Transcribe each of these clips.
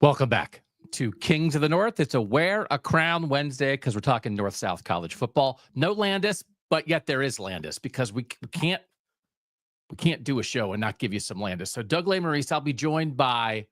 Welcome back to Kings of the North. It's a Wear a Crown Wednesday because we're talking North-South college football. No Landis, but yet there is Landis because we can't do a show and not give you some Landis. So Doug Lesmerises, I'll be joined by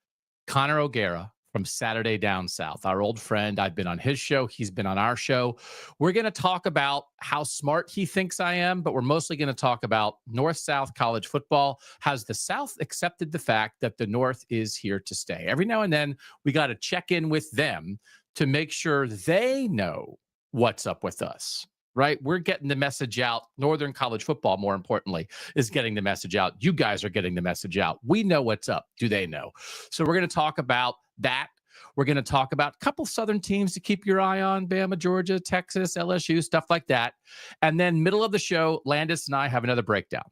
Connor O'Gara from Saturday Down South, our old friend. I've been on his show. He's been on our show. We're going to talk about how smart he thinks I am, but we're mostly going to talk about North-South college football. Has the South accepted the fact that the North is here to stay? Every now and then, we got to check in with them to make sure they know what's up with us, right? We're getting the message out. Northern college football, more importantly, is getting the message out. You guys are getting the message out. We know what's up. Do they know? So we're going to talk about that. We're going to talk about a couple Southern teams to keep your eye on: Bama, Georgia, Texas, LSU, stuff like that. And then middle of the show, Landis and I have another breakdown.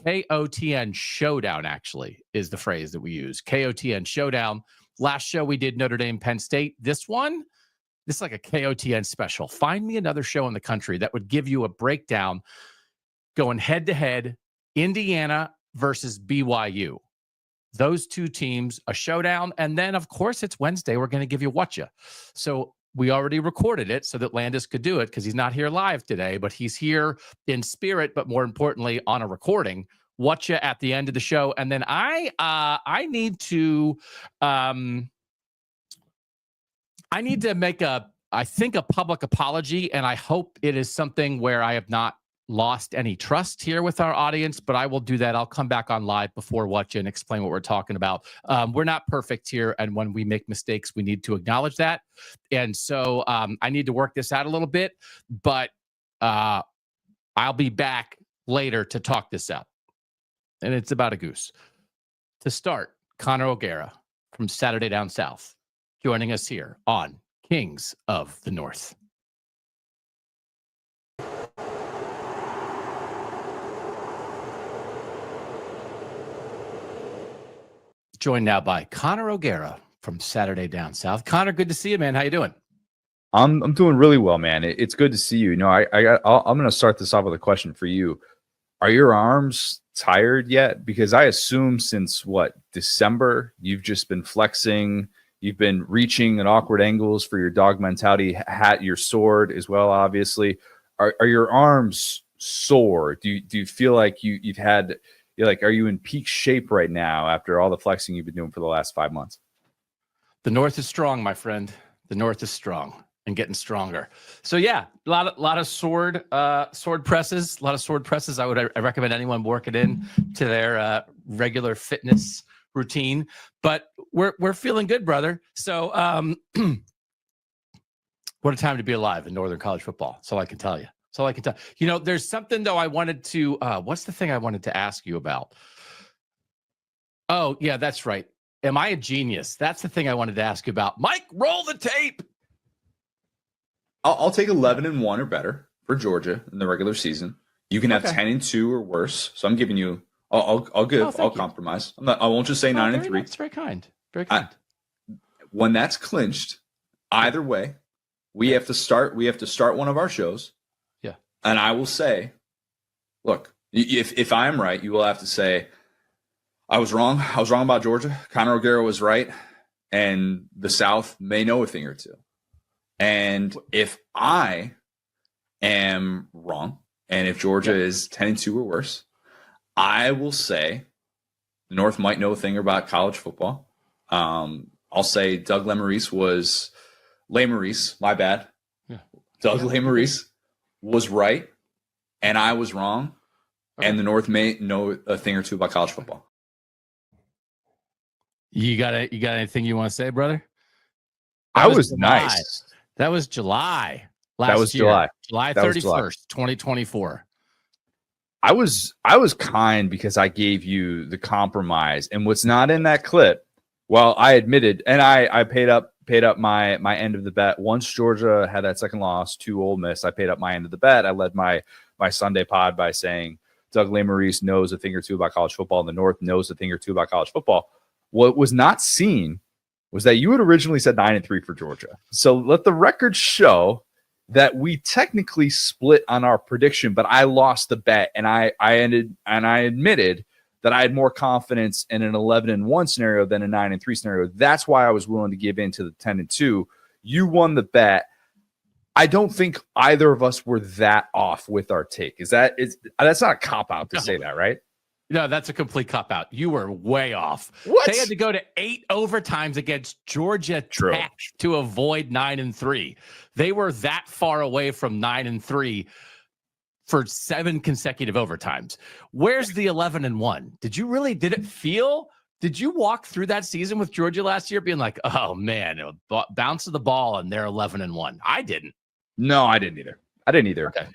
KOTN Showdown, actually, is the phrase that we use. KOTN Showdown. Last show we did Notre Dame, Penn State. This is like a KOTN special. Find me another show in the country that would give you a breakdown going head-to-head, Indiana versus BYU. Those two teams, a showdown. And then, of course, it's Wednesday. We're going to give you Whatcha. So we already recorded it so that Landis could do it because he's not here live today, but he's here in spirit, but more importantly, on a recording. Whatcha at the end of the show. And then I need to make a public apology, and I hope it is something where I have not lost any trust here with our audience, but I will do that. I'll come back on live before Whatcha and explain what we're talking about. We're not perfect here, and when we make mistakes, we need to acknowledge that. And so I need to work this out a little bit, but I'll be back later to talk this out. And it's about a goose. To start, Connor O'Gara from Saturday Down South joining us here on Kings of the North. Joined now by Connor O'Gara from Saturday Down South. Connor, good to see you, man. How you doing? I'm doing really well, man. It's good to see you. You know, I'm going to start this off with a question for you. Are your arms tired yet? Because I assume since December, you've just been flexing. You've been reaching at awkward angles for your dog mentality hat, your sword as well, obviously. Are your arms sore? Do you feel like you've had, are you in peak shape right now after all the flexing you've been doing for the last 5 months? The North is strong, my friend. The North is strong and getting stronger. So yeah, a lot of sword presses. I recommend anyone working in to their regular fitness routine, but we're feeling good, brother. So what a time to be alive in Northern college football. That's all I can tell you. You know, there's something though I wanted to what's the thing I wanted to ask you about? Oh, yeah, that's right. Am I a genius? That's the thing I wanted to ask you about. Mike, roll the tape. I'll take 11-1 or better for Georgia in the regular season. You can have 10-2 or worse. So I'm giving you. I'll compromise. I won't just say 9-3. That's very kind. Very kind. When that's clinched, either way, we have to start. We have to start one of our shows. Yeah. And I will say, look, if I am right, you will have to say, I was wrong. I was wrong about Georgia. Connor O'Gara was right, and the South may know a thing or two. And if I am wrong, and if Georgia is 10-2 or worse, I will say the North might know a thing about college football. I'll say Doug Lesmerises my bad. Yeah. Doug Lesmerises was right, and I was wrong, and the North may know a thing or two about college football. You got anything you want to say, brother? That was nice. That was July last year. July 31st, 2024. I was kind because I gave you the compromise, and what's not in that clip. Well, I admitted, and I paid up my end of the bet. Once Georgia had that second loss to Ole Miss, I paid up my end of the bet. I led my Sunday pod by saying Doug Lesmerises knows a thing or two about college football, and the North knows a thing or two about college football. What was not seen was that you had originally said 9-3 for Georgia. So let the record show that we technically split on our prediction, but I lost the bet, and I admitted that I had more confidence in an 11-1 scenario than a 9-3 scenario. That's why I was willing to give in to the 10-2. You won the bet. I don't think either of us were that off with our take. That's not a cop out to say that, right? No, that's a complete cop out. You were way off. What? They had to go to 8 overtimes against Georgia Tech to avoid 9-3. They were that far away from 9-3 for 7 consecutive overtimes. Where's the 11-1? Did you walk through that season with Georgia last year being like, oh man, bounce of the ball and they're 11-1? I didn't. No, I didn't either. Okay.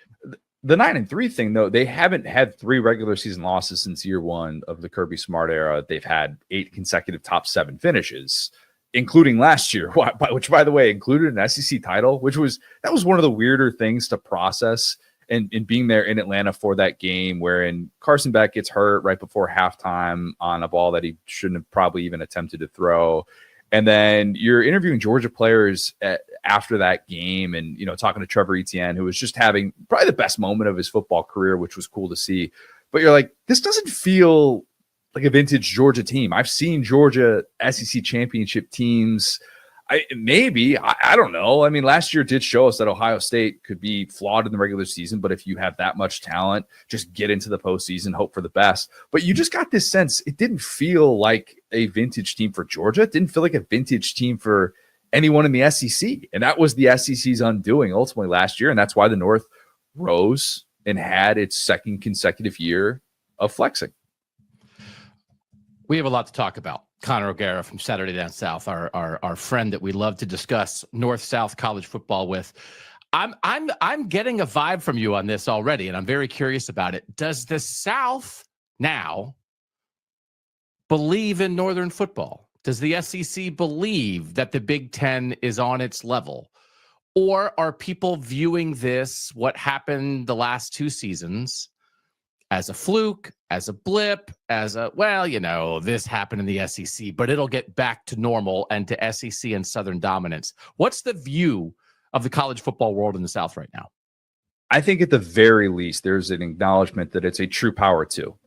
The 9-3 thing, though, they haven't had 3 regular season losses since year 1 of the Kirby Smart era. They've had 8 consecutive top 7 finishes, including last year, which, by the way, included an SEC title, that was one of the weirder things to process. And being there in Atlanta for that game, wherein Carson Beck gets hurt right before halftime on a ball that he shouldn't have probably even attempted to throw. And then you're interviewing Georgia players after that game and, talking to Trevor Etienne, who was just having probably the best moment of his football career, which was cool to see. But you're like, this doesn't feel like a vintage Georgia team. I've seen Georgia SEC championship teams. I don't know. I mean, last year did show us that Ohio State could be flawed in the regular season, but if you have that much talent, just get into the postseason, hope for the best. But you just got this sense it didn't feel like a vintage team for Georgia. It didn't feel like a vintage team for anyone in the SEC. And that was the SEC's undoing ultimately last year. And that's why the North rose and had its 2nd consecutive year of flexing. We have a lot to talk about. Connor O'Gara from Saturday Down South, our friend that we love to discuss North-South college football with. I'm getting a vibe from you on this already, and I'm very curious about it. Does the South now believe in Northern football? Does the SEC believe that the Big Ten is on its level? Or are people viewing this, what happened the last 2 seasons, as a fluke, as a blip, this happened in the SEC, but it'll get back to normal and to SEC and Southern dominance? What's the view of the college football world in the South right now? I think at the very least, there's an acknowledgement that it's a true power 2.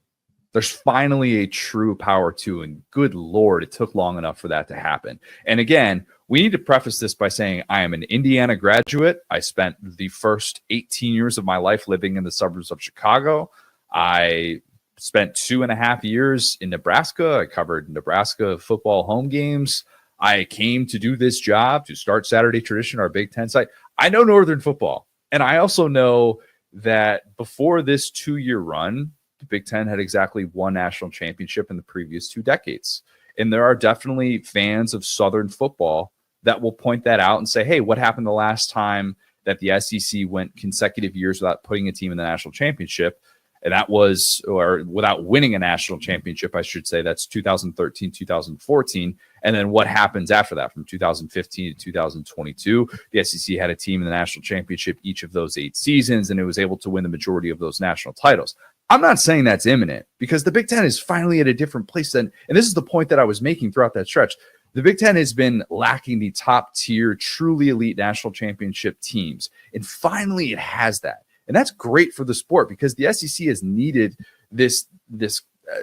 There's finally a true power 2, and good Lord, it took long enough for that to happen. And again, we need to preface this by saying I am an Indiana graduate. I spent the first 18 years of my life living in the suburbs of Chicago. I spent 2.5 years in Nebraska. I covered Nebraska football home games. I came to do this job to start Saturday Tradition, our Big Ten site. I know Northern football. And I also know that before this 2-year run, the Big Ten had exactly 1 national championship in the previous 2 decades. And there are definitely fans of Southern football that will point that out and say, hey, what happened the last time that the SEC went consecutive years without putting a team in the national championship? And that was, or without winning a national championship, I should say, that's 2013, 2014. And then what happens after that from 2015 to 2022? The SEC had a team in the national championship each of those 8 seasons, and it was able to win the majority of those national titles. I'm not saying that's imminent because the Big Ten is finally at a different place than, and this is the point that I was making throughout that stretch. The Big Ten has been lacking the top tier, truly elite national championship teams. And finally it has that. And that's great for the sport because the SEC has needed this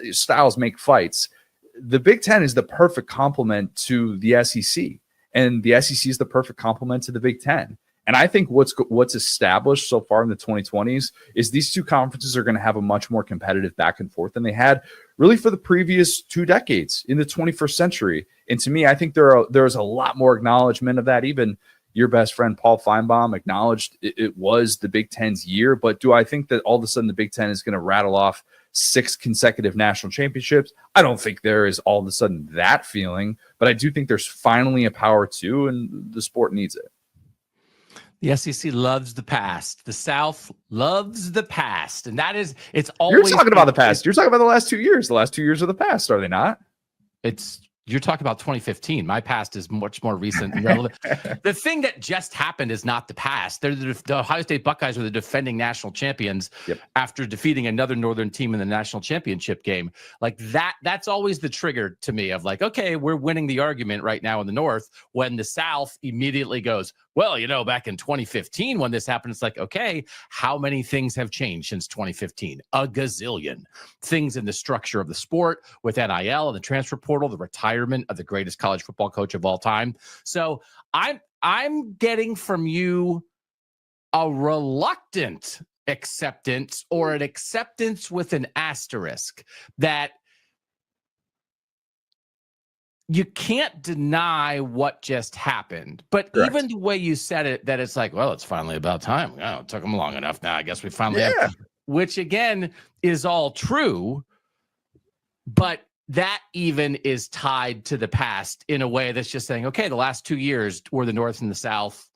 styles make fights. The Big Ten is the perfect complement to the SEC, and the SEC is the perfect complement to the Big Ten. And I think what's established so far in the 2020s is these 2 conferences are going to have a much more competitive back and forth than they had really for the previous 2 decades in the 21st century. And to me, I think there's a lot more acknowledgement of that. Even your best friend, Paul Feinbaum, acknowledged it was the Big Ten's year. But do I think that all of a sudden the Big Ten is going to rattle off 6 consecutive national championships? I don't think there is all of a sudden that feeling, but I do think there's finally a power 2, and the sport needs it. The SEC loves the past. The South loves the past. And that is, it's always. You're talking about the past. You're talking about the last 2 years. The last 2 years of the past, are they not? you're talking about 2015. My past is much more recent and relevant. The thing that just happened is not the past. The Ohio State Buckeyes are the defending national champions after defeating another Northern team in the national championship game. Like that's always the trigger to me of like, okay, we're winning the argument right now in the North, when the South immediately goes, well, back in 2015 when this happened, it's like, okay, how many things have changed since 2015? A gazillion things in the structure of the sport with NIL and the transfer portal, the retirement of the greatest college football coach of all time. So I'm getting from you a reluctant acceptance, or an acceptance with an asterisk, that you can't deny what just happened. But Correct. even the way you said it, that it's like, well, it's finally about time. Oh, it took them long enough. Now I guess we finally have, which again is all true. But that even is tied to the past in a way that's just saying, okay, the last 2 years were the North and the South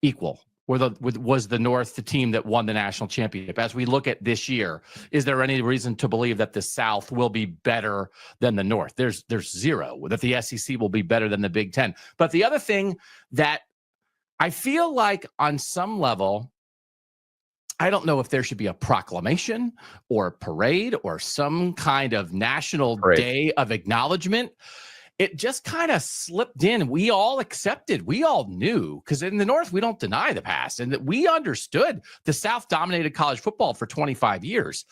equal. Was the North the team that won the national championship? As we look at this year, is there any reason to believe that the South will be better than the North? There's zero. That the SEC will be better than the Big Ten. But the other thing that I feel like on some level, I don't know if there should be a proclamation or a parade or some kind of national day of acknowledgement. It just kind of slipped in. We all accepted. We all knew, because in the North, we don't deny the past, and that we understood the South dominated college football for 25 years.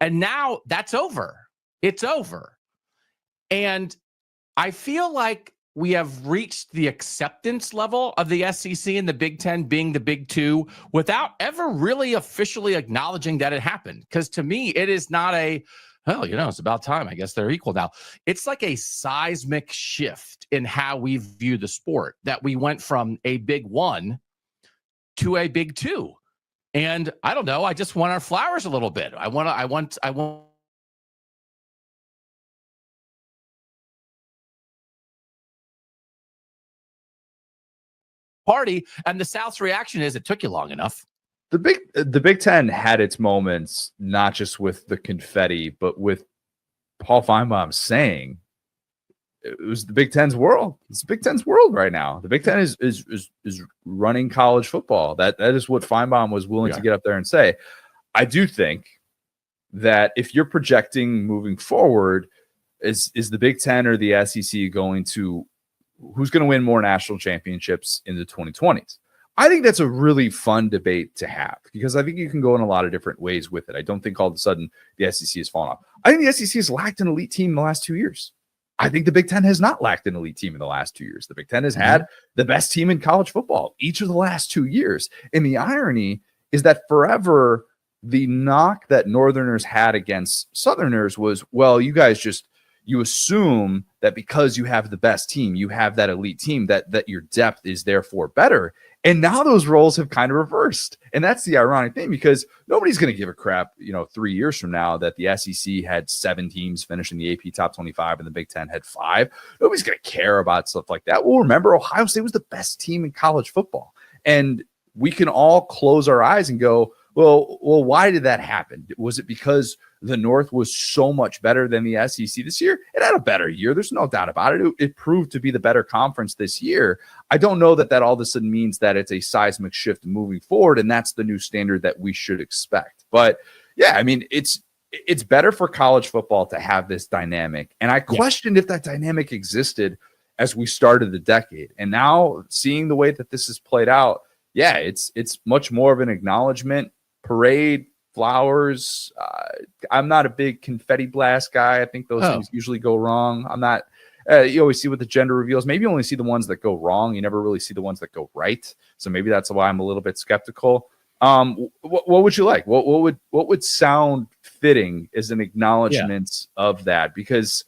And now that's over. It's over. And I feel like we have reached the acceptance level of the SEC and the Big Ten being the big two without ever really officially acknowledging that it happened. Because to me, it is not a, well, it's about time. I guess they're equal now. It's like a seismic shift in how we view the sport, that we went from a big one to a big two. And I don't know. I just want our flowers a little bit. I want party. And the South's reaction is, it took you long enough. The Big Ten had its moments, not just with the confetti, but with Paul Feinbaum saying it was the Big Ten's world. It's the Big Ten's world right now. The Big Ten is running college football. That is what Feinbaum was willing to get up there and say. I do think that if you're projecting moving forward, is the Big Ten or the SEC going to, who's going to win more national championships in the 2020s? I think that's a really fun debate to have, because I think you can go in a lot of different ways with it. I don't think all of a sudden the SEC has fallen off. I think the SEC has lacked an elite team in the last 2 years. I think the Big Ten has not lacked an elite team in the last 2 years. The Big Ten has had the best team in college football each of the last 2 years. And the irony is that forever the knock that Northerners had against Southerners was, well, you guys you assume that because you have the best team, you have that elite team, that your depth is therefore better. And now those roles have kind of reversed. And that's the ironic thing, because nobody's going to give a crap, 3 years from now that the SEC had 7 teams finishing the AP top 25 and the Big Ten had 5. Nobody's going to care about stuff like that. Well, remember, Ohio State was the best team in college football. And we can all close our eyes and go, well, why did that happen? Was it because the North was so much better than the SEC this year? It had a better year. There's no doubt about it. It proved to be the better conference this year. I don't know that all of a sudden means that it's a seismic shift moving forward, and that's the new standard that we should expect. But yeah, I mean, it's better for college football to have this dynamic. And I questioned if that dynamic existed as we started the decade. And now seeing the way that this has played out, yeah, it's much more of an acknowledgement, parade, flowers. I'm not a big confetti blast guy. I think those things usually go wrong. I'm not. You always see what the gender reveals. Maybe you only see the ones that go wrong. You never really see the ones that go right. So maybe that's why I'm a little bit skeptical. What would you like? What would sound fitting as an acknowledgement of that? Because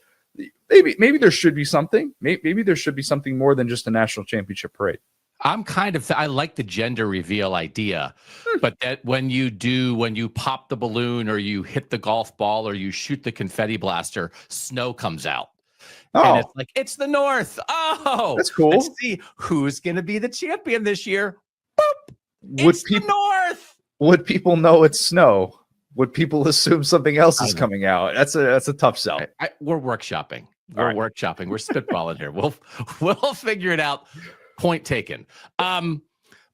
maybe there should be something. Maybe there should be something more than just a national championship parade. I like the gender reveal idea, but that when you pop the balloon or you hit the golf ball or you shoot the confetti blaster, snow comes out. And it's like, it's the North. Oh, that's cool. Let's see who's going to be the champion this year. Boop. It's the North. Would people know it's snow? Would people assume something else is coming out? That's a tough sell. We're workshopping. We're workshopping. We're spitballing here. We'll figure it out. Point taken.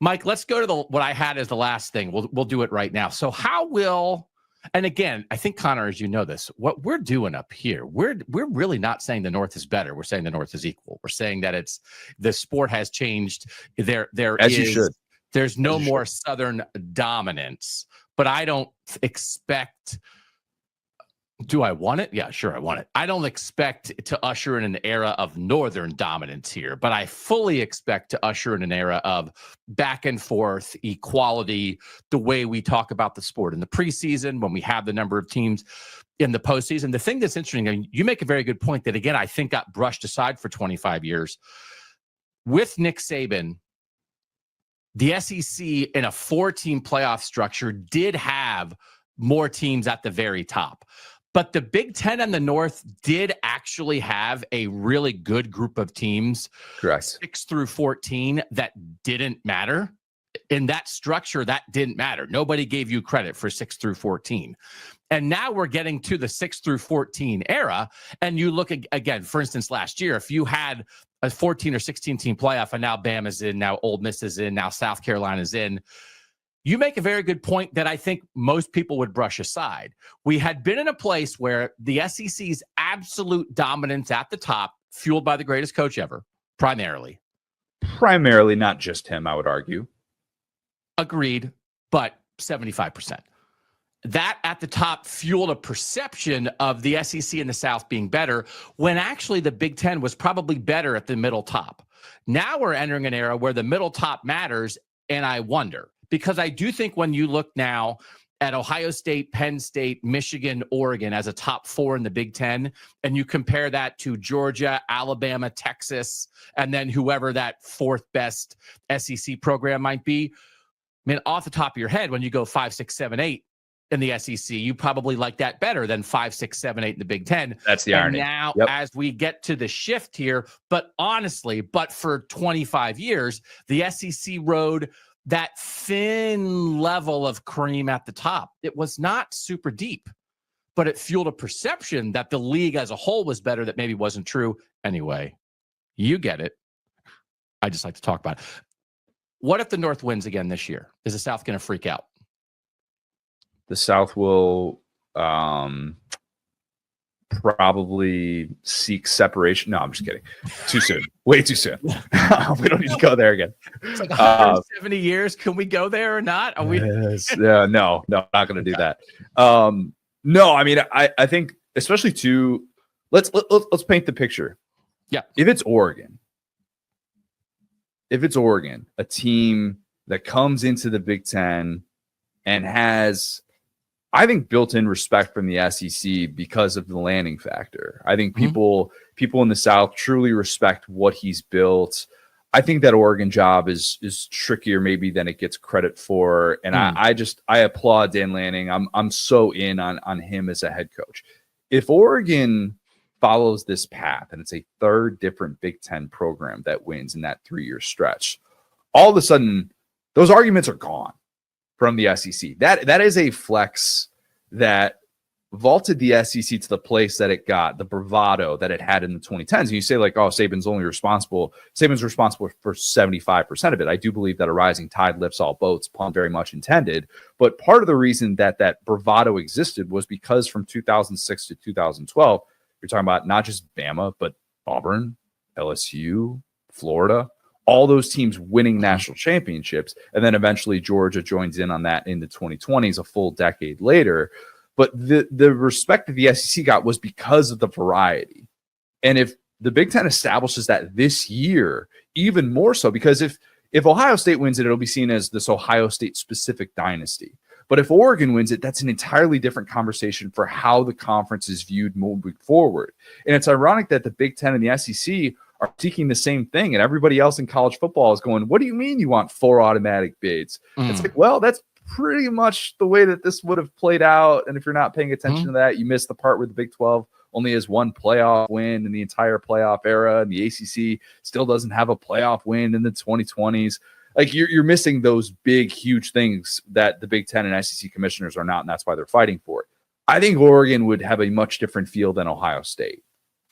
Mike, let's go to what I had as the last thing. We'll do it right now. So how will, and again, I think Connor, as you know this, what we're doing up here, we're really not saying the North is better. We're saying the North is equal. We're saying that the sport has changed. There's no more Southern dominance, but I don't expect. Do I want it? Yeah, sure, I want it. I don't expect to usher in an era of Northern dominance here, but I fully expect to usher in an era of back and forth equality, the way we talk about the sport in the preseason, when we have the number of teams in the postseason. The thing that's interesting, I mean, you make a very good point that, again, I think got brushed aside for 25 years. With Nick Saban, the SEC in a 4-team playoff structure did have more teams at the very top. But the Big Ten and the North did actually have a really good group of teams, correct, 6 through 14, that didn't matter. In that structure, that didn't matter. Nobody gave you credit for 6 through 14. And now we're getting to the 6 through 14 era. And you look again, for instance, last year, if you had a 14 or 16 team playoff and now Bama's in, now Ole Miss is in, now South Carolina's in, you make a very good point that I think most people would brush aside. We had been in a place where the SEC's absolute dominance at the top, fueled by the greatest coach ever, primarily, not just him, I would argue. Agreed, but 75%. That at the top fueled a perception of the SEC and the South being better, when actually the Big Ten was probably better at the middle top. Now we're entering an era where the middle top matters, and I wonder. Because I do think when you look now at Ohio State, Penn State, Michigan, Oregon as a top 4 in the Big Ten, and you compare that to Georgia, Alabama, Texas, and then whoever that 4th best SEC program might be, I mean, off the top of your head, when you go 5, 6, 7, 8 in the SEC, you probably like that better than 5, 6, 7, 8 in the Big Ten. That's the irony. Now, as we get to the shift here, but honestly, for 25 years, the SEC rode that thin level of cream at the top. It was not super deep, but it fueled a perception that the league as a whole was better that maybe wasn't true. Anyway, you get it. I just like to talk about it. What if the North wins again this year? Is the South going to freak out? The South will probably seek separation. No, I'm just kidding. Too soon. Way too soon. We don't need to go there again. It's like 170 years. Can we go there or not? Are we? Yes. No, not going to do that. No, I mean, I think especially let's paint the picture. Yeah. If it's Oregon, a team that comes into the Big Ten and has, I think, built-in respect from the SEC because of the landing factor. I think people in the South truly respect what he's built. I think that Oregon job is trickier maybe than it gets credit for. And I applaud Dan Lanning. I'm so in on him as a head coach. If Oregon follows this path and it's a 3rd different Big Ten program that wins in that 3-year stretch, all of a sudden those arguments are gone from the SEC. That is a flex that vaulted the SEC to the place that it got, the bravado that it had in the 2010s. And you say like, oh, Saban's responsible for 75% of it. I do believe that a rising tide lifts all boats, pun very much intended. But part of the reason that bravado existed was because from 2006 to 2012, you're talking about not just Bama, but Auburn, LSU, Florida, all those teams winning national championships. And then eventually Georgia joins in on that in the 2020s, a full decade later. But the respect that the SEC got was because of the variety. And if the Big Ten establishes that this year, even more so, because if Ohio State wins it, it'll be seen as this Ohio State specific dynasty. But if Oregon wins it, that's an entirely different conversation for how the conference is viewed moving forward. And it's ironic that the Big Ten and the SEC are seeking the same thing, and everybody else in college football is going, what do you mean you want 4 automatic bids? It's like, well, that's pretty much the way that this would have played out. And if you're not paying attention to that, you miss the part where the Big 12 only has 1 playoff win in the entire playoff era, and the ACC still doesn't have a playoff win in the 2020s. Like you're missing those big, huge things that the Big Ten and SEC commissioners are not, and that's why they're fighting for it. I think Oregon would have a much different feel than Ohio State.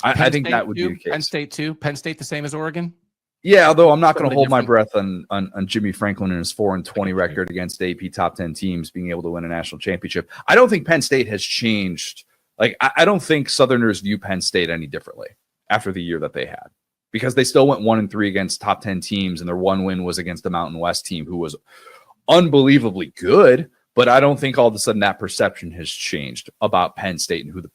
I think that would be the case. Penn State too. Penn State the same as Oregon. Yeah, although I'm not going to hold my different. breath on Jimmy Franklin and his 4-20 record against AP top 10 teams being able to win a national championship. I don't think Penn State has changed. Like, I don't think Southerners view Penn State any differently after the year that they had, because they still went 1-3 against top 10 teams, and their one win was against the Mountain West team, who was unbelievably good. But I don't think all of a sudden that perception has changed about Penn State and who the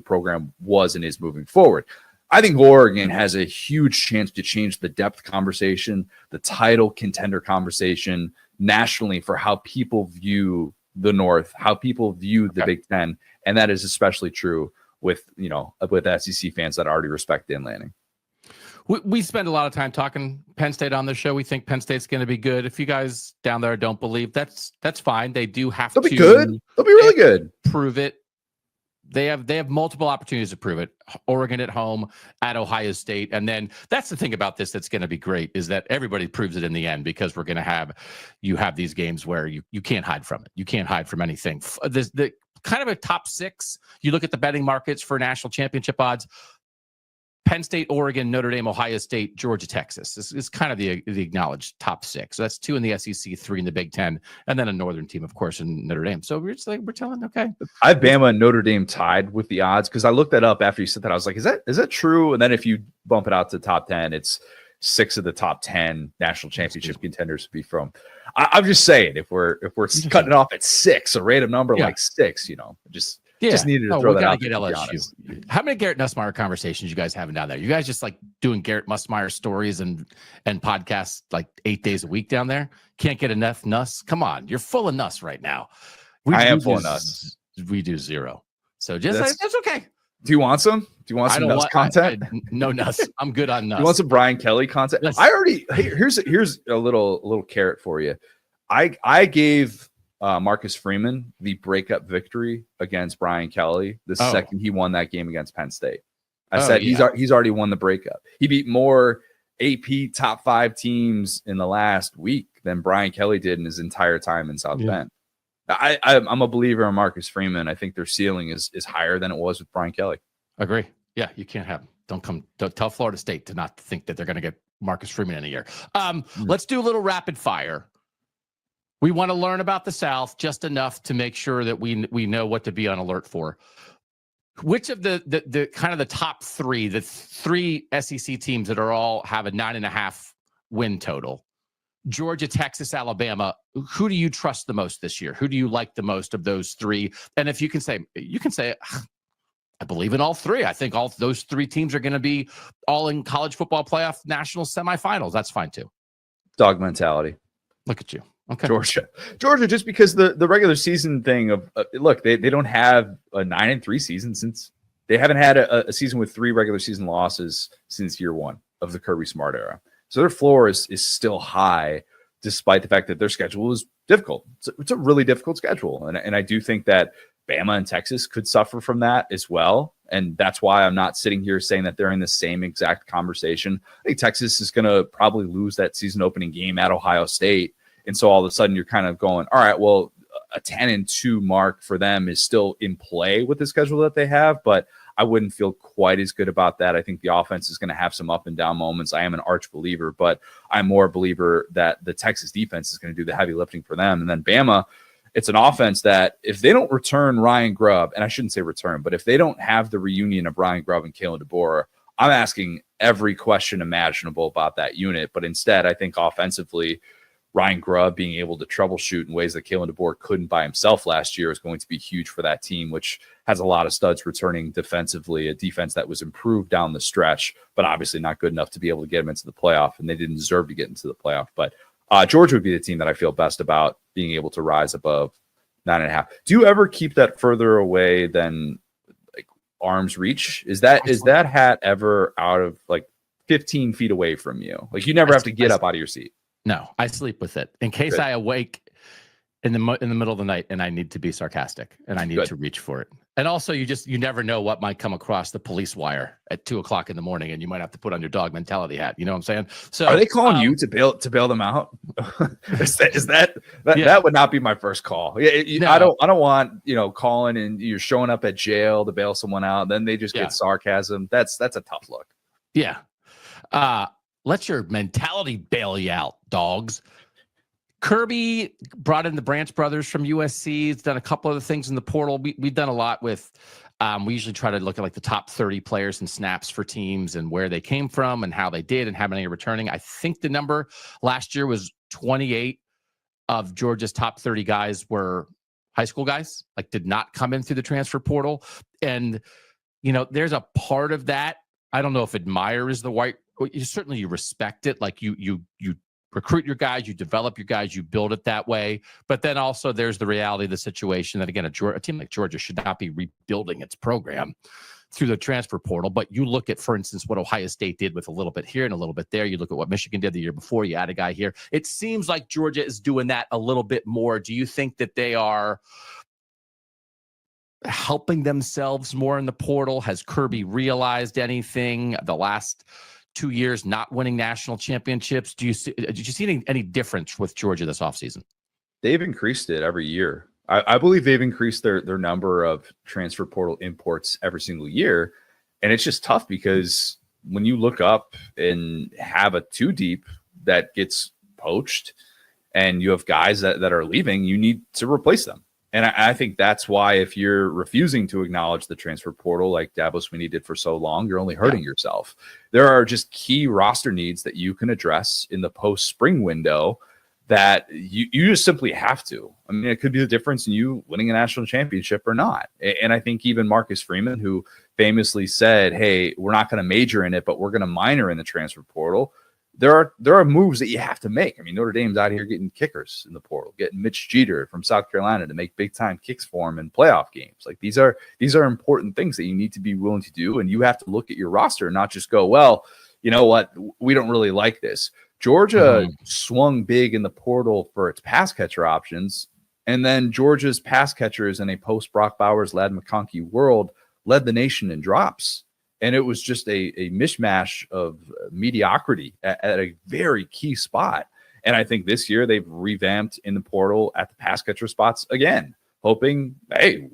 program was and is moving forward. I think Oregon has a huge chance to change the depth conversation, the title contender conversation nationally for how people view the North, how people view the Big Ten. And that is especially true with SEC fans that already respect Dan Lanning. We spend a lot of time talking Penn State on the show. We think Penn State's going to be good. If you guys down there don't believe, that's fine. They do have They'll to be good. They'll be really good. Prove it. They have multiple opportunities to prove it. Oregon at home, at Ohio State. And then that's the thing about this that's going to be great, is that everybody proves it in the end, because we're going to have these games where you can't hide from it. You can't hide from anything. The kind of a top 6, you look at the betting markets for national championship odds, Penn State, Oregon, Notre Dame, Ohio State, Georgia, Texas. This is kind of the acknowledged top 6. So that's 2 in the SEC, 3 in the Big Ten, and then a Northern team, of course, in Notre Dame. So we're telling, okay. I have Bama and Notre Dame tied with the odds, because I looked that up after you said that. I was like, is that true? And then if you bump it out to top 10, it's 6 of the top 10 national championship contenders to be from. I'm just saying, if we're cutting it off at 6, a random number like 6, just needed to throw that out. Get LSU. How many Garrett Nussmeier conversations you guys having down there? You guys just like doing Garrett Nussmeier stories and podcasts like 8 days a week down there? Can't get enough Nuss? Come on, you're full of Nuss right now. I am full of Nuss. We do 0. So that's okay. Do you want some? Do you want some Nuss content? No Nuss. I'm good on Nuss. You want some Brian Kelly content? Here's a little carrot for you. I gave Marcus Freeman the breakup victory against Brian Kelly the second he won that game against Penn State. I said he's already won the breakup. He beat more AP top 5 teams in the last week than Brian Kelly did in his entire time in South Bend. I'm a believer in Marcus Freeman. I think their ceiling is higher than it was with Brian Kelly. Agree. Yeah, you can't have them. Don't tell Florida State to not think that they're going to get Marcus Freeman in a year. Let's do a little rapid fire. We want to learn about the South just enough to make sure that we know what to be on alert for. Which of the kind of the top 3, the 3 SEC teams that are all have a 9.5 win total? Georgia, Texas, Alabama. Who do you trust the most this year? Who do you like the most of those 3? And if you can say, I believe in all 3. I think all those 3 teams are going to be all in college football playoff national semifinals. That's fine too. Dog mentality. Look at you. Okay. Georgia, just because the regular season thing of look, they don't have a 9-3 season since they haven't had a season with 3 regular season losses since year 1 of the Kirby Smart era. So their floor is still high, despite the fact that their schedule is difficult. It's a really difficult schedule, and I do think that Bama and Texas could suffer from that as well. And that's why I'm not sitting here saying that they're in the same exact conversation. I think Texas is going to probably lose that season opening game at Ohio State. And so all of a sudden you're kind of going, all right, well, a 10-2 mark for them is still in play with the schedule that they have, but I wouldn't feel quite as good about that. I think the offense is going to have some up and down moments. I am an arch believer, but I'm more a believer that the Texas defense is going to do the heavy lifting for them. And then Bama, it's an offense that if they don't return Ryan Grubb, and I shouldn't say return, but if they don't have the reunion of Ryan Grubb and Kalen DeBoer, I'm asking every question imaginable about that unit. But instead, I think offensively, Ryan Grubb being able to troubleshoot in ways that Kalen DeBoer couldn't by himself last year is going to be huge for that team, which has a lot of studs returning defensively, a defense that was improved down the stretch, but obviously not good enough to be able to get them into the playoff, and they didn't deserve to get into the playoff. But Georgia would be the team that I feel best about being able to rise above 9.5. Do you ever keep that further away than like arm's reach? Is that hat ever out of like 15 feet away from you? Like you never have to get up out of your seat? No, I sleep with it in case I awake in the middle of the night, and I need to be sarcastic, and I need to reach for it. And also, you never know what might come across the police wire at 2:00 in the morning, and you might have to put on your dog mentality hat. You know what I'm saying? So, are they calling you to bail them out? That would not be my first call. No. I don't want calling and you're showing up at jail to bail someone out. Then they just get sarcasm. That's a tough look. Yeah. Let your mentality bail you out, dogs. Kirby brought in the Branch brothers from USC. He's done a couple other things in the portal. We've done a lot with, we usually try to look at like the top 30 players and snaps for teams and where they came from and how they did and how many are returning. I think the number last year was 28 of Georgia's top 30 guys were high school guys, like did not come in through the transfer portal. And, there's a part of that. I don't know if admire is the right, certainly you respect it. Like you recruit your guys, you develop your guys, you build it that way. But then also there's the reality of the situation that, again, a team like Georgia should not be rebuilding its program through the transfer portal. But you look at, for instance, what Ohio State did with a little bit here and a little bit there. You look at what Michigan did the year before. You add a guy here. It seems like Georgia is doing that a little bit more. Do you think that they are helping themselves more in the portal? Has Kirby realized anything the last 2 years not winning national championships? Did you see any difference with Georgia this offseason? They've increased it every year. I believe they've increased their number of transfer portal imports every single year. And it's just tough because when you look up and have a 2 deep that gets poached and you have guys that are leaving, you need to replace them. And I think that's why if you're refusing to acknowledge the transfer portal like Dabo Swinney did for so long, you're only hurting yourself. There are just key roster needs that you can address in the post-spring window that you just simply have to. I mean, it could be the difference in you winning a national championship or not. And I think even Marcus Freeman, who famously said, hey, we're not going to major in it, but we're going to minor in the transfer portal. There are moves that you have to make. I mean, Notre Dame's out here getting kickers in the portal, getting Mitch Jeter from South Carolina to make big time kicks for him in playoff games. Like these are important things that you need to be willing to do. And you have to look at your roster and not just go, well, you know what? We don't really like this. Georgia swung big in the portal for its pass catcher options. And then Georgia's pass catchers in a post Brock Bowers, Ladd McConkey world led the nation in drops. And it was just a mishmash of mediocrity at a very key spot. And I think this year they've revamped in the portal at the pass catcher spots again, hoping, hey,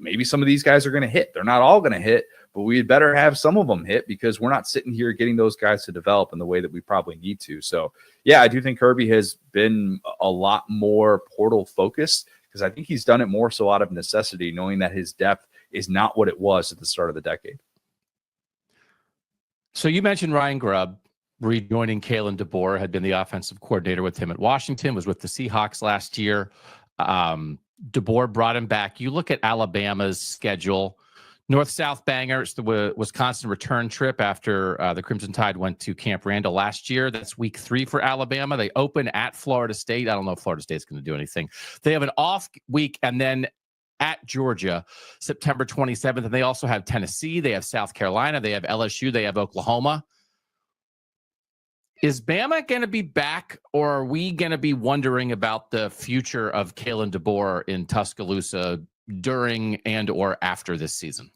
maybe some of these guys are going to hit. They're not all going to hit, but we'd better have some of them hit because we're not sitting here getting those guys to develop in the way that we probably need to. So, yeah, I do think Kirby has been a lot more portal focused because I think he's done it more so out of necessity, knowing that his depth is not what it was at the start of the decade. So you mentioned Ryan Grubb rejoining Kalen DeBoer, had been the offensive coordinator with him at Washington, was with the Seahawks last year. DeBoer brought him back. You look at Alabama's schedule, north-south banger. It's the Wisconsin return trip after the Crimson Tide went to Camp Randall last year. That's week 3 for Alabama. They open at Florida State. I don't know if Florida State's going to do anything. They have an off week and then at Georgia, September 27th. And they also have Tennessee. They have South Carolina. They have LSU. They have Oklahoma. Is Bama going to be back, or are we going to be wondering about the future of Kalen DeBoer in Tuscaloosa during and or after this season?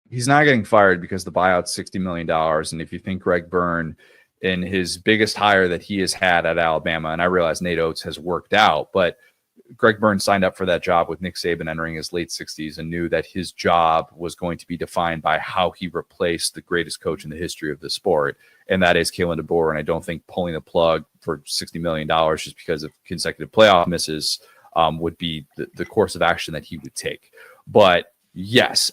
He's not getting fired because the buyout's $60 million. And if you think Greg Byrne in his biggest hire that he has had at Alabama, and I realize Nate Oates has worked out, but Greg Byrne signed up for that job with Nick Saban entering his late 60s and knew that his job was going to be defined by how he replaced the greatest coach in the history of the sport, and that is Kalen DeBoer. And I don't think pulling the plug for $60 million just because of consecutive playoff misses would be the course of action that he would take. But yes,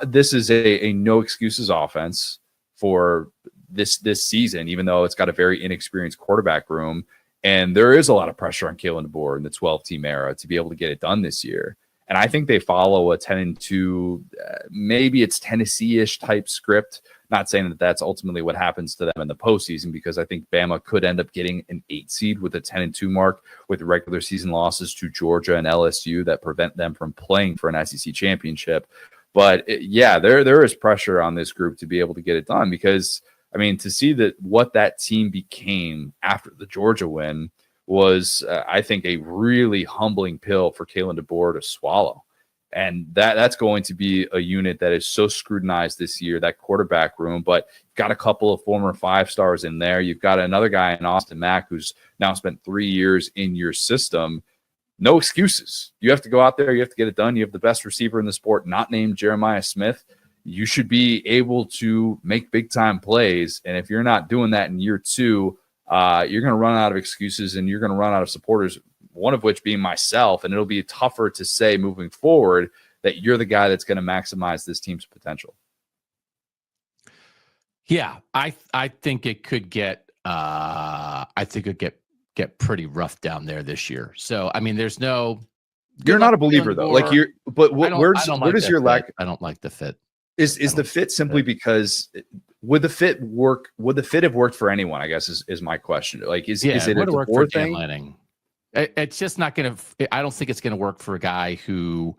this is a no excuses offense for this season, even though it's got a very inexperienced quarterback room. And there is a lot of pressure on Kalen DeBoer in the 12-team era to be able to get it done this year. And I think they follow a 10-2, maybe it's Tennessee-ish type script. Not saying that that's ultimately what happens to them in the postseason, because I think Bama could end up getting an 8 seed with a 10-2 mark with regular season losses to Georgia and LSU that prevent them from playing for an SEC championship. But there is pressure on this group to be able to get it done, because I mean, to see that what that team became after the Georgia win was, I think, a really humbling pill for Kalen DeBoer to swallow. And that's going to be a unit that is so scrutinized this year, that quarterback room. But you've got a couple of former 5-stars in there. You've got another guy in Austin Mack who's now spent 3 years in your system. No excuses. You have to go out there. You have to get it done. You have the best receiver in the sport, not named Jeremiah Smith. You should be able to make big-time plays. And if you're not doing that in year 2, you're going to run out of excuses and you're going to run out of supporters, one of which being myself, and it'll be tougher to say moving forward that you're the guy that's going to maximize this team's potential. Yeah, I think it could get get pretty rough down there this year. So I mean, there's no. You're not a believer though. Like you're, but where does your lack? I don't like the fit. Is the fit simply because would the fit work? Would the fit have worked for anyone? I guess is my question. Like is it a DeBoer thing? It's just not going to. I don't think it's going to work for a guy who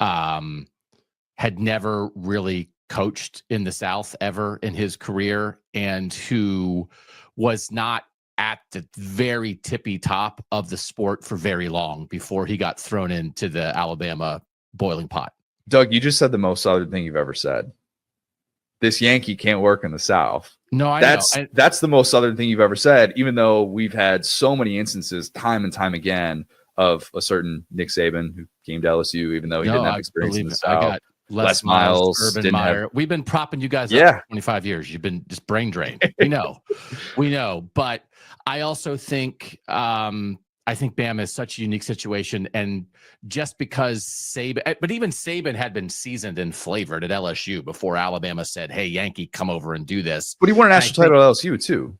had never really coached in the South ever in his career, and who was not at the very tippy top of the sport for very long before he got thrown into the Alabama boiling pot. Doug, you just said the most Southern thing you've ever said. This Yankee can't work in the South. No, that's the most Southern thing you've ever said, even though we've had so many instances time and time again of a certain Nick Saban who came to LSU, even though he didn't have experience in the South. I got Les Miles, Urban Meyer. We've been propping you guys up for 25 years. You've been just brain drained. We know. But I also think Bama is such a unique situation, and just because Saban, but even Saban had been seasoned and flavored at LSU before Alabama said, "Hey, Yankee, come over and do this." But he won a national title at LSU too.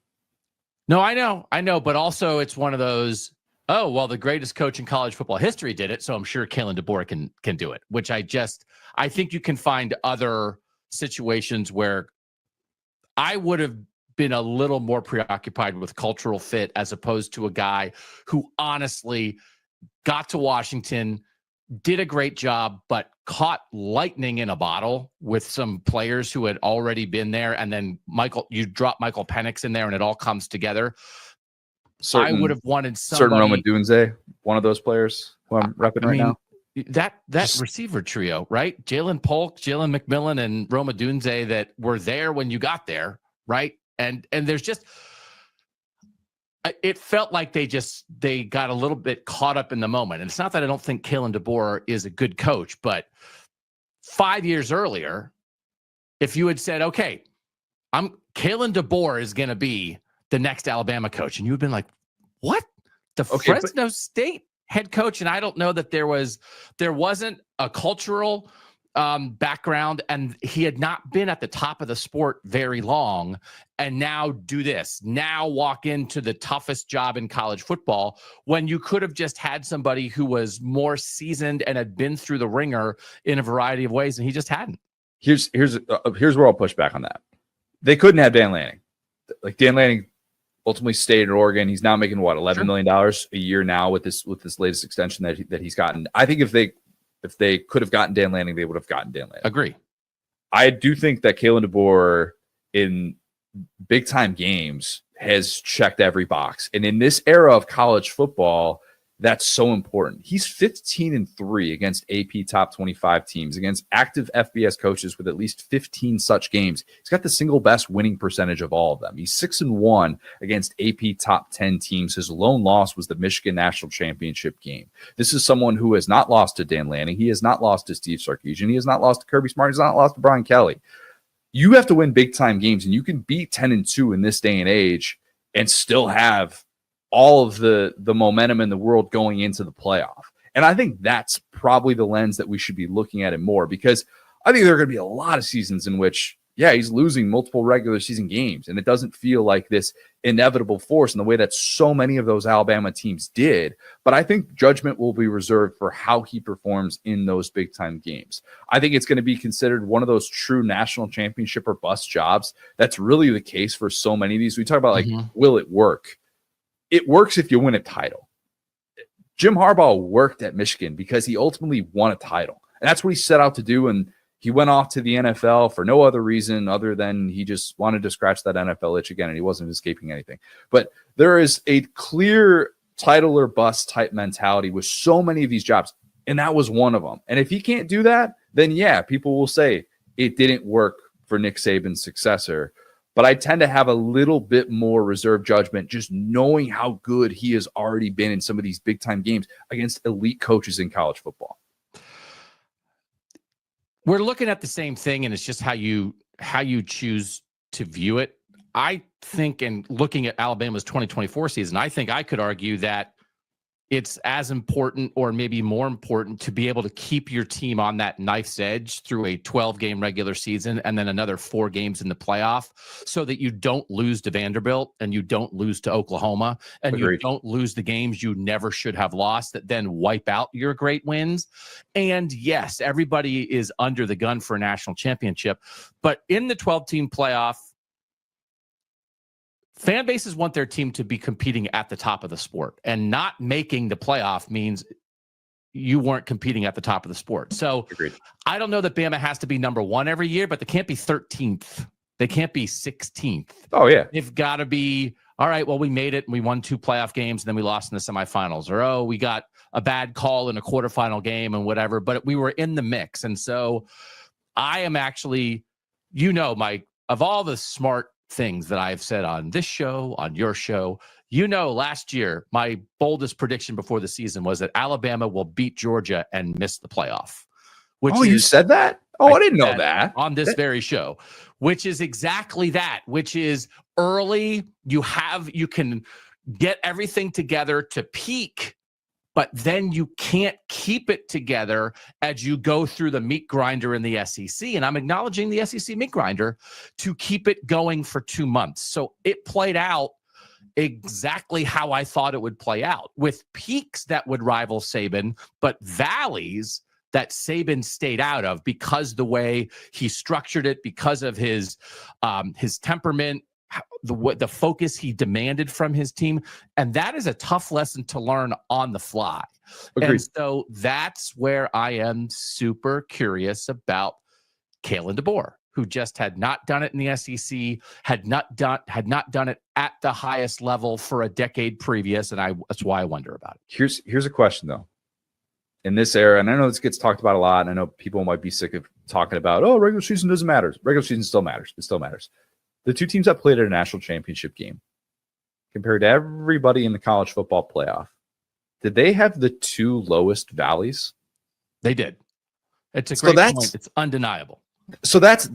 No, I know, but also it's one of those. Oh well, the greatest coach in college football history did it, so I'm sure Kalen DeBoer can do it. Which I think you can find other situations where I would have been a little more preoccupied with cultural fit as opposed to a guy who honestly got to Washington, did a great job, but caught lightning in a bottle with some players who had already been there. And then you drop Michael Penix in there and it all comes together. I would have wanted somebody. Certain Roma Dunze, one of those players who I'm repping right now. That receiver trio, right? Jalen Polk, Jalen McMillan, and Roma Dunze that were there when you got there, right? And there's just, it felt like they got a little bit caught up in the moment. And it's not that I don't think Kalen DeBoer is a good coach, but 5 years earlier, if you had said, okay, Kalen DeBoer is going to be the next Alabama coach, and you've been like, what? Fresno State head coach? And I don't know that there wasn't a cultural background, and he had not been at the top of the sport very long, and now do this, now walk into the toughest job in college football when you could have just had somebody who was more seasoned and had been through the ringer in a variety of ways, and he just hadn't. Here's where I'll push back on that. They couldn't have Dan Lanning. Like Dan Lanning ultimately stayed at Oregon. He's now making $11 million a year now with this latest extension that he's gotten. I think if they could have gotten Dan Lanning, they would have gotten Dan Lanning. Agree. I do think that Kalen DeBoer in big time games has checked every box. And in this era of college football, that's so important. He's 15-3 against AP top 25 teams, against active FBS coaches with at least 15 such games. He's got the single best winning percentage of all of them. He's 6-1 against AP top 10 teams. His lone loss was the Michigan National Championship game. This is someone who has not lost to Dan Lanning. He has not lost to Steve Sarkisian. He has not lost to Kirby Smart. He's not lost to Brian Kelly. You have to win big time games, and you can beat 10-2 in this day and age and still have all of the momentum in the world going into the playoff. And I think that's probably the lens that we should be looking at it more, because I think there are going to be a lot of seasons in which, he's losing multiple regular season games, and it doesn't feel like this inevitable force in the way that so many of those Alabama teams did. But I think judgment will be reserved for how he performs in those big time games. I think it's going to be considered one of those true national championship or bust jobs. That's really the case for so many of these. We talk about will it work? It works if you win a title. Jim Harbaugh worked at Michigan because he ultimately won a title. And that's what he set out to do. And he went off to the NFL for no other reason other than he just wanted to scratch that NFL itch again, and he wasn't escaping anything. But there is a clear title or bust type mentality with so many of these jobs. And that was one of them. And if he can't do that, then yeah, people will say it didn't work for Nick Saban's successor. But I tend to have a little bit more reserved judgment just knowing how good he has already been in some of these big time games against elite coaches in college football. We're looking at the same thing, and it's just how you choose to view it. I think, and looking at Alabama's 2024 season, I think I could argue that it's as important or maybe more important to be able to keep your team on that knife's edge through a 12-game regular season and then another 4 games in the playoff so that you don't lose to Vanderbilt and you don't lose to Oklahoma and Agreed. You don't lose the games you never should have lost that then wipe out your great wins. And yes, everybody is under the gun for a national championship, but in the 12-team playoff, fan bases want their team to be competing at the top of the sport, and not making the playoff means you weren't competing at the top of the sport. So Agreed. I don't know that Bama has to be number 1 every year, but they can't be 13th. They can't be 16th. Oh, yeah. They've got to be, all right, well, we made it and we won 2 playoff games and then we lost in the semifinals, or, oh, we got a bad call in a quarterfinal game and whatever, but we were in the mix. And so I am actually, Mike, of all the smart things that I've said on this show, on your show, last year, my boldest prediction before the season was that Alabama will beat Georgia and miss the playoff. You said that? Oh, I didn't know that. On this very show, which is exactly that, which is early. You can get everything together to peak, but then you can't keep it together as you go through the meat grinder in the SEC. And I'm acknowledging the SEC meat grinder to keep it going for 2 months. So it played out exactly how I thought it would play out, with peaks that would rival Saban, but valleys that Saban stayed out of because the way he structured it, because of his temperament, the focus he demanded from his team. And that is a tough lesson to learn on the fly. Agreed. And so that's where I am super curious about Kalen DeBoer, who just had not done it in the SEC, had not done it at the highest level for a decade previous. And that's why I wonder about it. Here's a question though. In this era, and I know this gets talked about a lot, and I know people might be sick of talking about, oh, regular season doesn't matter. Regular season still matters. It still matters. The 2 teams that played at a national championship game, compared to everybody in the college football playoff, did they have the 2 lowest valleys? They did. It's a great point. It's undeniable. So that's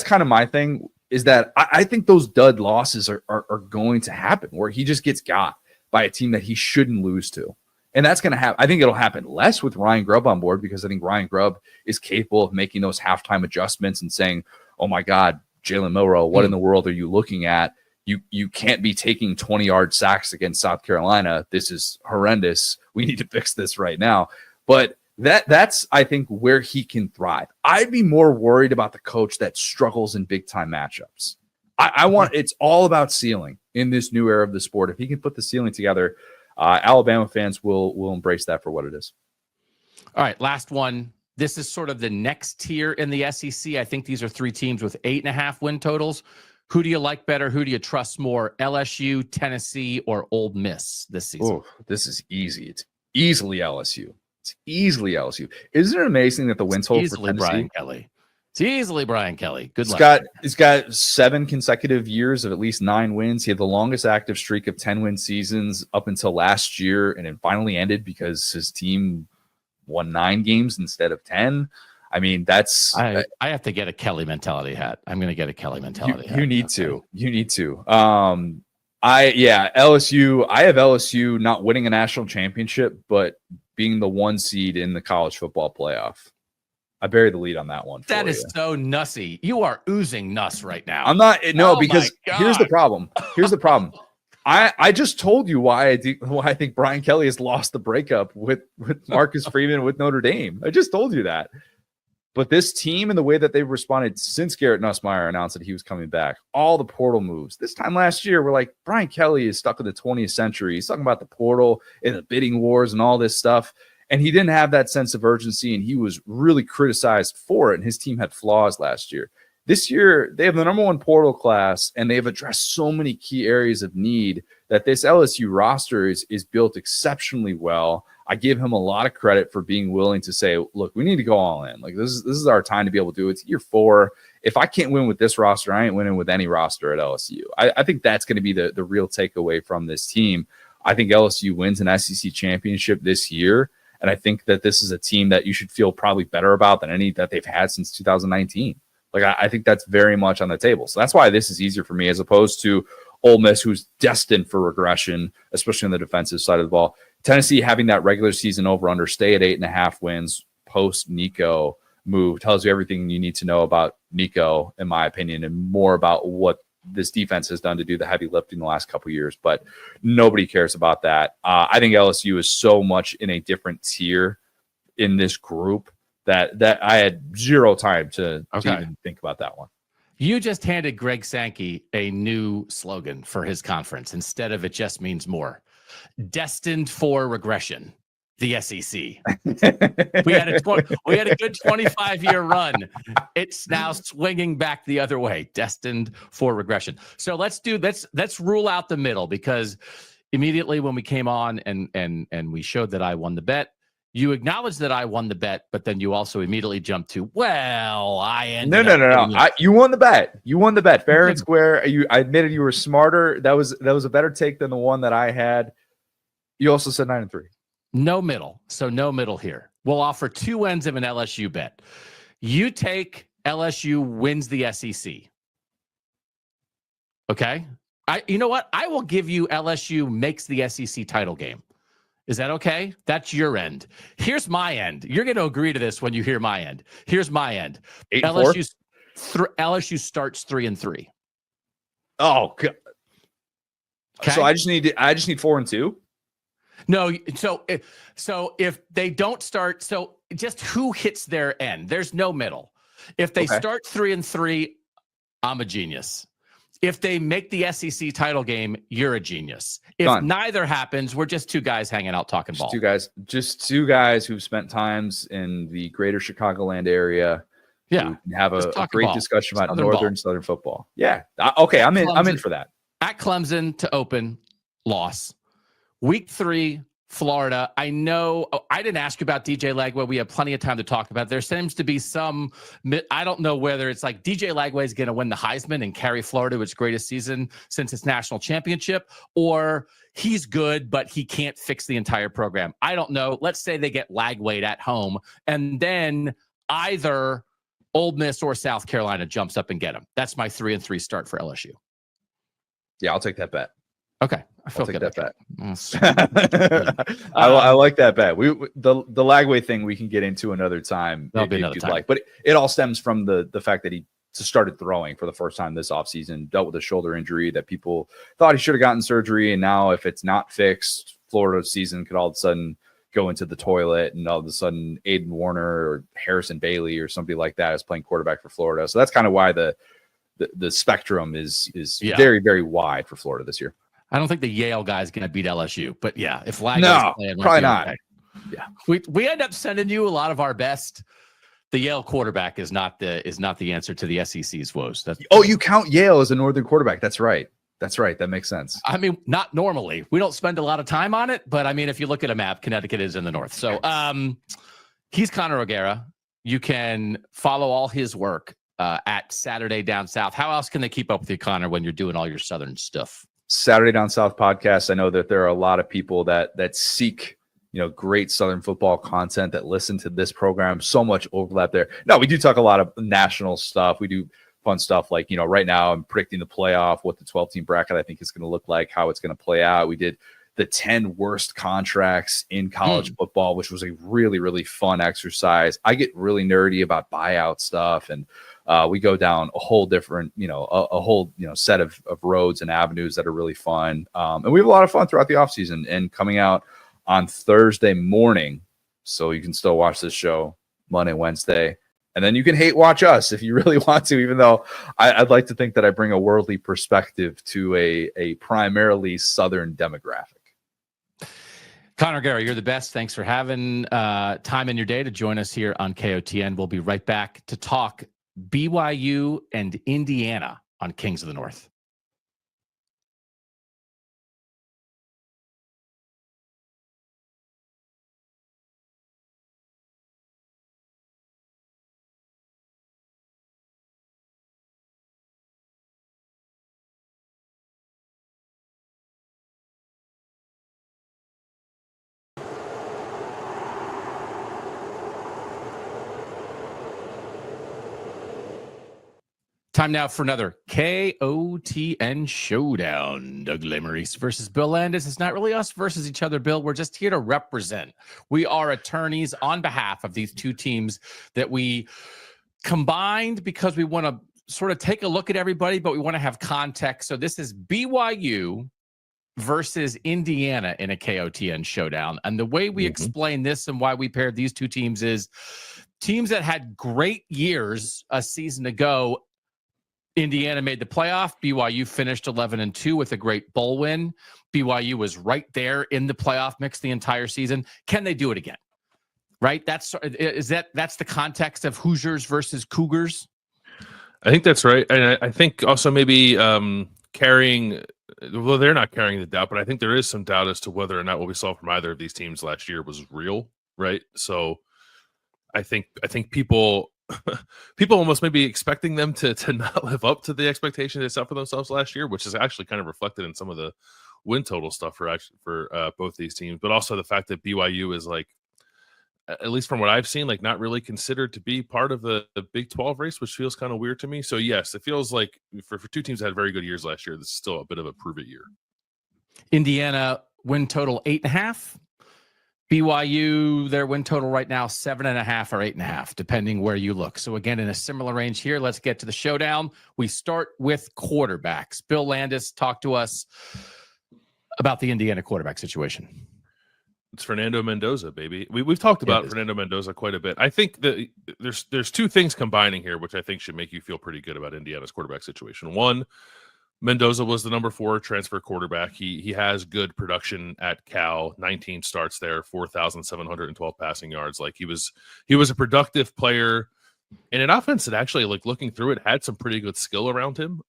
kind of my thing, is that I think those dud losses are going to happen, where he just gets got by a team that he shouldn't lose to. And that's going to happen. I think it'll happen less with Ryan Grubb on board, because I think Ryan Grubb is capable of making those halftime adjustments and saying, oh my God, Jalen Milroe, what in the world are you looking at? You can't be taking 20-yard sacks against South Carolina. This is horrendous. We need to fix this right now. But that's, I think, where he can thrive. I'd be more worried about the coach that struggles in big-time matchups. It's all about ceiling in this new era of the sport. If he can put the ceiling together, Alabama fans will embrace that for what it is. All right, last one. This is sort of the next tier in the SEC. I think these are 3 teams with 8.5 win totals. Who do you like better? Who do you trust more? LSU, Tennessee, or Ole Miss this season? Oh, this is easy. It's easily LSU. Isn't it amazing that the win total for Tennessee? Brian Kelly. It's easily Brian Kelly. Good luck. It's got 7 consecutive years of at least 9 wins. He had the longest active streak of 10-win seasons up until last year, and it finally ended because his team won 9 games instead of 10. I mean, that's I have to get a Kelly mentality hat. I'm going to get a Kelly mentality hat. You need to. LSU. I have LSU not winning a national championship, but being the 1 seed in the college football playoff. I buried the lead on that one. That is so nussy. You are oozing nuss right now. I'm not. No, because here's the problem. I just told you why I think Brian Kelly has lost the breakup with Marcus Freeman with Notre Dame. I just told you that. But this team and the way that they've responded since Garrett Nussmeier announced that he was coming back, all the portal moves. This time last year, we're like, Brian Kelly is stuck in the 20th century. He's talking about the portal and the bidding wars and all this stuff. And he didn't have that sense of urgency, and he was really criticized for it. And his team had flaws last year. This year, they have the number 1 portal class, and they have addressed so many key areas of need that this LSU roster is built exceptionally well. I give him a lot of credit for being willing to say, look, we need to go all in. Like this is our time to be able to do it. It's year 4. If I can't win with this roster, I ain't winning with any roster at LSU. I think that's going to be the real takeaway from this team. I think LSU wins an SEC championship this year. And I think that this is a team that you should feel probably better about than any that they've had since 2019. Like, I think that's very much on the table. So that's why this is easier for me as opposed to Ole Miss, who's destined for regression, especially on the defensive side of the ball. Tennessee having that regular season over-under, stay at 8.5 wins post-Nico move tells you everything you need to know about Nico, in my opinion, and more about what this defense has done to do the heavy lifting the last couple of years. But nobody cares about that. I think LSU is so much in a different tier in this group that I had zero time to even think about that one. You just handed Greg Sankey a new slogan for his conference. Instead of "it just means more," destined for regression. The SEC. we had a good 25-year run. It's now swinging back the other way, destined for regression. So let's rule out the middle, because immediately when we came on and we showed that I won the bet, you acknowledged that I won the bet, but then you also immediately jumped to, well, I ended No. You won the bet. You won the bet, fair and square. I admitted you were smarter. That was a better take than the one that I had. You also said 9-3. No middle. So no middle here. We'll offer 2 ends of an LSU bet. You take LSU wins the SEC. Okay. You know what? I will give you LSU makes the SEC title game. Is that okay? That's your end. Here's my end. You're going to agree to this when you hear my end. Here's my end. LSU starts 3-3. Oh, God. Okay. So I just need 4-2. No, so if they don't start, so just who hits their end? There's no middle. If they start 3-3, I'm a genius. If they make the SEC title game, you're a genius. If neither happens, we're just 2 guys hanging out talking ball. Just two guys who've spent times in the greater Chicagoland area. Yeah, have a great discussion about Southern football. Yeah, okay, I'm in for that. At Clemson to open, loss. Week 3, Florida. I know I didn't ask you about DJ Lagway. We have plenty of time to talk about it. There seems to be some, I don't know whether it's like DJ Lagway is going to win the Heisman and carry Florida to its greatest season since its national championship, or he's good, but he can't fix the entire program. I don't know. Let's say they get Lagway at home, and then either Ole Miss or South Carolina jumps up and get him. That's my 3-3 start for LSU. Yeah, I'll take that bet. Okay, I feel good. That bet. I like that bet. The Lagway thing we can get into another time. That'll be another time. Like, but it all stems from the fact that he started throwing for the first time this offseason, dealt with a shoulder injury that people thought he should have gotten surgery, and now if it's not fixed, Florida's season could all of a sudden go into the toilet, and all of a sudden Aiden Warner or Harrison Bailey or somebody like that is playing quarterback for Florida. So that's kind of why the spectrum is very, very wide for Florida this year. I don't think the Yale guy is going to beat LSU, but yeah, if Lagway's playing, probably not. Okay. Yeah, we end up sending you a lot of our best. The Yale quarterback is not the answer to the SEC's woes. You count Yale as a northern quarterback. That's right. That makes sense. I mean, not normally. We don't spend a lot of time on it, but I mean, if you look at a map, Connecticut is in the north. So he's Connor O'Gara. You can follow all his work at Saturday Down South. How else can they keep up with you, Connor, when you're doing all your Southern stuff? Saturday Down South podcast. I know that there are a lot of people that seek, great Southern football content, that listen to this program. So much overlap there. No, we do talk a lot of national stuff. We do fun stuff like, right now I'm predicting the playoff, what the 12-team bracket I think is going to look like, how it's going to play out. We did the 10 worst contracts in college football, which was a really, really fun exercise. I get really nerdy about buyout stuff, and we go down a whole different, a whole set of roads and avenues that are really fun. And we have a lot of fun throughout the offseason, and coming out on Thursday morning. So you can still watch this show Monday, Wednesday, and then you can hate watch us if you really want to, even though I'd like to think that I bring a worldly perspective to a primarily Southern demographic. Connor O'Gara, you're the best. Thanks for having time in your day to join us here on KOTN. We'll be right back to talk BYU and Indiana on Kings of the North. Time now for another KOTN Showdown. Doug Lesmerises versus Bill Landis. It's not really us versus each other, Bill. We're just here to represent. We are attorneys on behalf of these two teams that we combined because we want to sort of take a look at everybody, but we want to have context. So this is BYU versus Indiana in a KOTN Showdown. And the way we explain this and why we paired these two teams is teams that had great years a season ago. Indiana made the playoff. BYU finished 11-2 with a great bowl win. BYU was right there in the playoff mix the entire season. Can they do it again? Right? That's the context of Hoosiers versus Cougars. I think that's right. And I think also maybe carrying, well, they're not carrying the doubt, but I think there is some doubt as to whether or not what we saw from either of these teams last year was real, right? So I think people almost maybe expecting them to not live up to the expectations they set for themselves last year, which is actually kind of reflected in some of the win total stuff for both these teams, but also the fact that BYU is, like, at least from what I've seen, like, not really considered to be part of the Big 12 race, which feels kind of weird to me. So yes, it feels like for two teams that had very good years last year, this is still a bit of a prove it year. Indiana win total 8.5. BYU, their win total right now, 7.5 or 8.5, depending where you look. So again, in a similar range here, let's get to the showdown. We start with quarterbacks. Bill Landis, talk to us about the Indiana quarterback situation. It's Fernando Mendoza, baby. We've talked about Fernando Mendoza quite a bit. I think that there's two things combining here, which I think should make you feel pretty good about Indiana's quarterback situation. One, Mendoza was the number 4 transfer quarterback. He has good production at Cal, 19 starts there, 4,712 passing yards. Like, he was a productive player in an offense that actually, like, looking through it, had some pretty good skill around him.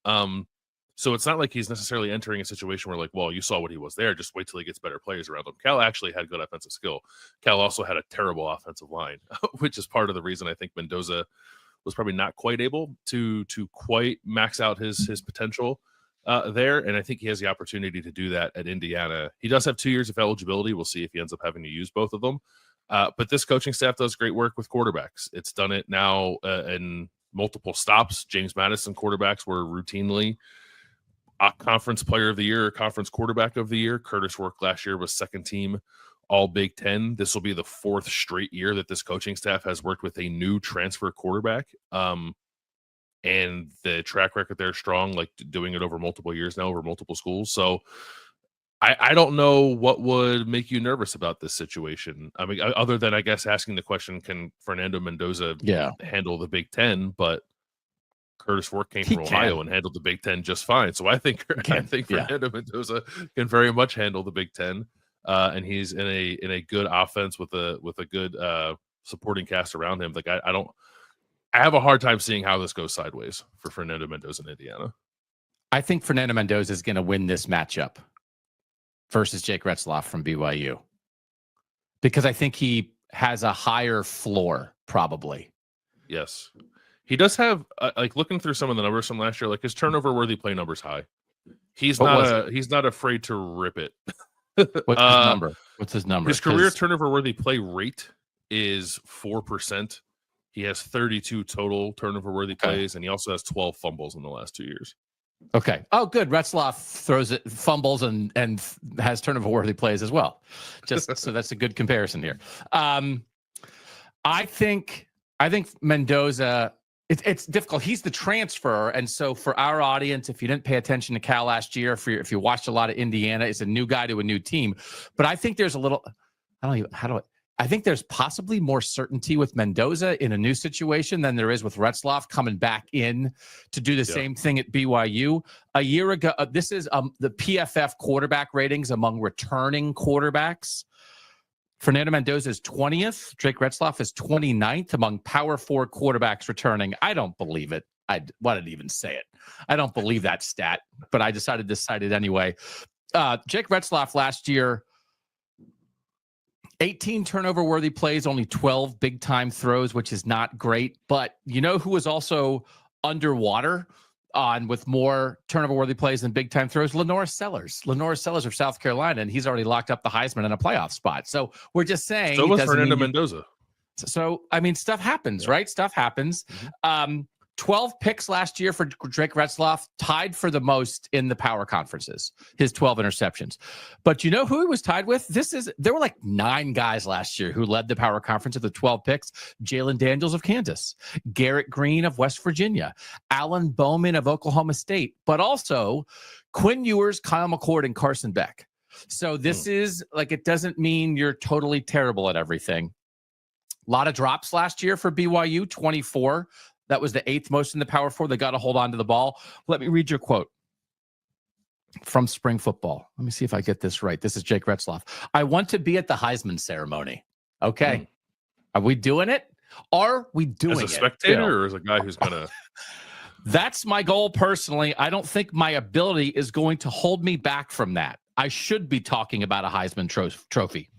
So it's not like he's necessarily entering a situation where, like, well, you saw what he was there, just wait till he gets better players around him. Cal actually had good offensive skill. Cal also had a terrible offensive line, which is part of the reason I think Mendoza was probably not quite able to quite max out his potential there, and I think he has the opportunity to do that at Indiana. He does have 2 years of eligibility. We'll see if he ends up having to use both of them. But this coaching staff does great work with quarterbacks. It's done it now in multiple stops. James Madison quarterbacks were routinely a conference player of the year, conference quarterback of the year. Curtis Work last year was second team all Big Ten. This will be the 4th straight year that this coaching staff has worked with a new transfer quarterback. And the track record there is strong, like doing it over multiple years now, over multiple schools. So I don't know what would make you nervous about this situation. I mean, other than, I guess, asking the question, can Fernando Mendoza handle the Big Ten? But Curtis Work came from Ohio and handled the Big Ten just fine. So I think Fernando Mendoza can very much handle the Big Ten. And he's in a good offense with a good supporting cast around him. Like, I have a hard time seeing how this goes sideways for Fernando Mendoza in Indiana. I think Fernando Mendoza is going to win this matchup versus Jake Retzloff from BYU, because I think he has a higher floor, probably. Yes. He does have, like, looking through some of the numbers from last year, like, his turnover-worthy play number's high. He's not afraid to rip it. What's his number? What's his number? His career turnover-worthy play rate is 4%. He has 32 total turnover-worthy plays, and he also has 12 fumbles in the last 2 years. Okay. Oh, good. Retzloff throws it, fumbles, and has turnover-worthy plays as well. Just so that's a good comparison here. I think Mendoza. It's difficult. He's the transfer, and so for our audience, if you didn't pay attention to Cal last year, if you watched a lot of Indiana, it's a new guy to a new team. But I think there's a little. I think there's possibly more certainty with Mendoza in a new situation than there is with Retzloff coming back in to do the same thing at BYU. A year ago, this is the PFF quarterback ratings among returning quarterbacks. Fernando Mendoza is 20th. Jake Retzloff is 29th among Power 4 quarterbacks returning. I don't believe it. Why did I even say it? I don't believe that stat, but I decided to cite it anyway. Jake Retzloff last year, 18 turnover-worthy plays, only 12 big-time throws, which is not great. But you know who was also underwater with more turnover-worthy plays than big-time throws? Lenore Sellers. Lenore Sellers of South Carolina, and he's already locked up the Heisman in a playoff spot. So we're just saying. So was Fernando Mendoza. So, I mean, stuff happens, right? Stuff happens. 12 picks last year for Drake Retzloff, tied for the most in the power conferences, his 12 interceptions. But you know who he was tied with? There were like 9 guys last year who led the power conference of the 12 picks. Jalen Daniels of Kansas, Garrett Green of West Virginia, Alan Bowman of Oklahoma State, but also Quinn Ewers, Kyle McCord, and Carson Beck. So this is like, it doesn't mean you're totally terrible at everything. A lot of drops last year for BYU, 24. That was the 8th most in the Power 4. They got to hold on to the ball. Let me read your quote from spring football. Let me see if I get this right. This is Jake Retzloff. I want to be at the Heisman ceremony. Okay. Are we doing it? Are we doing it? As a spectator or as a guy who's going to... That's my goal personally. I don't think my ability is going to hold me back from that. I should be talking about a Heisman trophy.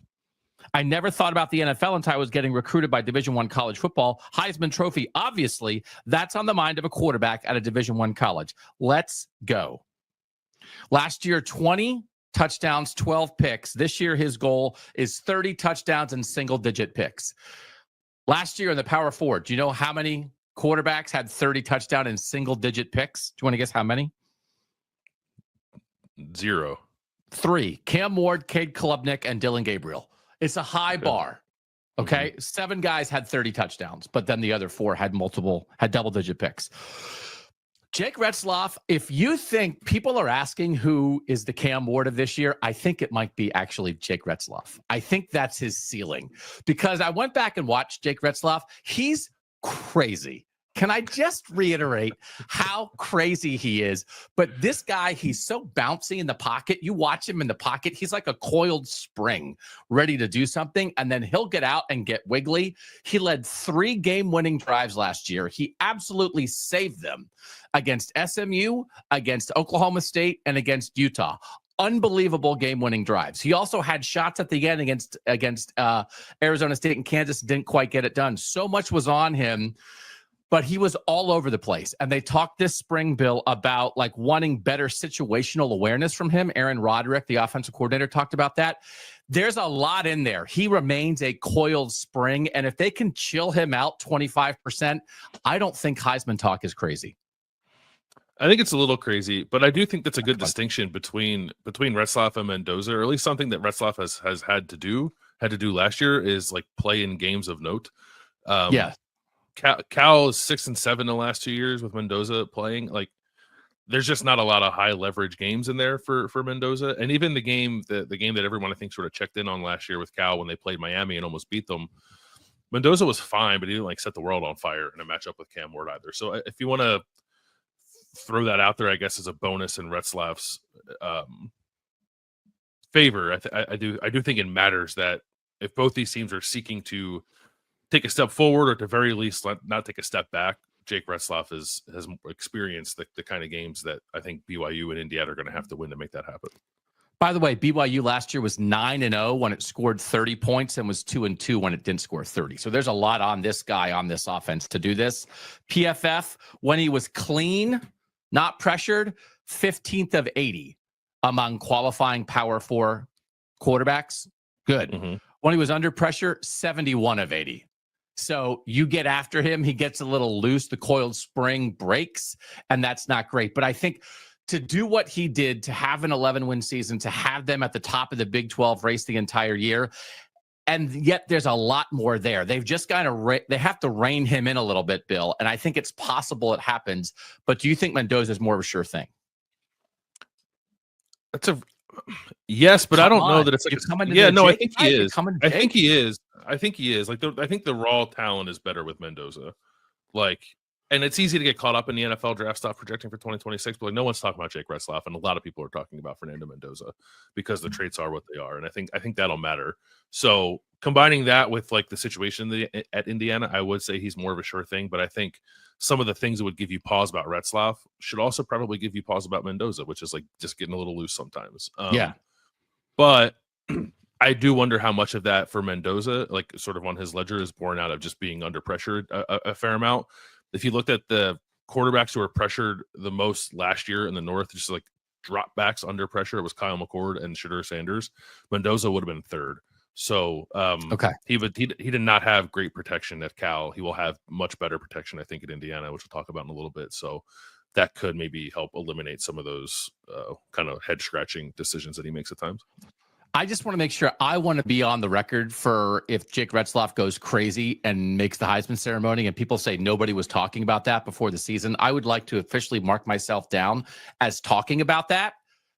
I never thought about the NFL until I was getting recruited by Division I college football. Heisman Trophy, obviously, that's on the mind of a quarterback at a Division I college. Let's go. Last year, 20 touchdowns, 12 picks. This year, his goal is 30 touchdowns and single-digit picks. Last year in the Power 4, do you know how many quarterbacks had 30 touchdown and single-digit picks? Do you want to guess how many? 0. 3. Cam Ward, Cade Klubnik, and Dylan Gabriel. It's a high bar. Okay. 7 guys had 30 touchdowns, but then the other 4 had double-digit picks. Jake Retzloff, if you think people are asking who is the Cam Ward of this year, I think it might be actually Jake Retzloff. I think that's his ceiling, because I went back and watched Jake Retzloff. He's crazy. Can I just reiterate how crazy he is? But this guy, he's so bouncy in the pocket. You watch him in the pocket, he's like a coiled spring ready to do something, and then he'll get out and get wiggly. He led 3 game-winning drives last year. He absolutely saved them against SMU, against Oklahoma State, and against Utah. Unbelievable game-winning drives. He also had shots at the end against Arizona State and Kansas, didn't quite get it done. So much was on him. But he was all over the place. And they talked this spring, Bill, about like wanting better situational awareness from him. Aaron Roderick, the offensive coordinator, talked about that. There's a lot in there. He remains a coiled spring. And if they can chill him out 25%, I don't think Heisman talk is crazy. I think it's a little crazy, but I do think that's a good distinction between Retzloff and Mendoza, or at least something that Retzloff has had to do last year is like play in games of note. Yeah. Cal is 6 and 7 the last 2 years with Mendoza playing. Like, there's just not a lot of high leverage games in there for Mendoza. And even the game that everyone I think sort of checked in on last year with Cal when they played Miami and almost beat them, Mendoza was fine, but he didn't like set the world on fire in a matchup with Cam Ward either. So if you want to throw that out there, I guess as a bonus in Retzloff's favor, I do think it matters that if both these teams are seeking to take a step forward or at the very least not take a step back, Jake Retzloff has experienced the kind of games that I think BYU and Indiana are going to have to win to make that happen. By the way, BYU last year was 9-0 when it scored 30 points and was 2-2 when it didn't score 30. So there's a lot on this guy on this offense to do this. PFF, when he was clean, not pressured, 15th of 80 among qualifying Power 4 quarterbacks. Good. When he was under pressure, 71 of 80. So you get after him, he gets a little loose, the coiled spring breaks, and that's not great. But I think to do what he did, to have an 11-win season, to have them at the top of the Big 12 race the entire year, and yet there's a lot more there. They've just got to they have to rein him in a little bit, Bill, and I think it's possible it happens. But do you think Mendoza is more of a sure thing? Yes, but I don't know that it's like I think he is. I think he is. Like I think the raw talent is better with Mendoza. Like, and it's easy to get caught up in the NFL draft stuff projecting for 2026, but like no one's talking about Jake Retzloff, and a lot of people are talking about Fernando Mendoza because the traits are what they are, and I think that'll matter. So combining that with like the situation at Indiana, I would say he's more of a sure thing, but I think some of the things that would give you pause about Retzloff should also probably give you pause about Mendoza, which is like just getting a little loose sometimes. But I do wonder how much of that for Mendoza, like sort of on his ledger, is born out of just being under pressure a fair amount. If you looked at the quarterbacks who were pressured the most last year in the North, just like drop backs under pressure, it was Kyle McCord and Shadur Sanders. Mendoza would have been third. So he did not have great protection at Cal. He will have much better protection, I think, at Indiana, which we'll talk about in a little bit. So that could maybe help eliminate some of those kind of head scratching decisions that he makes at times. I just want to make sure I want to be on the record for if Jake Retzlaff goes crazy and makes the Heisman ceremony and people say nobody was talking about that before the season. I would like to officially mark myself down as talking about that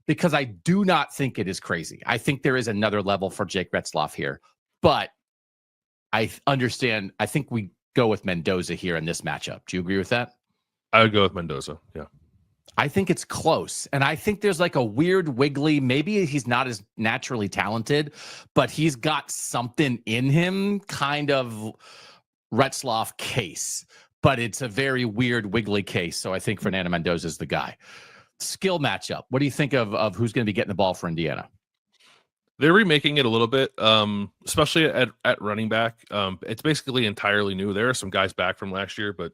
because I do not think it is crazy. I think there is another level for Jake Retzlaff here, but I understand. I think we go with Mendoza here in this matchup. Do you agree with that? I would go with Mendoza. Yeah. I think it's close. And I think there's like a weird wiggly, maybe he's not as naturally talented, but he's got something in him, kind of Retzlaff case, but it's a very weird wiggly case. So I think Fernando Mendoza is the guy. Skill matchup. What do you think of who's going to be getting the ball for Indiana? They're remaking it a little bit, especially at running back. It's basically entirely new. There are some guys back from last year, but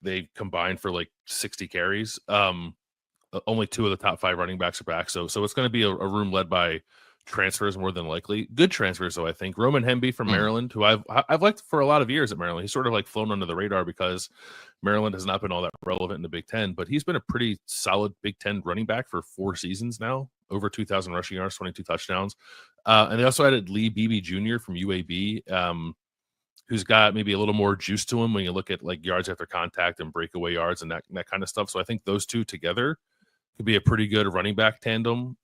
they combined for like 60 carries. Only 2 of the top 5 running backs are back. So it's going to be a room led by transfers more than likely. Good transfers, though, I think. Roman Hemby from Maryland, who I've liked for a lot of years at Maryland. He's sort of like flown under the radar because Maryland has not been all that relevant in the Big Ten, but he's been a pretty solid Big Ten running back for 4 seasons now. Over 2,000 rushing yards, 22 touchdowns. And they also added Lee Beebe Jr. from UAB, who's got maybe a little more juice to him when you look at like yards after contact and breakaway yards and that kind of stuff. So I think those two together could be a pretty good running back tandem.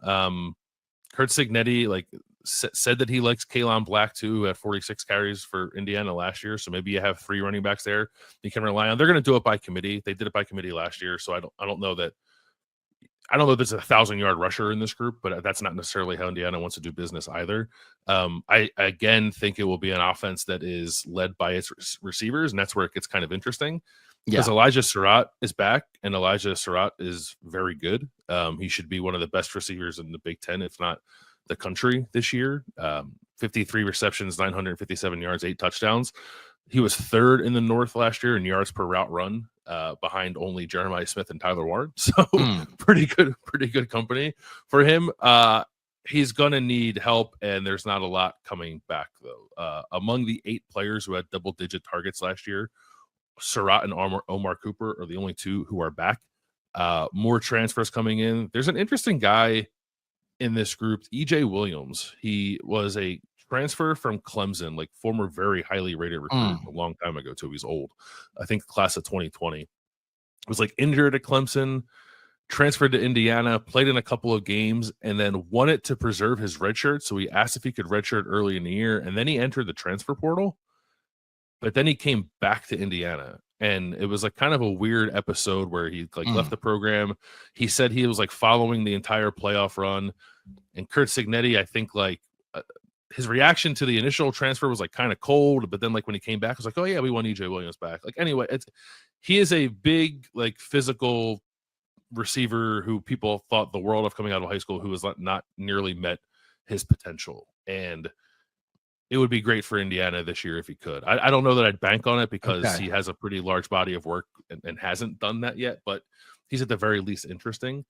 Kurt Cignetti said that he likes Kalon Black too, who had 46 carries for Indiana last year. So maybe you have 3 running backs there you can rely on. They're going to do it by committee. They did it by committee last year. So I don't know that there's a 1,000-yard rusher in this group, but that's not necessarily how Indiana wants to do business either. I again think it will be an offense that is led by its receivers, and that's where it gets kind of interesting. Because Elijah Surratt is back, and Elijah Surratt is very good. He should be one of the best receivers in the Big Ten, if not the country this year. 53 receptions, 957 yards, 8 touchdowns. He was 3rd in the North last year in yards per route run, behind only Jeremiah Smith and Tyler Warren. So pretty good company for him. He's going to need help, and there's not a lot coming back, though. Among the 8 players who had double-digit targets last year, Surratt and Omar Cooper are the only 2 who are back. More transfers coming in. There's an interesting guy in this group, E.J. Williams. He was a transfer from Clemson, like former very highly rated recruit a long time ago too. He's old. I think class of 2020. Was like injured at Clemson, transferred to Indiana, played in a couple of games, and then wanted to preserve his redshirt. So he asked if he could redshirt early in the year, and then he entered the transfer portal. But then he came back to Indiana, and it was like kind of a weird episode where he left the program. He said he was like following the entire playoff run, and Kurt Cignetti, I think his reaction to the initial transfer was like kind of cold, but then like when he came back, it was like, oh yeah, we want EJ Williams back. Like anyway, he is a big like physical receiver who people thought the world of coming out of high school, who has not nearly met his potential. And it would be great for Indiana this year if he could. I don't know that I'd bank on it because he has a pretty large body of work and hasn't done that yet, but he's at the very least interesting.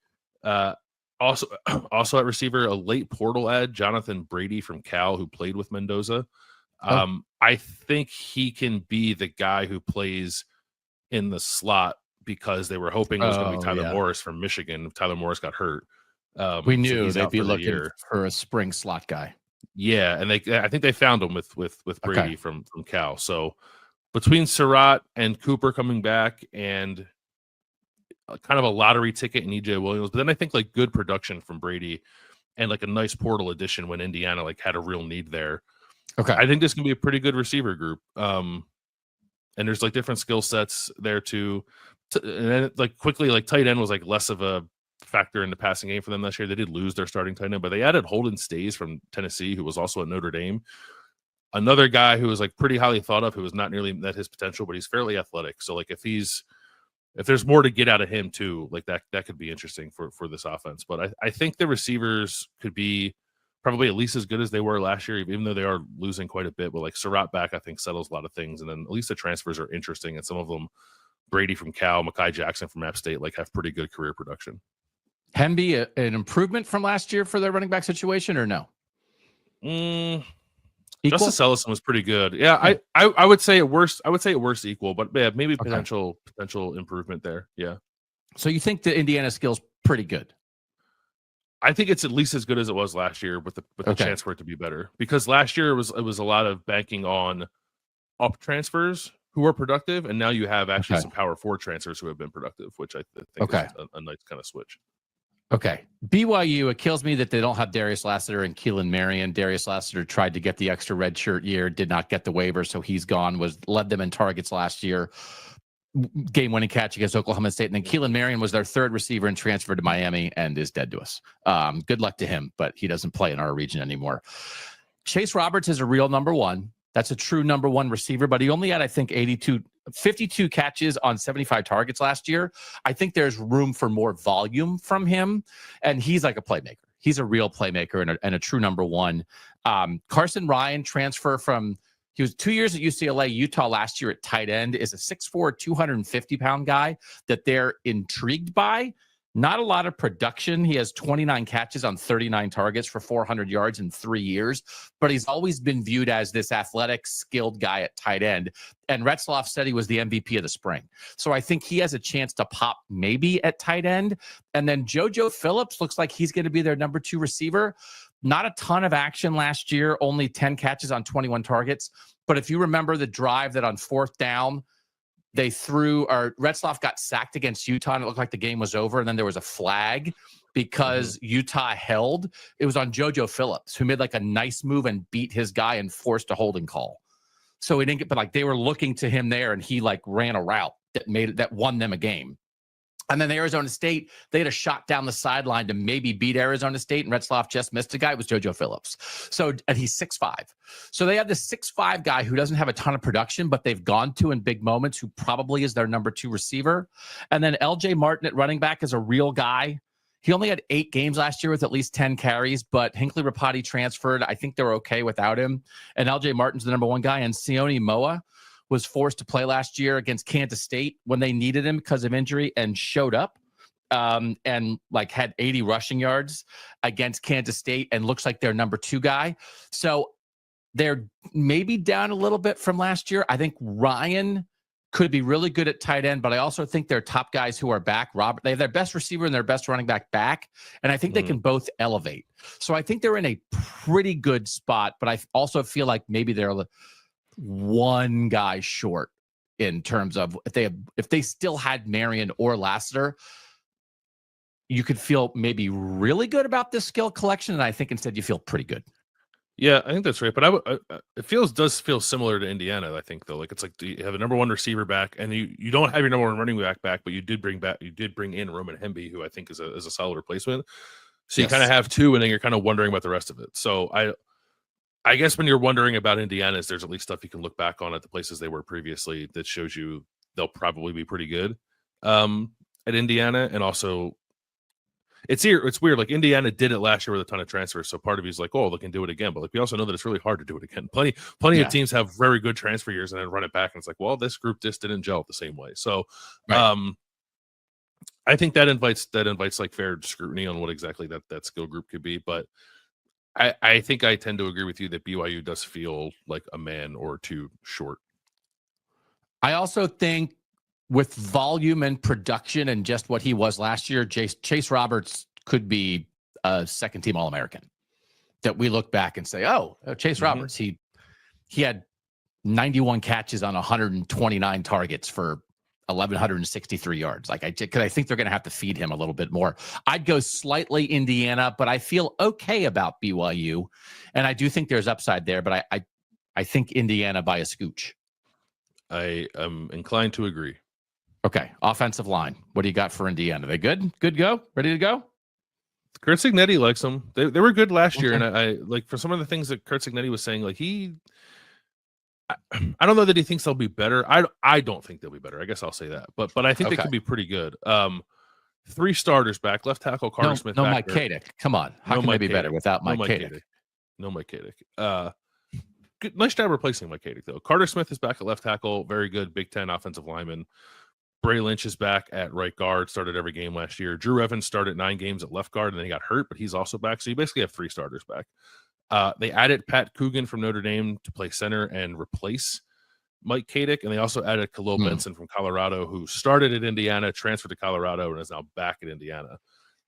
Also at receiver, a late portal ad, Jonathan Brady from Cal, who played with Mendoza. I think he can be the guy who plays in the slot because they were hoping it was going to be Tyler Morris from Michigan. Tyler Morris got hurt. We knew they'd be looking for a spring slot guy. Yeah, and I think they found him with Brady from Cal. So between Surratt and Cooper coming back and kind of a lottery ticket in EJ Williams, but then I think like good production from Brady and like a nice portal addition when Indiana like had a real need there. I think this can be a pretty good receiver group. And there's like different skill sets there too. And then like quickly, like tight end was like less of a factor in the passing game for them this year. They did lose their starting tight end, but they added Holden Stays from Tennessee, who was also at Notre Dame. Another guy who was like pretty highly thought of, who was not nearly met his potential, but he's fairly athletic. So like if there's more to get out of him too, like that could be interesting for this offense. But I think the receivers could be probably at least as good as they were last year, even though they are losing quite a bit. But like Surratt back, I think settles a lot of things. And then at least the transfers are interesting. And some of them, Brady from Cal, Mekhi Jackson from App State, like have pretty good career production. Hemby, an improvement from last year for their running back situation or no? Equal? Justice Ellison was pretty good. Yeah, I would say at worst, equal, but yeah, maybe Okay. potential improvement there. Yeah. So you think the Indiana skill's pretty good? I think it's at least as good as it was last year with the Okay. chance for it to be better. Because last year it was a lot of banking on up transfers who are productive, and now you have actually some power forward transfers who have been productive, which I think is a nice kind of switch. Okay. BYU, it kills me that they don't have Darius Lassiter and Keelan Marion. Darius Lassiter tried to get the extra redshirt year, did not get the waiver, so he's gone, led them in targets last year. Game-winning catch against Oklahoma State. And then Keelan Marion was their third receiver and transferred to Miami and is dead to us. Good luck to him, but he doesn't play in our region anymore. Chase Roberts is a real number one. That's a true number one receiver, but he only had, I think, 52 catches on 75 targets last year. I think there's room for more volume from him, and he's like a playmaker. He's a real playmaker and a true number one. Carson Ryan, transfer from, he was 2 years at UCLA, Utah last year at tight end, is a 6'4", 250-pound guy that they're intrigued by. Not a lot of production. He has 29 catches on 39 targets for 400 yards in 3 years, but he's always been viewed as this athletic, skilled guy at tight end. And Retzloff said he was the MVP of the spring. So I think he has a chance to pop maybe at tight end. And then JoJo Phillips looks like he's going to be their number two receiver. Not a ton of action last year, only 10 catches on 21 targets. But if you remember the drive that on fourth down, they threw, or Retzloff got sacked against Utah, and it looked like the game was over. And then there was a flag because Utah held. It was on JoJo Phillips, who made like a nice move and beat his guy and forced a holding call. So he didn't get, but like they were looking to him there, and he like ran a route that won them a game. And then Arizona State, they had a shot down the sideline to maybe beat Arizona State, and Retzloff just missed a guy. It was JoJo Phillips. So, and he's 6'5". So they have this 6'5" guy who doesn't have a ton of production, but they've gone to in big moments, who probably is their number two receiver. And then LJ Martin at running back is a real guy. He only had 8 games last year with at least 10 carries, but Hinckley Rapati transferred. I think they're okay without him. And LJ Martin's the number one guy. And Sione Moa was forced to play last year against Kansas State when they needed him because of injury, and showed up and like had 80 rushing yards against Kansas State and looks like their number two guy. So they're maybe down a little bit from last year. I think Ryan could be really good at tight end, but I also think their top guys who are back, they have their best receiver and their best running back back, and I think they can both elevate. So I think they're in a pretty good spot, but I also feel like maybe they're one guy short in terms of if they still had Marion or Lassiter, you could feel maybe really good about this skill collection, and I think instead you feel pretty good. Yeah, I think that's right. But it does feel similar to Indiana. I think though, like it's like you have a number one receiver back, and you don't have your number one running back, but you did bring in Roman Hemby, who I think is a solid replacement. So you kind of have two, and then you're kind of wondering about the rest of it. So I guess when you're wondering about Indiana's, there's at least stuff you can look back on at the places they were previously that shows you they'll probably be pretty good at Indiana. And also, it's weird. Like Indiana did it last year with a ton of transfers, so part of you's like, oh, they can do it again. But like we also know that it's really hard to do it again. Plenty of teams have very good transfer years and then run it back, and it's like, well, this group just didn't gel the same way. So, I think that invites like fair scrutiny on what exactly that skill group could be, but. I think I tend to agree with you that BYU does feel like a man or two short. I also think with volume and production and just what he was last year, Chase Roberts could be a second-team All-American. That we look back and say, oh, Chase Roberts, he had 91 catches on 129 targets for 1,163 yards. Like I think they're going to have to feed him a little bit more. I'd go slightly Indiana, but I feel okay about BYU, and I do think there's upside there. But I think Indiana by a scooch. I am inclined to agree. Okay, offensive line. What do you got for Indiana? They good? Good go? Ready to go? Kurt Cignetti likes them. They were good last year, and I like for some of the things that Kurt Cignetti was saying. Like I don't know that he thinks they'll be better. I don't think they'll be better. I guess I'll say that. But I think they could be pretty good. 3 starters back, left tackle Carter Smith. No Mike Kadick. Come on. How can they be better without Mike Kadick? No Mike Kadick. Good, nice job replacing Mike Kadick, though. Carter Smith is back at left tackle. Very good Big Ten offensive lineman. Bray Lynch is back at right guard. Started every game last year. Drew Evans started 9 games at left guard, and then he got hurt, but he's also back. So you basically have 3 starters back. They added Pat Coogan from Notre Dame to play center and replace Mike Kadick, and they also added Khalil Benson from Colorado, who started at Indiana, transferred to Colorado, and is now back at Indiana.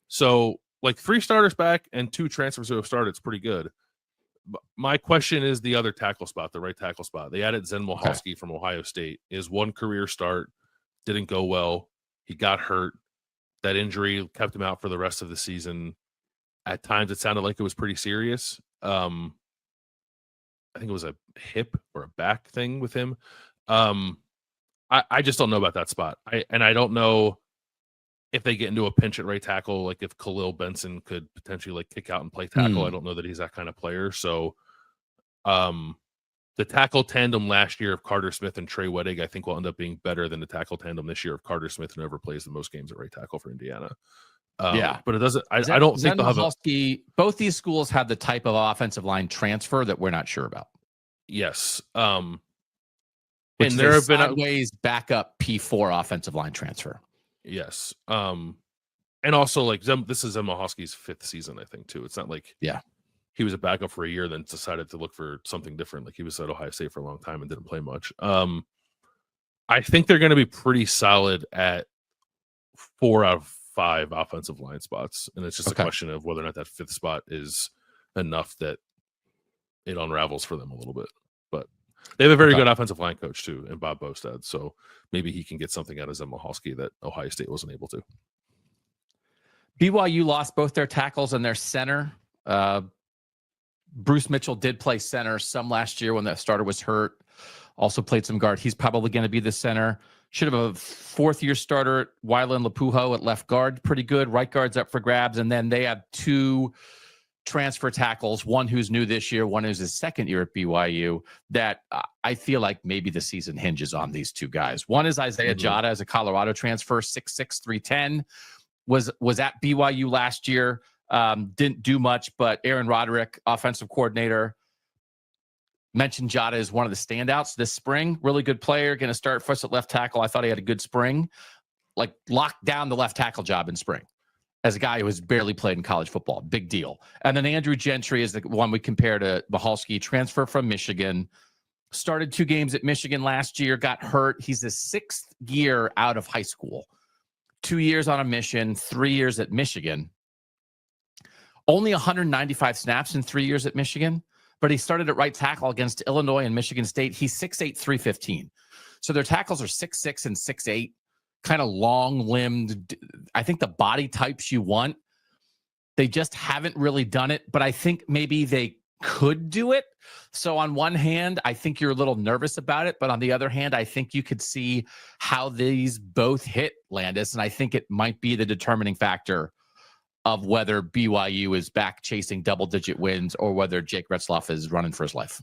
So, like 3 starters back and 2 transfers who have started, it's pretty good. My question is the other tackle spot, the right tackle spot. They added Zen Michalski from Ohio State. Is one career start, didn't go well. He got hurt. That injury kept him out for the rest of the season. At times, it sounded like it was pretty serious. I think it was a hip or a back thing with him. I just don't know about that spot. I don't know if they get into a pinch at right tackle, like if Khalil Benson could potentially like kick out and play tackle. I don't know that he's that kind of player. So the tackle tandem last year of Carter Smith and Trey Wettig, I think will end up being better than the tackle tandem this year of Carter Smith, who never plays the most games at right tackle for Indiana. But it doesn't. I don't think they'll have both these schools have the type of offensive line transfer that we're not sure about. Yes. And there have been sideways backup P4 offensive line transfer. Yes. And also like this is Michalski's 5th season, I think, too. It's not like he was a backup for a year, then decided to look for something different. Like he was at Ohio State for a long time and didn't play much. I think they're going to be pretty solid at 4 out of 5 offensive line spots, and it's just a question of whether or not that 5th spot is enough that it unravels for them a little bit. But they have a very good offensive line coach too, in Bob Bostad, so maybe he can get something out of Zen Michalski that Ohio State wasn't able to. BYU lost both their tackles and their center. Bruce Mitchell did play center some last year when that starter was hurt. Also played some guard. He's probably going to be the center. Should have a 4th-year starter, Wylan Lapuho at left guard. Pretty good. Right guard's up for grabs. And then they have 2 transfer tackles, one who's new this year, one who's his 2nd year at BYU, that I feel like maybe the season hinges on these 2 guys. One is Isaiah Jada as a Colorado transfer, 6'6", 310. Was at BYU last year. Didn't do much, but Aaron Roderick, offensive coordinator, mentioned Jada as one of the standouts this spring. Really good player. Going to start first at left tackle. I thought he had a good spring. Like locked down the left tackle job in spring as a guy who has barely played in college football. Big deal. And then Andrew Gentry is the one we compare to Michalski, transfer from Michigan. Started 2 games at Michigan last year, got hurt. He's his 6th year out of high school. 2 years on a mission, 3 years at Michigan. Only 195 snaps in 3 years at Michigan, but he started at right tackle against Illinois and Michigan State. He's 6'8", 315. So their tackles are 6'6" and 6'8", kind of long-limbed. I think the body types you want. They just haven't really done it, but I think maybe they could do it. So on one hand, I think you're a little nervous about it, but on the other hand, I think you could see how these both hit, Landis, and I think it might be the determining factor of whether BYU is back chasing double-digit wins or whether Jake Retzloff is running for his life.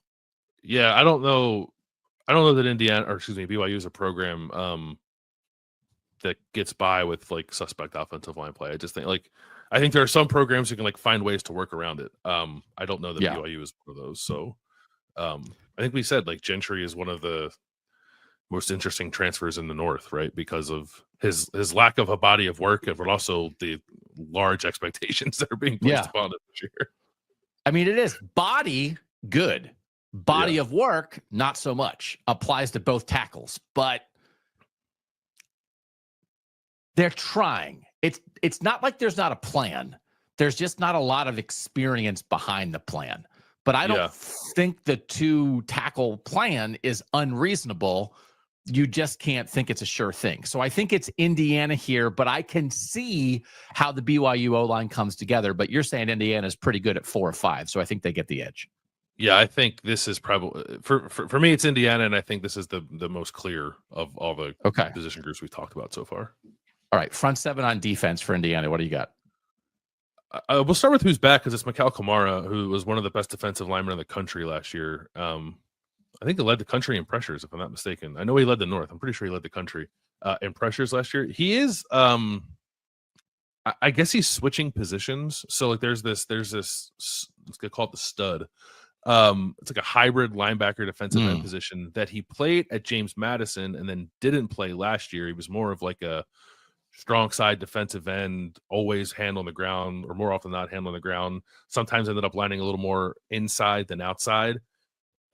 Yeah, I don't know that BYU is a program that gets by with like suspect offensive line play. I think there are some programs who can like find ways to work around it. I don't know that BYU is one of those. So I think we said like Gentry is one of the most interesting transfers in the North, right? Because of his lack of a body of work, but also the large expectations that are being placed upon it this year. I mean, it is body good, body of work not so much. Applies to both tackles, but they're trying. It's not like there's not a plan. There's just not a lot of experience behind the plan. But I don't think the 2 tackle plan is unreasonable. You just can't think it's a sure thing. So I think it's Indiana here, but I can see how the BYU O-line comes together. But you're saying Indiana is pretty good at 4 or 5, so I think they get the edge. Yeah, I think this is probably for me. It's Indiana, and I think this is the most clear of all the position groups we've talked about so far. All right, front 7 on defense for Indiana. What do you got? We'll start with who's back because it's Mikal Kamara, who was one of the best defensive linemen in the country last year. I think he led the country in pressures, if I'm not mistaken. I know he led the North. I'm pretty sure he led the country in pressures last year. He is, I guess he's switching positions. So like there's this, let's call it the stud. It's like a hybrid linebacker defensive end position that he played at James Madison and then didn't play last year. He was more of like a strong side defensive end, always hand on the ground, or more often than not hand on the ground. Sometimes ended up lining a little more inside than outside.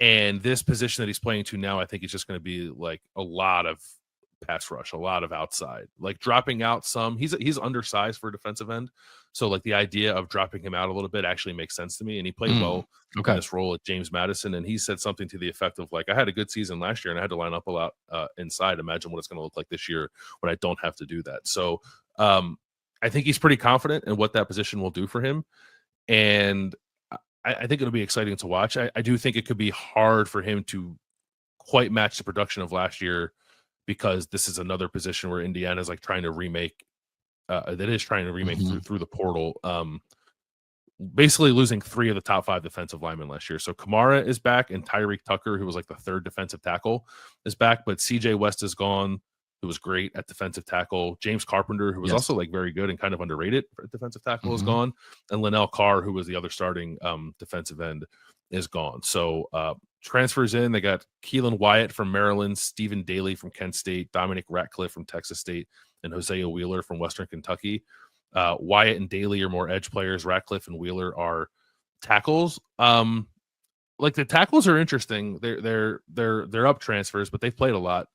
And this position that he's playing to now, I think it's just going to be like a lot of pass rush, a lot of outside, like dropping out some. He's undersized for a defensive end. So like the idea of dropping him out a little bit actually makes sense to me. And he played well in this role at James Madison. And he said something to the effect of like, I had a good season last year and I had to line up a lot inside. Imagine what it's going to look like this year when I don't have to do that. So I think he's pretty confident in what that position will do for him. And I think it'll be exciting to watch. I do think it could be hard for him to quite match the production of last year, because this is another position where Indiana is like trying to remake through the portal. Basically losing 3 of the top 5 defensive linemen last year. So Kamara is back, and Tyreek Tucker, who was like the 3rd defensive tackle, is back, but CJ West is gone, who was great at defensive tackle. James Carpenter, who was also like very good and kind of underrated for defensive tackle, is gone. And Linnell Carr, who was the other starting defensive end, is gone. So transfers in, they got Keelan Wyatt from Maryland, Stephen Daly from Kent State, Dominic Ratcliffe from Texas State, and Hosea Wheeler from Western Kentucky. Wyatt and Daly are more edge players. Ratcliffe and Wheeler are tackles. Like the tackles are interesting. They're up transfers, but they've played a lot.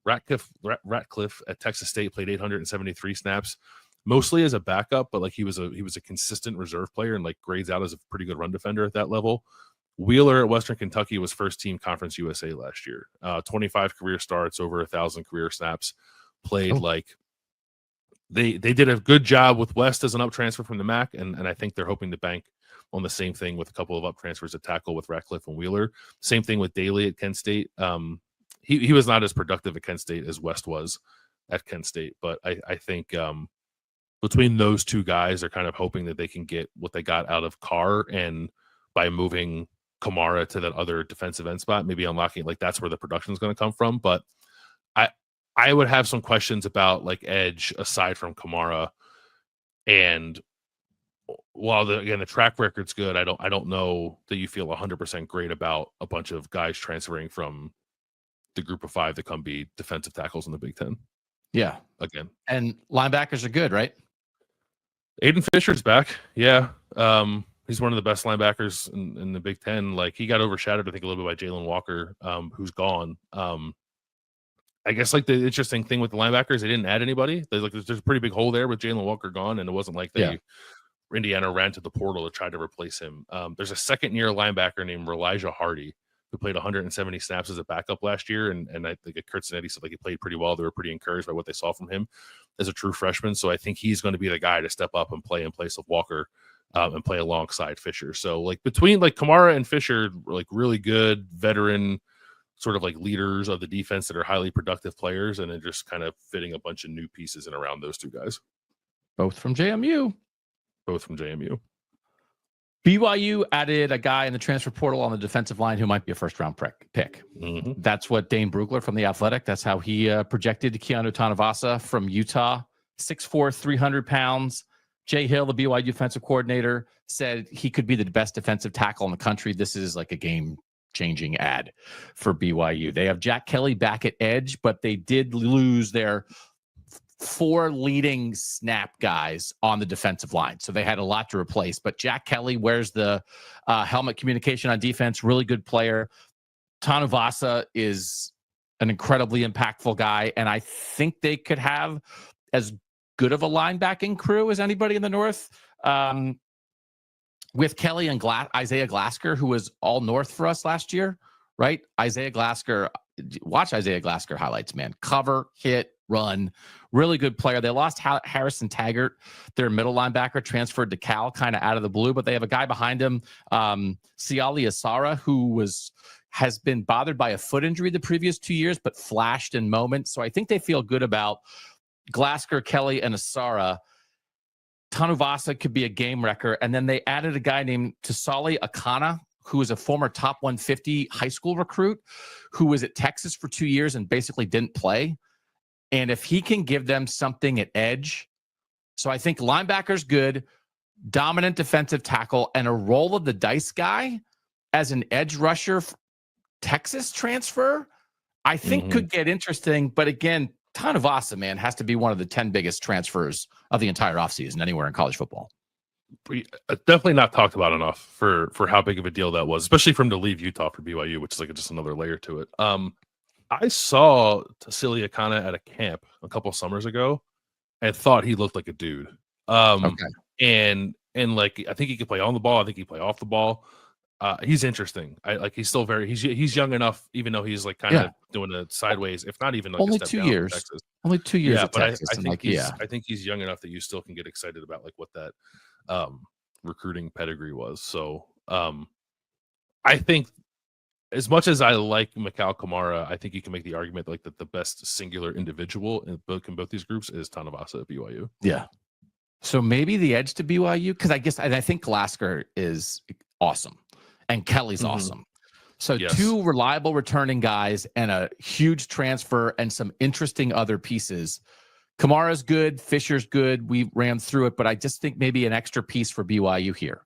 Ratcliffe at Texas State played 873 snaps, mostly as a backup, but like he was a consistent reserve player and like grades out as a pretty good run defender at that level. Wheeler at Western Kentucky was first team Conference USA last year. 25 career starts, over 1,000 career snaps. Played like they did a good job with West as an up transfer from the MAC, and I think they're hoping to bank on the same thing with a couple of up transfers at tackle with Ratcliffe and Wheeler. Same thing with Daly at Kent State. He was not as productive at Kent State as West was at Kent State, but I think between those two guys, they're kind of hoping that they can get what they got out of Carr, and by moving Kamara to that other defensive end spot, maybe unlocking, like that's where the production is going to come from. But I would have some questions about like edge aside from Kamara, and while the track record's good, I don't know that you feel 100% great about a bunch of guys transferring from the group of 5 that come be defensive tackles in the Big Ten. Yeah. Again. And linebackers are good, right? Aiden Fisher's back. Yeah. He's one of the best linebackers in the Big Ten. Like he got overshadowed, I think, a little bit by Jalen Walker, who's gone. I guess like the interesting thing with the linebackers, they didn't add anybody. There's a pretty big hole there with Jalen Walker gone, and it wasn't like Indiana ran to the portal to try to replace him. There's a second-year linebacker named Elijah Hardy who played 170 snaps as a backup last year, and I think Kurt Zanetti said like he played pretty well. They were pretty encouraged by what they saw from him as a true freshman. So I think he's going to be the guy to step up and play in place of Walker and play alongside Fisher. So like between like Kamara and Fisher, like really good veteran sort of like leaders of the defense that are highly productive players, and then just kind of fitting a bunch of new pieces in around those two guys. Both from JMU. BYU added a guy in the transfer portal on the defensive line who might be a first-round pick. Mm-hmm. That's what Dane Brugler from The Athletic, that's how he projected Keanu Tanavasa from Utah, 6'4", 300 pounds. Jay Hill, the BYU defensive coordinator, said he could be the best defensive tackle in the country. This is like a game-changing ad for BYU. They have Jack Kelly back at edge, but they did lose their 4 leading snap guys on the defensive line. So they had a lot to replace. But Jack Kelly wears the helmet communication on defense, really good player. Tanavasa is an incredibly impactful guy, and I think they could have as good of a linebacking crew as anybody in the North. With Kelly and Isaiah Glasker, who was all North for us last year, right? Isaiah Glasker, watch Isaiah Glasker highlights, man. Cover, hit, run. Really good player. They lost Harrison Taggart, their middle linebacker, transferred to Cal kind of out of the blue, but they have a guy behind him, Siali Asara, who has been bothered by a foot injury the previous 2 years, but flashed in moments. So I think they feel good about Glasker, Kelly, and Asara. Tanuvasa could be a game wrecker. And then they added a guy named Tasali Akana, who is a former top 150 high school recruit who was at Texas for 2 years and basically didn't play. And if he can give them something at edge, so I think linebacker's good, dominant defensive tackle, and a roll of the dice guy as an edge rusher, Texas transfer, I think could get interesting. But again, Tanavasa, man, has to be one of the 10 biggest transfers of the entire offseason anywhere in college football. Definitely not talked about enough for how big of a deal that was, especially from to leave Utah for BYU, which is like just another layer to it. I saw Tassili Akana at a camp a couple summers ago and thought he looked like a dude. Okay. And like I think he could play on the ball. I think he play off the ball. He's interesting. He's still he's young enough, even though he's like kind of doing a sideways, if not even like only a step 2 down years. Texas. Only 2 years Yeah, at but Texas. I think he's young enough that you still can get excited about like what that recruiting pedigree was. So I think as much as I like Mikal Kamara, I think you can make the argument like that the best singular individual in both these groups is Tanavasa at BYU. Yeah. So maybe the edge to BYU, because I think Glasgow is awesome and Kelly's awesome. So Yes. 2 reliable returning guys and a huge transfer and some interesting other pieces. Kamara's good, Fisher's good. We ran through it, but I just think maybe an extra piece for BYU here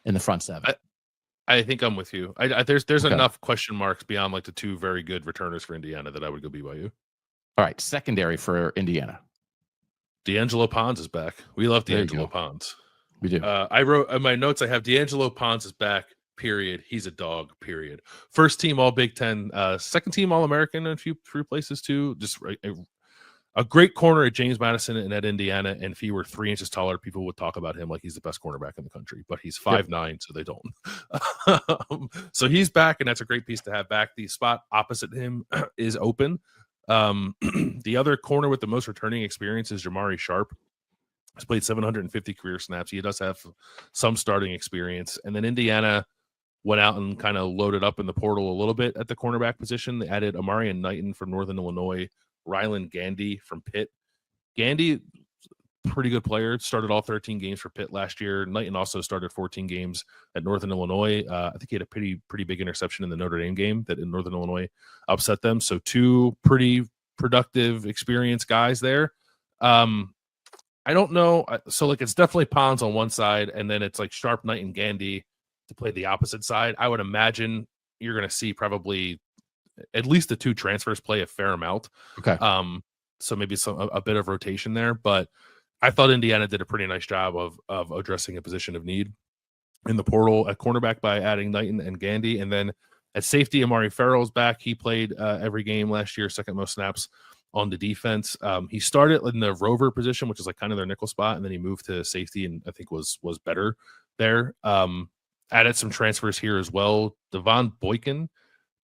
in the front 7. I think I'm with you. There's Okay. enough question marks beyond like the 2 very good returners for Indiana that I would go BYU. All right, secondary for Indiana. D'Angelo Pons is back. We love There you D'Angelo go. Pons. We do. I wrote in my notes, I have D'Angelo Pons is back, period. He's a dog, period. First team All Big Ten, second team All American in a few places too. Just a great corner at James Madison and at Indiana. And if he were 3 inches taller, people would talk about him like he's the best cornerback in the country. But he's 5'9", so they don't. So he's back, and that's a great piece to have back. The spot opposite him is open. The other corner with the most returning experience is Jamari Sharp. He's played 750 career snaps. He does have some starting experience. And then Indiana went out and kind of loaded up in the portal a little bit at the cornerback position. They added Amarian Knighton from Northern Illinois, Rylan Gandy from Pitt. Gandy, pretty good player, started all 13 games for Pitt last year. Knighton also started 14 games at Northern Illinois. I think he had a pretty big interception in the Notre Dame game that in Northern Illinois upset them. So 2 pretty productive, experienced guys there. I don't know. So like it's definitely Pons on one side, and then it's like Sharp, Knight, and Gandy to play the opposite side. I would imagine you're going to see probably at least the 2 transfers play a fair amount. Okay. So maybe a bit of rotation there, but I thought Indiana did a pretty nice job of addressing a position of need in the portal at cornerback by adding Knighton and Gandy, and then at safety, Amari Farrell's back. He played every game last year, second most snaps on the defense. He started in the rover position, which is like kind of their nickel spot, and then he moved to safety and I think was better there. Added some transfers here as well. Devon Boykin,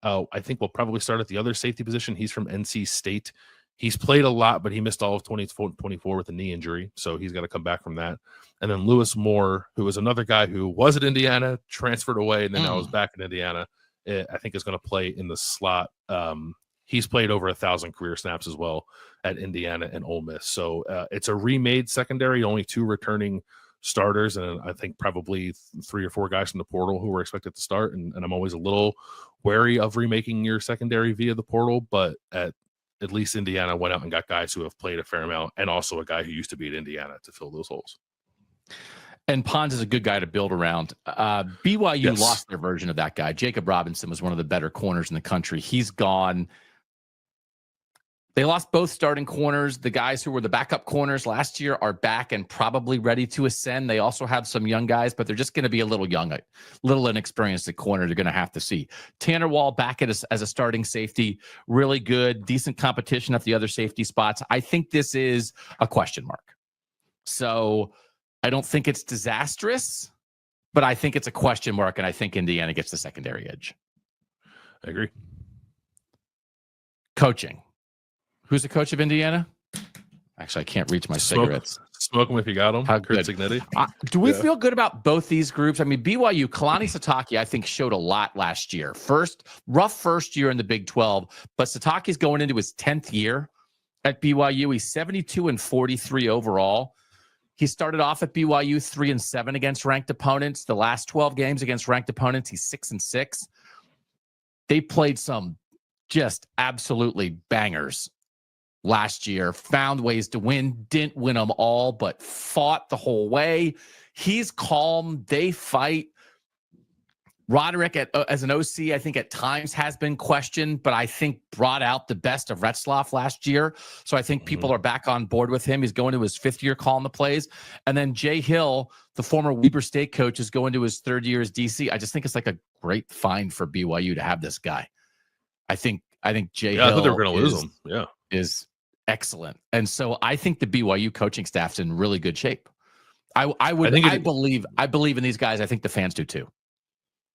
I think will probably start at the other safety position. He's from NC State. He's played a lot, but he missed all of 2024 with a knee injury, so he's got to come back from that. And then Lewis Moore, who was another guy who was at Indiana, transferred away, and then now is back in Indiana. I think is going to play in the slot. He's played over 1,000 career snaps as well at Indiana and Ole Miss. So it's a remade secondary, only 2 returning starters, and I think probably 3 or 4 guys from the portal who were expected to start. And I'm always a little wary of remaking your secondary via the portal, but at least Indiana went out and got guys who have played a fair amount, and also a guy who used to be at Indiana to fill those holes. And Pons is a good guy to build around. BYU lost their version of that guy. Jacob Robinson was one of the better corners in the country. He's gone. They lost both starting corners. The guys who were the backup corners last year are back and probably ready to ascend. They also have some young guys, but they're just going to be a little young, a little inexperienced at corner. They're going to have to see. Tanner Wall back as a starting safety, really good, decent competition at the other safety spots. I think this is a question mark. So I don't think it's disastrous, but I think it's a question mark, and I think Indiana gets the secondary edge. I agree. Coaching. Who's the coach of Indiana? Actually, I can't reach my cigarettes. Smoke them if you got them. How Kurt good. Cignetti. Do we feel good about both these groups? I mean, BYU, Kalani Sitake, I think, showed a lot last year. Rough first year in the Big 12, but Sitake's going into his 10th year at BYU. He's 72-43 overall. He started off at BYU 3-7 against ranked opponents. The last 12 games against ranked opponents, he's 6-6. They played some just absolutely bangers last year, found ways to win, didn't win them all, but fought the whole way. He's calm. They fight. Roderick as an OC, I think at times has been questioned, but I think brought out the best of Retzlaff last year. So I think people are back on board with him. He's going to his 5th year calling the plays. And then Jay Hill, the former Weber State coach, is going to his 3rd year as DC. I just think it's like a great find for BYU to have this guy. I think Jay Hill I thought they were going to lose him. Yeah. Is excellent. And so I think the BYU coaching staff's in really good shape. I believe in these guys. I think the fans do too.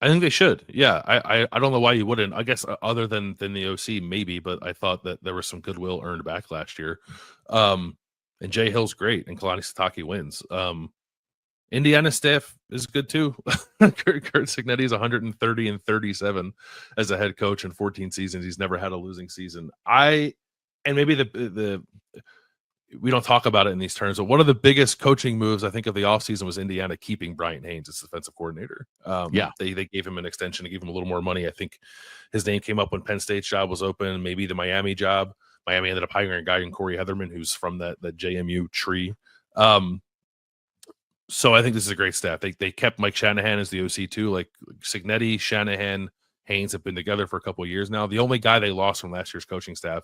I think they should. Yeah. I don't know why you wouldn't. I guess other than the OC, maybe, but I thought that there was some goodwill earned back last year. And Jay Hill's great, and Kalani Sitake wins. Indiana staff is good too. Kurt Cignetti's 130-37 as a head coach in 14 seasons. He's never had a losing season. And maybe the we don't talk about it in these terms, but one of the biggest coaching moves I think of the offseason was Indiana keeping Bryant Haynes as defensive coordinator. They gave him an extension to give him a little more money. I think his name came up when Penn State's job was open, maybe the Miami job. Miami ended up hiring a guy named Corey Heatherman, who's from that JMU tree. So I think this is a great staff. They kept Mike Shanahan as the OC too. Like Cignetti, Shanahan, Haynes have been together for a couple of years now. The only guy they lost from last year's coaching staff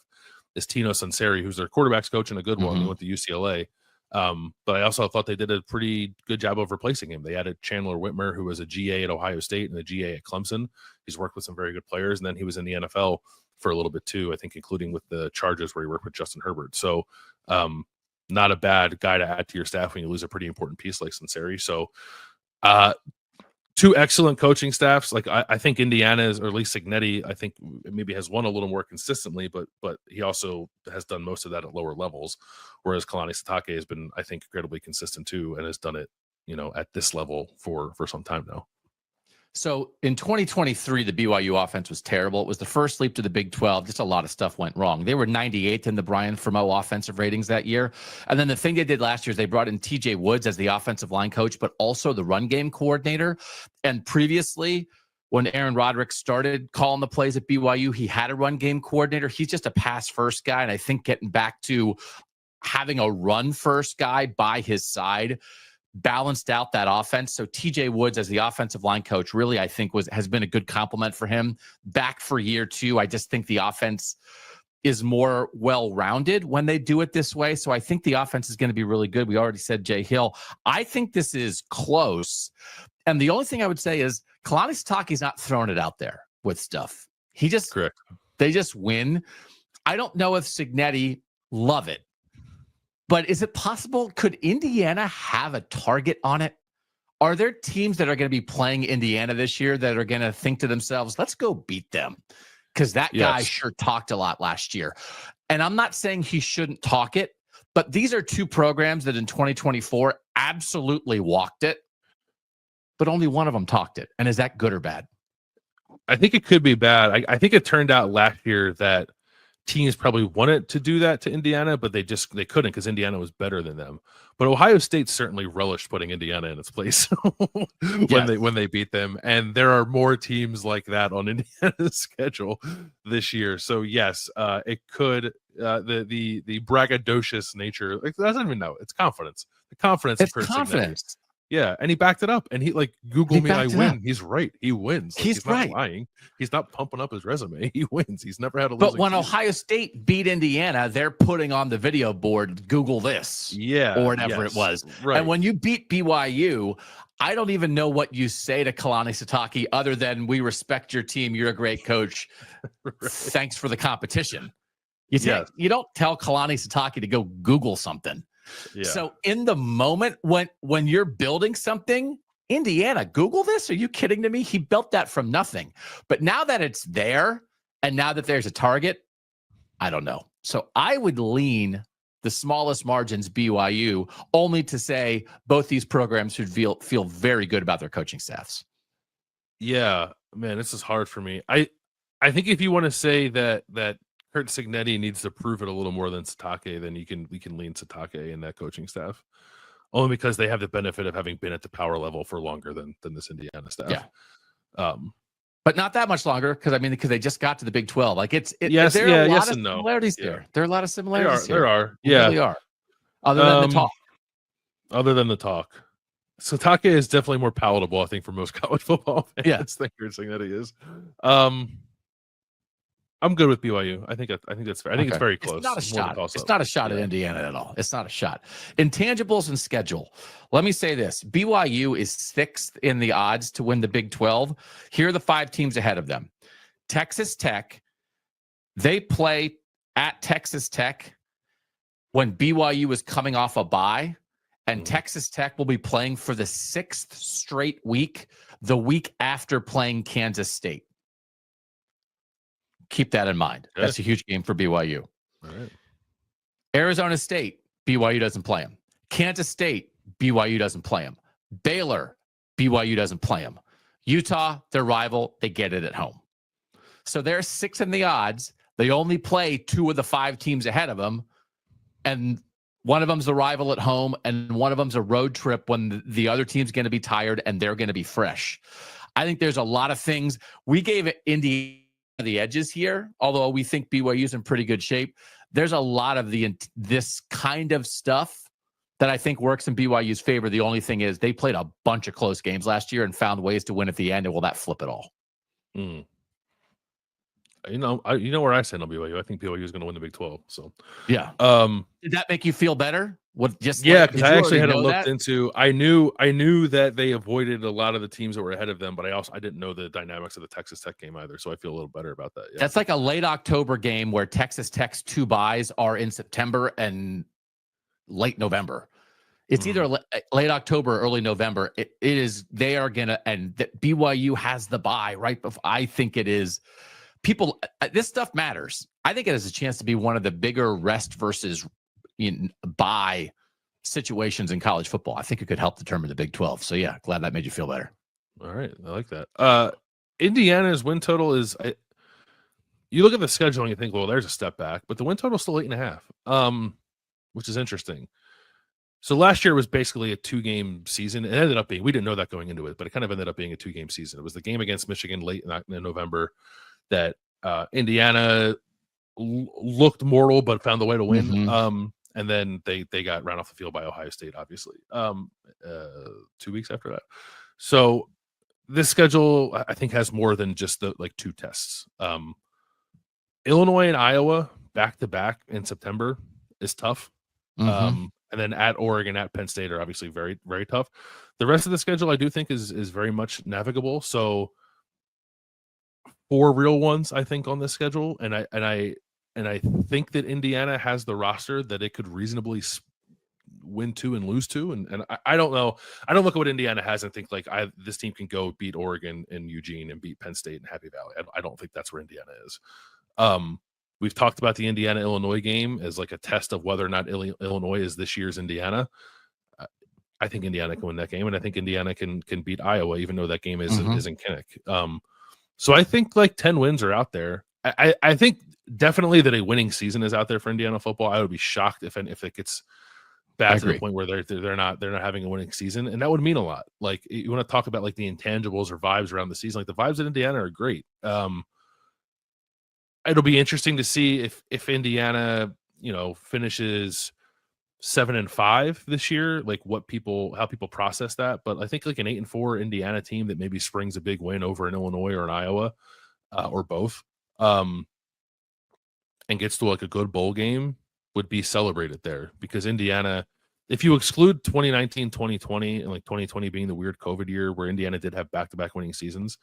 is Tino Sunseri, who's their quarterback's coach and a good one. He went to UCLA. But I also thought they did a pretty good job of replacing him. They added Chandler Whitmer, who was a GA at Ohio State and a GA at Clemson. He's worked with some very good players, and then he was in the NFL for a little bit too, I think, including with the Chargers where he worked with Justin Herbert. So not a bad guy to add to your staff when you lose a pretty important piece like Sunseri. So two excellent coaching staffs. Like I think Indiana's, or at least Cignetti, I think maybe has won a little more consistently, but he also has done most of that at lower levels. Whereas Kalani Sitake has been, I think, incredibly consistent too, and has done it, at this level for some time now. So in 2023, the BYU offense was terrible. It was the first leap to the Big 12. Just a lot of stuff went wrong. They were 98th in the Brian Fremeau offensive ratings that year. And then the thing they did last year is they brought in TJ Woods as the offensive line coach, but also the run game coordinator. And previously, when Aaron Roderick started calling the plays at BYU, he had a run game coordinator. He's just a pass first guy. And I think getting back to having a run first guy by his side balanced out that offense. So TJ Woods as the offensive line coach really, I think, has been a good compliment for him. Back for year 2, I just think the offense is more well-rounded when they do it this way. So I think the offense is going to be really good. We already said Jay Hill. I think this is close. And the only thing I would say is Kalani Sitake's not throwing it out there with stuff. Correct. They just win. I don't know if Cignetti love it. But is it possible? Could Indiana have a target on it? Are there teams that are going to be playing Indiana this year that are going to think to themselves, let's go beat them? Because that guy sure talked a lot last year. And I'm not saying he shouldn't talk it, but these are two programs that in 2024 absolutely walked it, but only one of them talked it. And is that good or bad? I think it could be bad. I think it turned out last year that teams probably wanted to do that to Indiana, but they couldn't because Indiana was better than them. But Ohio State certainly relished putting Indiana in its place when they beat them. And there are more teams like that on Indiana's schedule this year. So yes, it could. The braggadocious nature, I don't even know. It's confidence. The confidence. It's confidence. Yeah, and he backed it up, and he Google me, I win. He's right. He wins. He's right. Not lying. He's not pumping up his resume. He wins. He's never had a losing But when Ohio State beat Indiana, they're putting on the video board, Google this, or whatever it was. Right. And when you beat BYU, I don't even know what you say to Kalani Sitake other than we respect your team. You're a great coach. Right. Thanks for the competition. You don't tell Kalani Sitake to go Google something. Yeah. So in the moment when you're building something, Indiana, Google this? Are you kidding to me? He built that from nothing. But now that it's there and now that there's a target, I don't know. So I would lean the smallest margins BYU, only to say both these programs should feel very good about their coaching staffs. Yeah, man, this is hard for me. I think if you want to say that Kurt Cignetti needs to prove it a little more than Sitake, then we can lean Sitake in that coaching staff, only because they have the benefit of having been at the power level for longer than this Indiana staff. Yeah. But not that much longer because they just got to the Big 12. Like yes, there are a lot of and no. similarities there. There are a lot of similarities. There are. Yeah. There really are. Other than the talk. Other than the talk. Satake is definitely more palatable, I think, for most college football fans. Yeah. Than you're saying that he is. I'm good with BYU. I think that's fair. I think it's very close. It's not a More than shot. toss-up. It's not a shot at Indiana at all. It's not a shot. Intangibles and schedule. Let me say this. BYU is 6th in the odds to win the Big 12. Here are the 5 teams ahead of them. Texas Tech. They play at Texas Tech when BYU is coming off a bye, and Texas Tech will be playing for the 6th straight week, the week after playing Kansas State. Keep that in mind. Okay. That's a huge game for BYU. All right. Arizona State, BYU doesn't play them. Kansas State, BYU doesn't play them. Baylor, BYU doesn't play them. Utah, their rival, they get it at home. So they're 6th in the odds. They only play 2 of the 5 teams ahead of them. And one of them's the rival at home, and one of them's a road trip when the other team's going to be tired and they're going to be fresh. I think there's a lot of things. We gave Indy the edges here, although we think BYU's in pretty good shape. There's a lot of this kind of stuff that I think works in BYU's favor. The only thing is they played a bunch of close games last year and found ways to win at the end, and will that flip it all? You know where I stand on BYU. I think BYU is going to win the Big 12. So yeah. Did that make you feel better? Because I actually had looked into. I knew that they avoided a lot of the teams that were ahead of them, but I didn't know the dynamics of the Texas Tech game either. So I feel a little better about that. Yeah. That's like a late October game where Texas Tech's 2 byes are in September and late November. It's either late October or early November. It is. They are gonna, and BYU has the bye right before. I think it is. People, this stuff matters. I think it has a chance to be one of the bigger rest versus bye situations in college football. I think it could help determine the Big 12. So yeah, glad that made you feel better. All right, I like that. Indiana's win total is. You look at the schedule and you think, well, there's a step back, but the win total is still 8.5, which is interesting. So last year was basically a 2-game season. It ended up being, we didn't know that going into it, but it kind of ended up being a 2-game season. It was the game against Michigan late in November that Indiana looked mortal, but found the way to win. And then they got run off the field by Ohio State, obviously, 2 weeks after that. So this schedule, I think, has more than just the 2 tests. Illinois and Iowa back-to-back in September is tough. And then at Oregon, at Penn State are obviously very, very tough. The rest of the schedule, I do think, is very much navigable. So 4 real ones, I think, on this schedule, and I think that Indiana has the roster that it could reasonably win 2 and lose 2. And I don't know. I don't look at what Indiana has and think this team can go beat Oregon and Eugene and beat Penn State and Happy Valley. I don't think that's where Indiana is. We've talked about the Indiana-Illinois game as like a test of whether or not Illinois is this year's Indiana. I think Indiana can win that game, and I think Indiana can beat Iowa, even though that game is in Kinnick. So I think 10 wins are out there. I think definitely that a winning season is out there for Indiana football. I would be shocked if it gets bad to the point where they're not having a winning season, and that would mean a lot. Like, you want to talk about the intangibles or vibes around the season. The vibes at Indiana are great. It'll be interesting to see if Indiana, finishes 7-5 this year, how people process that. But I think an 8-4 Indiana team that maybe springs a big win over an Illinois or an Iowa, or both, and gets to a good bowl game would be celebrated there, because Indiana, if you exclude 2019, 2020, and 2020 being the weird COVID year where Indiana did have back-to-back winning seasons,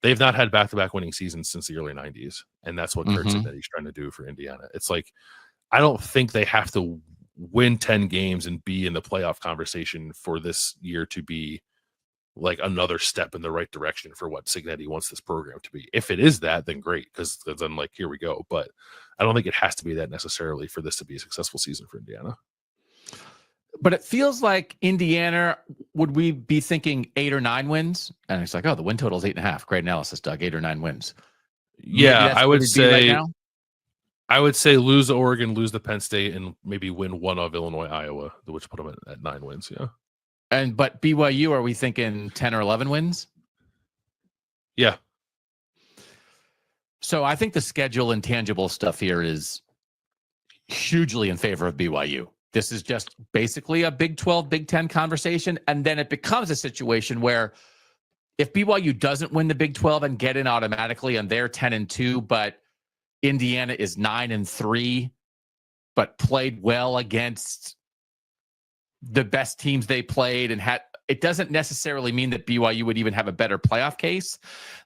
they've not had back-to-back winning seasons since the early 90s. And that's what Kurt said that he's trying to do for Indiana. It's I don't think they have to win 10 games and be in the playoff conversation for this year to be another step in the right direction for what Cignetti wants this program to be. If it is that, then great, because then here we go. But I don't think it has to be that necessarily for this to be a successful season for Indiana. But it feels like Indiana, would we be thinking 8 or 9 wins? And it's the win total is 8.5. Great analysis, Doug. 8 or 9 wins. Yeah, I would say I would say lose to Oregon, lose to Penn State, and maybe win one of Illinois, Iowa, which put them at 9 wins. Yeah. But BYU, are we thinking 10 or 11 wins? Yeah. So I think the schedule and tangible stuff here is hugely in favor of BYU. This is just basically a Big 12, Big 10 conversation. And then it becomes a situation where if BYU doesn't win the Big 12 and get in automatically and they're 10-2, but Indiana is 9-3, but played well against the best teams they played and had, it doesn't necessarily mean that BYU would even have a better playoff case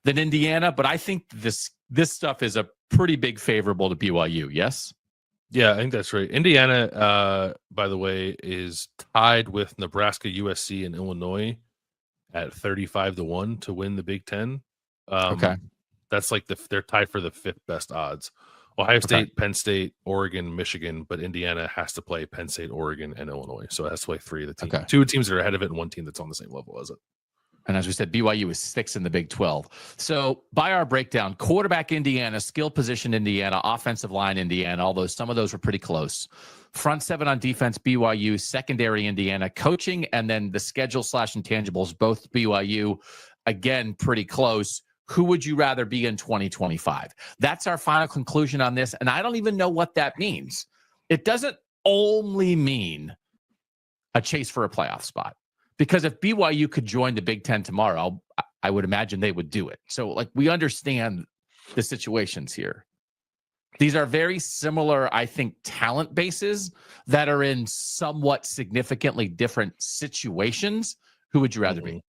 than Indiana. But I think this stuff is a pretty big favorable to BYU. Yes. Yeah, I think that's right. Indiana, by the way, is tied with Nebraska, USC, and Illinois at 35-1 to win the Big Ten. Okay. That's like they're tied for the 5th best odds. Ohio State, Penn State, Oregon, Michigan, but Indiana has to play Penn State, Oregon, and Illinois. So it has to play 3 of the teams. Okay. 2 teams that are ahead of it and 1 team that's on the same level as it. And as we said, BYU is 6th in the Big 12. So by our breakdown, quarterback Indiana, skill position Indiana, offensive line Indiana, although some of those were pretty close. Front 7 on defense, BYU, secondary Indiana, coaching, and then the schedule / intangibles, both BYU, again, pretty close. Who would you rather be in 2025? That's our final conclusion on this. And I don't even know what that means. It doesn't only mean a chase for a playoff spot. Because if BYU could join the Big Ten tomorrow, I would imagine they would do it. So, like, we understand the situations here. These are very similar, I think, talent bases that are in somewhat significantly different situations. Who would you rather be?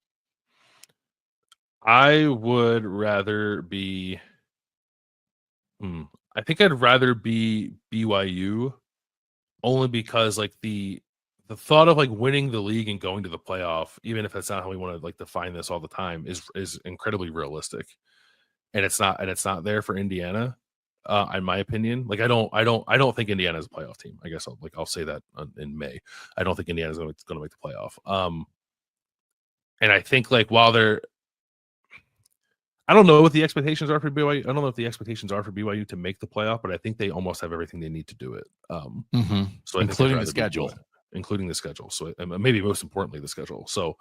I would rather be. I think I'd rather be BYU, only because like the thought of like winning the league and going to the playoff, even if that's not how we want to like define this all the time, is incredibly realistic, and it's not there for Indiana, in my opinion. Like I don't think Indiana's a playoff team. I guess I'll say that in May. I don't think Indiana's going to make the playoff. And I think like while they're, I don't know what the expectations are for BYU. I don't know if the expectations are for BYU to make the playoff, but I think they almost have everything they need to do it. So including the schedule. Including the schedule. So maybe most importantly, the schedule. So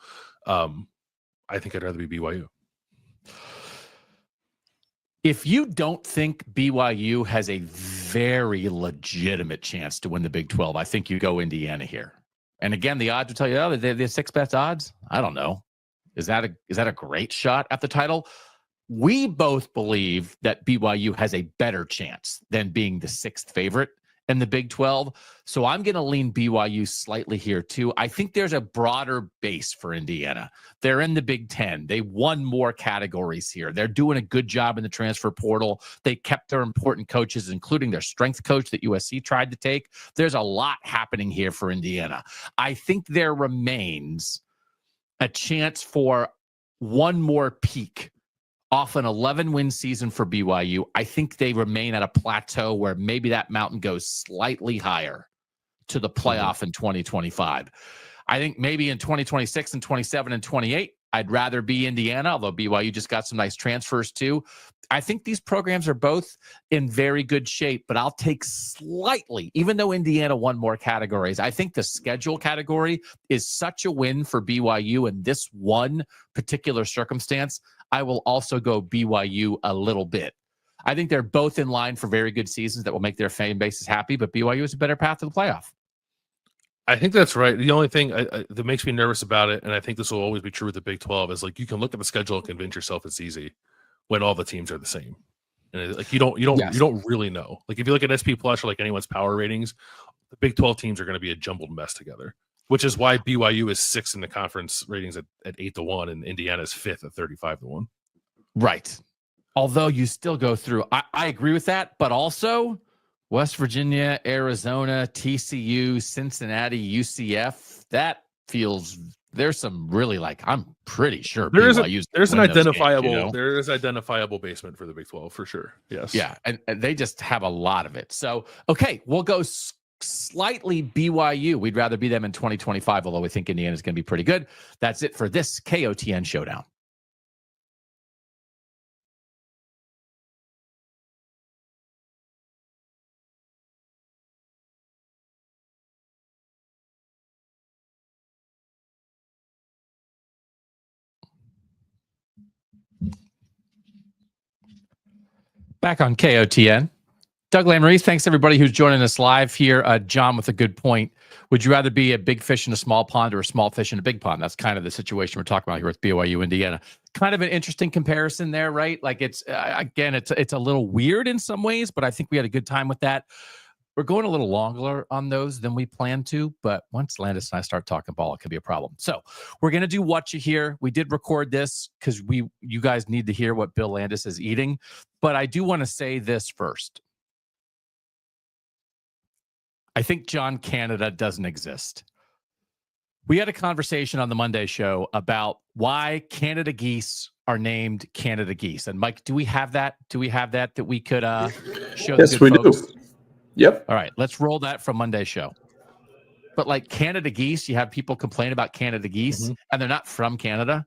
I think I'd rather be BYU. If you don't think BYU has a very legitimate chance to win the Big 12, I think you go Indiana here. And again, the odds will tell you, oh, they're the 6th best odds. I don't know. Is that a great shot at the title? We both believe that BYU has a better chance than being the 6th favorite in the Big 12. So I'm going to lean BYU slightly here too. I think there's a broader base for Indiana. They're in the Big 10. They won more categories here. They're doing a good job in the transfer portal. They kept their important coaches, including their strength coach that USC tried to take. There's a lot happening here for Indiana. I think there remains a chance for one more peak off an 11-win season for BYU. I think they remain at a plateau where maybe that mountain goes slightly higher to the playoff in 2025. I think maybe in 2026 and 27 and 28, I'd rather be Indiana, although BYU just got some nice transfers too. I think these programs are both in very good shape, but I'll take slightly, even though Indiana won more categories, I think the schedule category is such a win for BYU in this one particular circumstance. I will also go BYU a little bit. I think they're both in line for very good seasons that will make their fan bases happy, but BYU is a better path to the playoff. I think that's right. The only thing that makes me nervous about it, and I think this will always be true with the Big 12, is like you can look at the schedule and convince yourself it's easy when all the teams are the same, and like you don't really know. Like if you look at SP Plus or like anyone's power ratings, the Big 12 teams are going to be a jumbled mess together. Which is why BYU is 6th in the conference ratings at 8-1, and Indiana is 5th at 35-1. Right. Although you still go through, I agree with that, but also West Virginia, Arizona, TCU, Cincinnati, UCF. That feels there's some really like I'm pretty sure there's an identifiable games, there is identifiable basement for the Big 12 for sure. Yes. Yeah, and they just have a lot of it. So okay, we'll go slightly BYU. We'd rather be them in 2025, although we think Indiana is going to be pretty good. That's it for this KOTN Showdown. Back on KOTN. Doug Lesmerises, thanks everybody who's joining us live here. John with a good point. Would you rather be a big fish in a small pond or a small fish in a big pond? That's kind of the situation we're talking about here with BYU Indiana. Kind of an interesting comparison there, right? Like it's again, it's a little weird in some ways, but I think we had a good time with that. We're going a little longer on those than we planned to, but once Landis and I start talking ball, it could be a problem. So we're going to do Whatcha here. We did record this because you guys need to hear what Bill Landis is eating, but I do want to say this first. I think John Canada doesn't exist. We had a conversation on the Monday show about why Canada geese are named Canada geese. And Mike, do we have that? Do we have that we could show? Yes, the we good folks? do. Yep. All right, let's roll that from Monday's show. But like Canada geese, you have people complain about Canada geese, and they're not from Canada.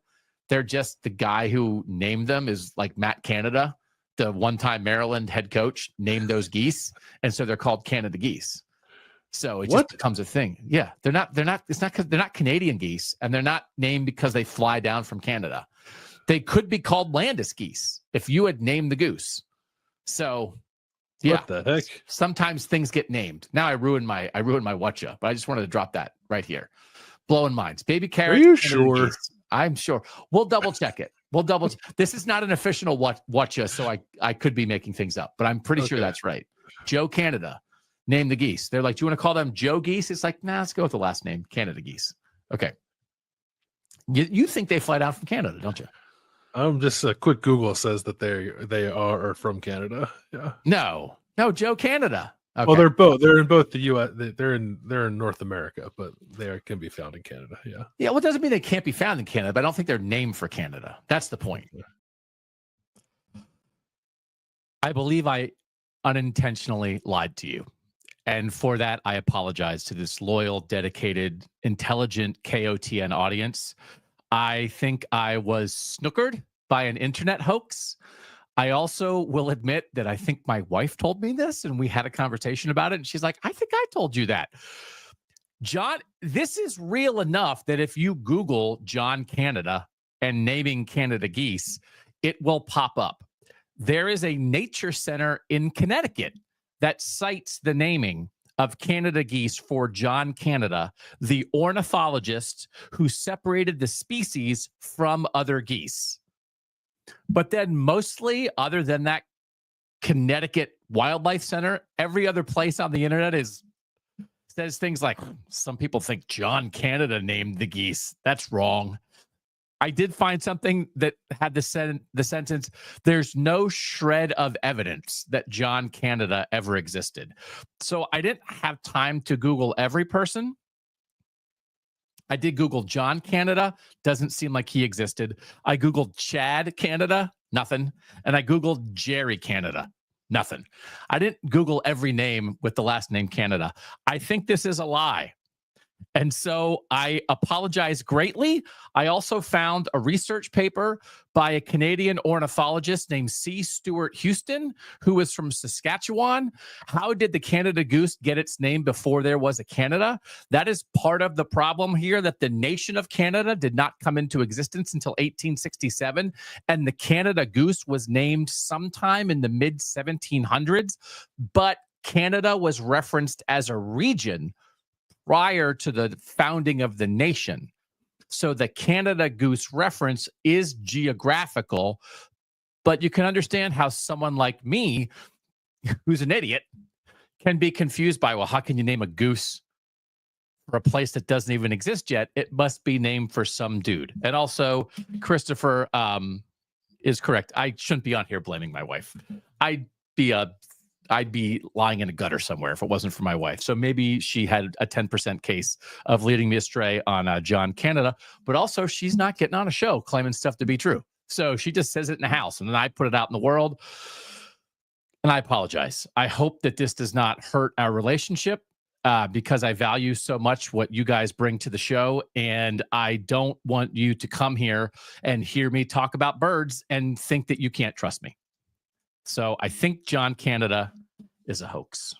They're just the guy who named them is like Matt Canada, the one-time Maryland head coach, named those geese, and so they're called Canada geese. So it just becomes a thing. Yeah, they're not. It's not because they're not Canadian geese, and they're not named because they fly down from Canada. They could be called Landis geese if you had named the goose. So. Yeah. What the heck? Sometimes things get named. Now I ruined my Whatcha, but I just wanted to drop that right here. Blowing minds. Baby carrots. Are you sure? I'm sure. We'll double check it. This is not an official Whatcha, so I could be making things up, but I'm pretty sure that's right. Joe Canada named the geese. They're like, do you want to call them Joe Geese? It's like, nah, let's go with the last name, Canada Geese. Okay. You think they fly down from Canada, don't you? Just a quick Google says that they are from Canada. Yeah. No, Joe Canada. Okay. Well, they're in both the U.S. They're in North America, but can be found in Canada. Yeah. Yeah. Well, it doesn't mean they can't be found in Canada, but I don't think they're named for Canada. That's the point. Yeah. I believe I unintentionally lied to you. And for that, I apologize to this loyal, dedicated, intelligent KOTN audience. I think I was snookered by an internet hoax. I also will admit that I think my wife told me this and we had a conversation about it. And she's like, I think I told you that. John, this is real enough that if you Google John Canada and naming Canada geese, it will pop up. There is a nature center in Connecticut that cites the naming of Canada geese for John Canada, the ornithologist who separated the species from other geese. But then mostly, other than that Connecticut Wildlife Center, every other place on the internet says things like, some people think John Canada named the geese. That's wrong. I did find something that had the sentence, there's no shred of evidence that John Canada ever existed. So I didn't have time to Google every person. I did Google John Canada. Doesn't seem like he existed. I Googled Chad Canada. Nothing. And I Googled Jerry Canada. Nothing. I didn't Google every name with the last name Canada. I think this is a lie. And so I apologize greatly. I also found a research paper by a Canadian ornithologist named C. Stuart Houston, who was from Saskatchewan. How did the Canada goose get its name before there was a Canada? That is part of the problem here, that the nation of Canada did not come into existence until 1867, and the Canada goose was named sometime in the mid-1700s, but Canada was referenced as a region prior to the founding of the nation. So the Canada goose reference is geographical, but you can understand how someone like me, who's an idiot, can be confused by, well, how can you name a goose for a place that doesn't even exist yet? It must be named for some dude. And also, Christopher is correct. I shouldn't be on here blaming my wife. I'd be lying in a gutter somewhere if it wasn't for my wife. So maybe she had a 10% case of leading me astray on John Canada, but also she's not getting on a show claiming stuff to be true. So she just says it in the house and then I put it out in the world. And I apologize. I hope that this does not hurt our relationship because I value so much what you guys bring to the show. And I don't want you to come here and hear me talk about birds and think that you can't trust me. So I think John Canada is a hoax.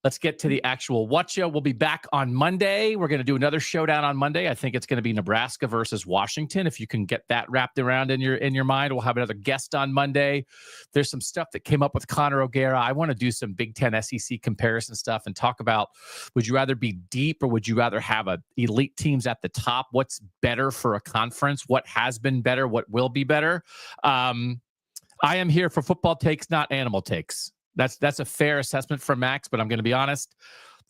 Let's get to the actual Whatcha. We'll be back on Monday. We're going to do another showdown on Monday. I think it's going to be Nebraska versus Washington. If you can get that wrapped around in your mind, we'll have another guest on Monday. There's some stuff that came up with Connor O'Gara. I want to do some Big Ten SEC comparison stuff and talk about, would you rather be deep or would you rather have elite teams at the top? What's better for a conference? What has been better? What will be better? I am here for football takes, not animal takes. That's a fair assessment from Max, but I'm going to be honest.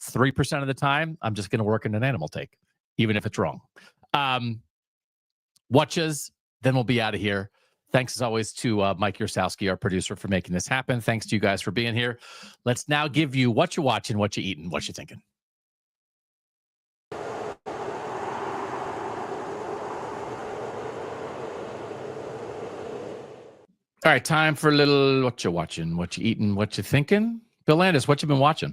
3% of the time, I'm just going to work in an animal take, even if it's wrong. Whatchas, then we'll be out of here. Thanks as always to Mike Yersowski, our producer, for making this happen. Thanks to you guys for being here. Let's now give you what you watching, what you eating, what you thinking. All right, time for a little what you watching, what you eating, what you thinking. Bill Landis, what you been watching?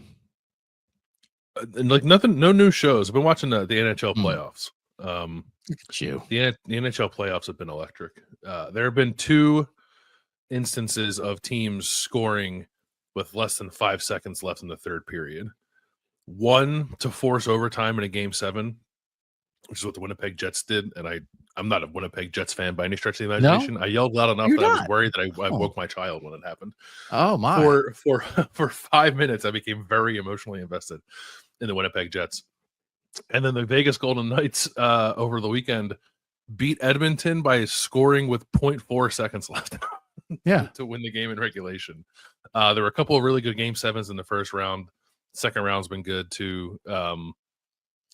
Like nothing, no new shows. I've been watching the NHL playoffs. Look at you. The NHL playoffs have been electric. There have been 2 instances of teams scoring with less than 5 seconds left in the third period. One to force overtime in a Game 7, which is what the Winnipeg Jets did. And I'm not a Winnipeg Jets fan by any stretch of the imagination. No? I yelled loud enough that I was worried that I woke my child when it happened. Oh my! For 5 minutes, I became very emotionally invested in the Winnipeg Jets. And then the Vegas Golden Knights over the weekend beat Edmonton by scoring with 0.4 seconds left. Yeah, to win the game in regulation. There were a couple of really good Game 7s in the first round. Second round's been good too.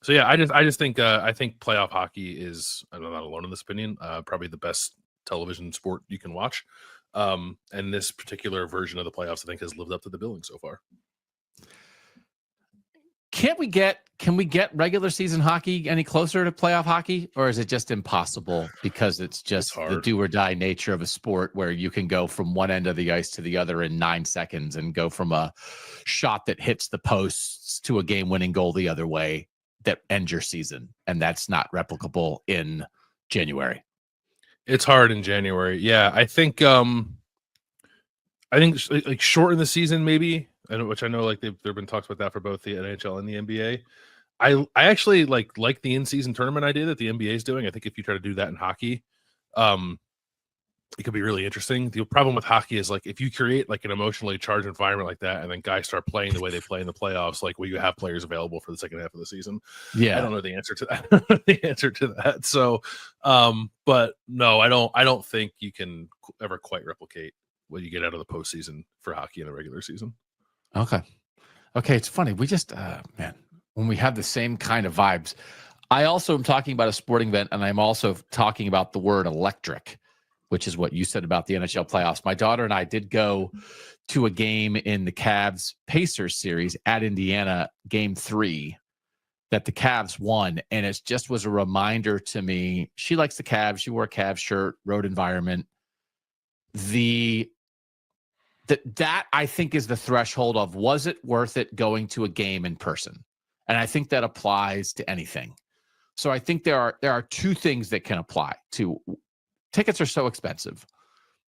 So yeah, I just think I think playoff hockey is, I'm not alone in this opinion, probably the best television sport you can watch. And this particular version of the playoffs, I think, has lived up to the billing so far. Can we get regular season hockey any closer to playoff hockey, or is it just impossible because it's just the do or die nature of a sport where you can go from one end of the ice to the other in 9 seconds and go from a shot that hits the posts to a game-winning goal the other way that ends your season, and that's not replicable in January. It's hard in January. Yeah, I think like shorten the season maybe, which I know like there've been talks about that for both the NHL and the NBA. I actually like the in-season tournament idea that the NBA is doing. I think if you try to do that in hockey, it could be really interesting. The problem with hockey is like if you create like an emotionally charged environment like that, and then guys start playing the way they play in the playoffs, like will you have players available for the second half of the season? Yeah, I don't know the answer to that. So, but no, I don't think you can ever quite replicate what you get out of the postseason for hockey in the regular season. Okay, it's funny. We just man, when we have the same kind of vibes. I also am talking about a sporting event, and I'm also talking about the word electric, which is what you said about the NHL playoffs. My daughter and I did go to a game in the Cavs Pacers series at Indiana, Game 3, that the Cavs won. And it just was a reminder to me. She likes the Cavs. She wore a Cavs shirt, road environment. That I think is the threshold of, was it worth it going to a game in person? And I think that applies to anything. So I think there are 2 things that can apply to. Tickets are so expensive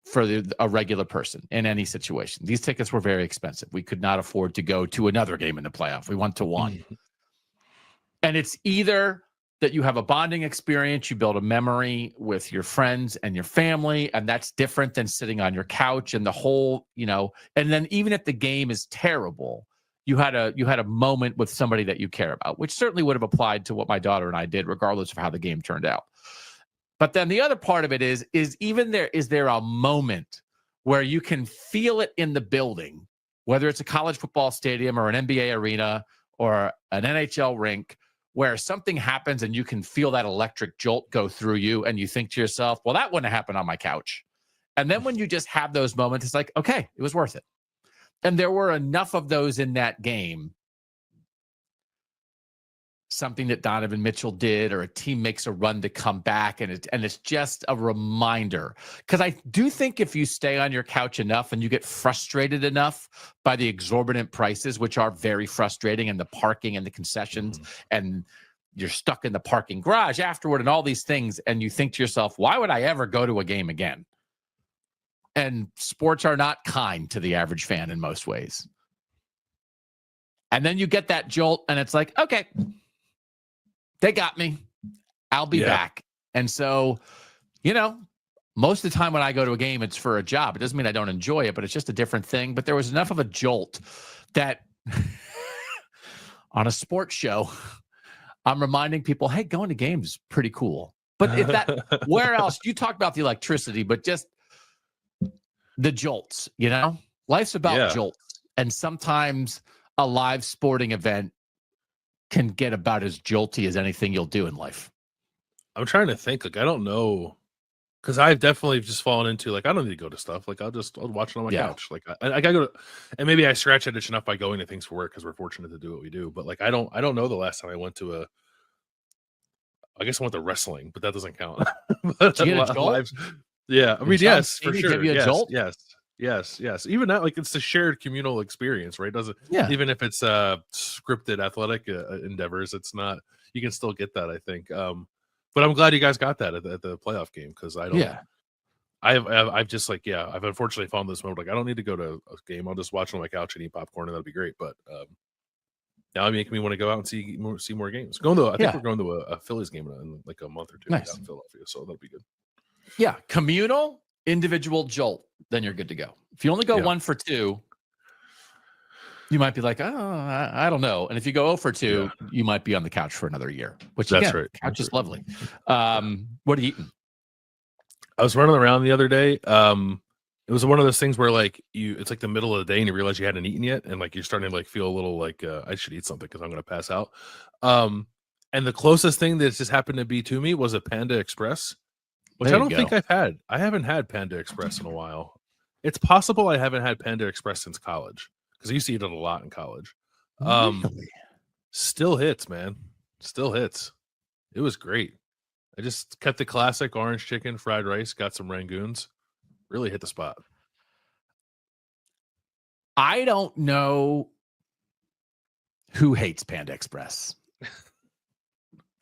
for a regular person in any situation. These tickets were very expensive. We could not afford to go to another game in the playoff. We went to one. Mm-hmm. And it's either that you have a bonding experience, you build a memory with your friends and your family, and that's different than sitting on your couch and the whole, and then even if the game is terrible, you had a moment with somebody that you care about, which certainly would have applied to what my daughter and I did, regardless of how the game turned out. But then the other part of it is there a moment where you can feel it in the building, whether it's a college football stadium or an NBA arena or an NHL rink, where something happens and you can feel that electric jolt go through you and you think to yourself, well, that wouldn't happen on my couch. And then when you just have those moments, it's like, okay, it was worth it. And there were enough of those in that game. Something that Donovan Mitchell did, or a team makes a run to come back, and it's just a reminder. Because I do think if you stay on your couch enough and you get frustrated enough by the exorbitant prices, which are very frustrating, and the parking and the concessions, and you're stuck in the parking garage afterward and all these things, and you think to yourself, why would I ever go to a game again? And sports are not kind to the average fan in most ways. And then you get that jolt and it's like, okay, they got me. I'll be back. And so, most of the time when I go to a game, it's for a job. It doesn't mean I don't enjoy it, but it's just a different thing. But there was enough of a jolt that on a sports show, I'm reminding people, hey, going to games is pretty cool. But if that, where else? You talked about the electricity, but just the jolts, life's about jolts. And sometimes a live sporting event can get about as jolty as anything you'll do in life. I'm trying to think. I don't know. Because I've definitely just fallen into I don't need to go to stuff. I'll watch it on my couch. I gotta go to, and maybe I scratch that itch enough by going to things for work because we're fortunate to do what we do. But I don't know the last time I went to I guess I went to wrestling, but that doesn't count. Did you get a jolt? Yeah, I mean, yes, for sure. Give you a jolt? Yes. Even that, it's a shared communal experience, right? Even if it's scripted athletic endeavors, it's not. You can still get that, I think. But I'm glad you guys got that at the playoff game because I don't. Yeah. I've just I've unfortunately found this mode. I don't need to go to a game. I'll just watch on my couch and eat popcorn, and that'll be great. But now it makes me want to go out and see more games. I think we're going to a Phillies game in a month or two. Nice. In Philadelphia, so that'll be good. Yeah, communal, individual jolt. Then you're good to go. If you only go 1 for 2, you might be like, oh, I don't know. And if you go 0 for 2, you might be on the couch for another year. Which that's again, right. Couch is lovely. What are you eating? I was running around the other day. It was one of those things where it's the middle of the day and you realize you hadn't eaten yet, and you're starting to feel a little I should eat something because I'm going to pass out. And the closest thing that just happened to be to me was a Panda Express, which I don't think I've had. I haven't had Panda Express in a while. It's possible I haven't had Panda Express since college because I used to eat it a lot in college. Really? Still hits, man. Still hits. It was great. I just kept the classic orange chicken, fried rice, got some Rangoons. Really hit the spot. I don't know who hates Panda Express.